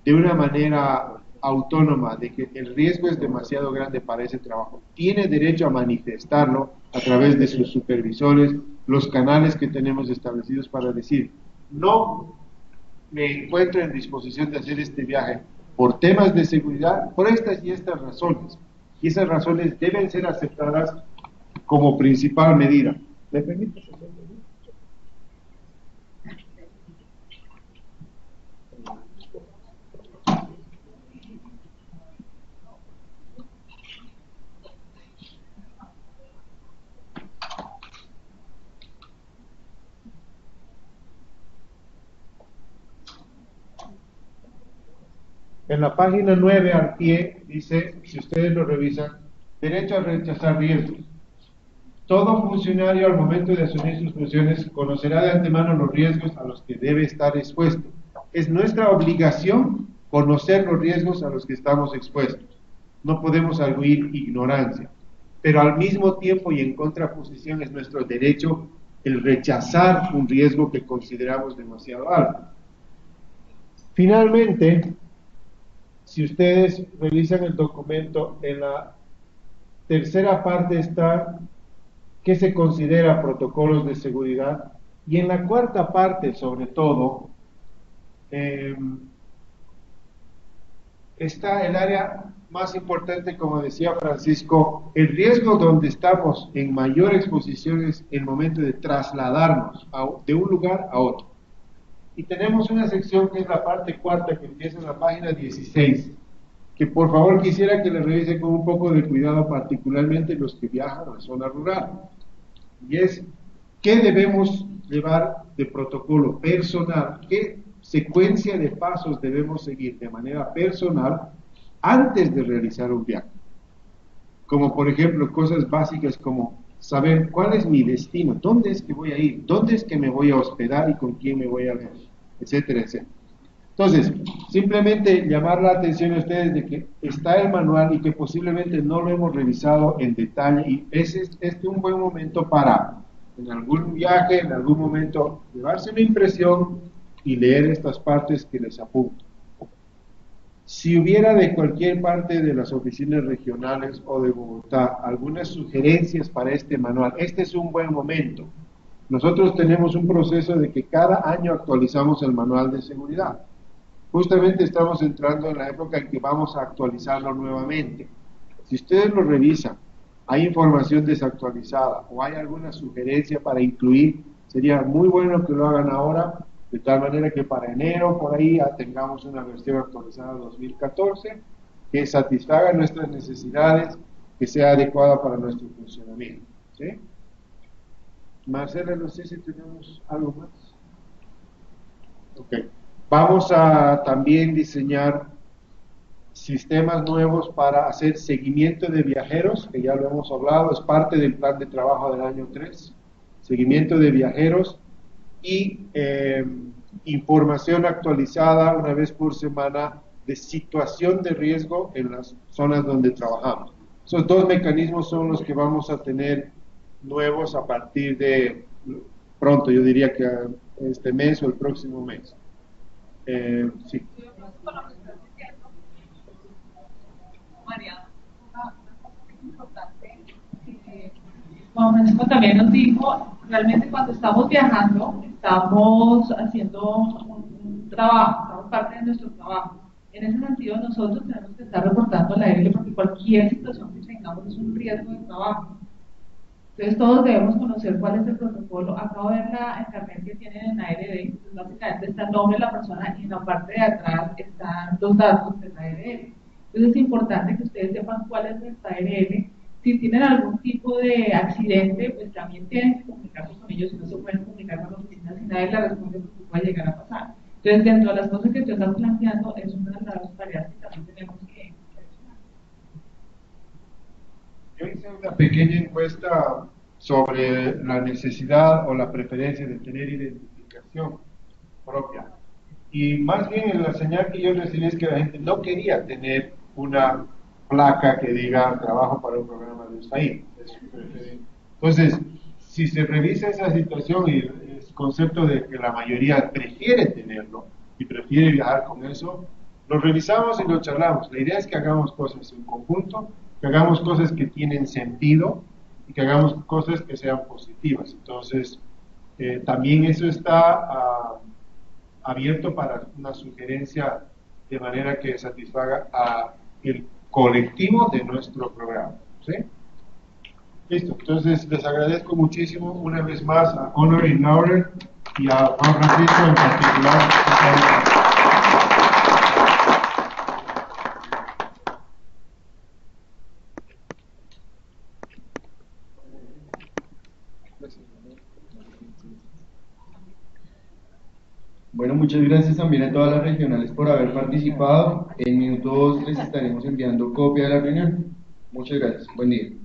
de una manera autónoma de que el riesgo es demasiado grande para ese trabajo, tiene derecho a manifestarlo a través de sus supervisores, los canales que tenemos establecidos para decir, no me encuentro en disposición de hacer este viaje por temas de seguridad, por estas y estas razones. Y esas razones deben ser aceptadas como principal medida. ¿Me permite? En la página 9 al pie dice, si ustedes lo revisan, derecho a rechazar riesgos. Todo funcionario al momento de asumir sus funciones conocerá de antemano los riesgos a los que debe estar expuesto. Es nuestra obligación conocer los riesgos a los que estamos expuestos. No podemos arguir ignorancia, pero al mismo tiempo y en contraposición es nuestro derecho el rechazar un riesgo que consideramos demasiado alto. Finalmente, si ustedes revisan el documento, en la tercera parte está qué se considera protocolos de seguridad, y en la cuarta parte, sobre todo, está el área más importante, como decía Francisco, el riesgo donde estamos en mayor exposición es el momento de trasladarnos de un lugar a otro. Y tenemos una sección que es la parte cuarta, que empieza en la página 16, que por favor quisiera que le revisen con un poco de cuidado, particularmente los que viajan a la zona rural. Y es, ¿qué debemos llevar de protocolo personal? ¿Qué secuencia de pasos debemos seguir de manera personal antes de realizar un viaje? Como por ejemplo, cosas básicas como saber cuál es mi destino, dónde es que voy a ir, dónde es que me voy a hospedar y con quién me voy a ver, etcétera, etcétera. Entonces, simplemente llamar la atención a ustedes de que está el manual y que posiblemente no lo hemos revisado en detalle, y es un buen momento para, en algún viaje, en algún momento, llevarse una impresión y leer estas partes que les apunto. Si hubiera de cualquier parte de las oficinas regionales o de Bogotá algunas sugerencias para este manual, este es un buen momento. Nosotros tenemos un proceso de que cada año actualizamos el manual de seguridad. Justamente estamos entrando en la época en que vamos a actualizarlo nuevamente. Si ustedes lo revisan, hay información desactualizada o hay alguna sugerencia para incluir, sería muy bueno que lo hagan ahora, de tal manera que para enero, por ahí, ya tengamos una versión actualizada 2014 que satisfaga nuestras necesidades, que sea adecuada para nuestro funcionamiento. ¿Sí? Marcela, no sé si tenemos algo más. Ok. Vamos a también diseñar sistemas nuevos para hacer seguimiento de viajeros, que ya lo hemos hablado, es parte del plan de trabajo del año 3, seguimiento de viajeros y información actualizada una vez por semana de situación de riesgo en las zonas donde trabajamos. Esos dos mecanismos son los que vamos a tener nuevos a partir de pronto, yo diría que este mes o el próximo mes. Sí. como Francisco también nos dijo, realmente cuando estamos viajando, estamos haciendo un trabajo, estamos parte de nuestro trabajo. En ese sentido, nosotros tenemos que estar reportando a la ARL porque cualquier situación que tengamos es un riesgo de trabajo. Entonces, todos debemos conocer cuál es el protocolo. Acabo de ver la carnet que tienen en ARD. Entonces, básicamente está el nombre de la persona y en la parte de atrás están los datos de la ARL. Entonces, es importante que ustedes sepan cuál es nuestra ARL. Si tienen algún tipo de accidente, pues también tienen que comunicarse con ellos. Si no se pueden comunicar con la oficina, si nadie la responde, porque puede llegar a pasar. Entonces, dentro de las cosas que usted está planteando, es una de las tareas que también tenemos que realizar. Yo hice una pequeña encuesta sobre la necesidad o la preferencia de tener identificación propia. Y más bien la señal que yo recibí es que la gente no quería tener una placa que diga trabajo para un programa de USAID. Entonces, si se revisa esa situación y el concepto de que la mayoría prefiere tenerlo y prefiere viajar con eso, lo revisamos y lo charlamos. La idea es que hagamos cosas en conjunto, que hagamos cosas que tienen sentido y que hagamos cosas que sean positivas. Entonces, también eso está abierto para una sugerencia de manera que satisfaga a el colectivo de nuestro programa. ¿Sí? Listo, entonces les agradezco muchísimo una vez más a Honor y Laurel y a Juan Francisco en particular. Bueno, muchas gracias también a todas las regionales por haber participado. En minutos les estaremos enviando copia de la reunión. Muchas gracias. Buen día.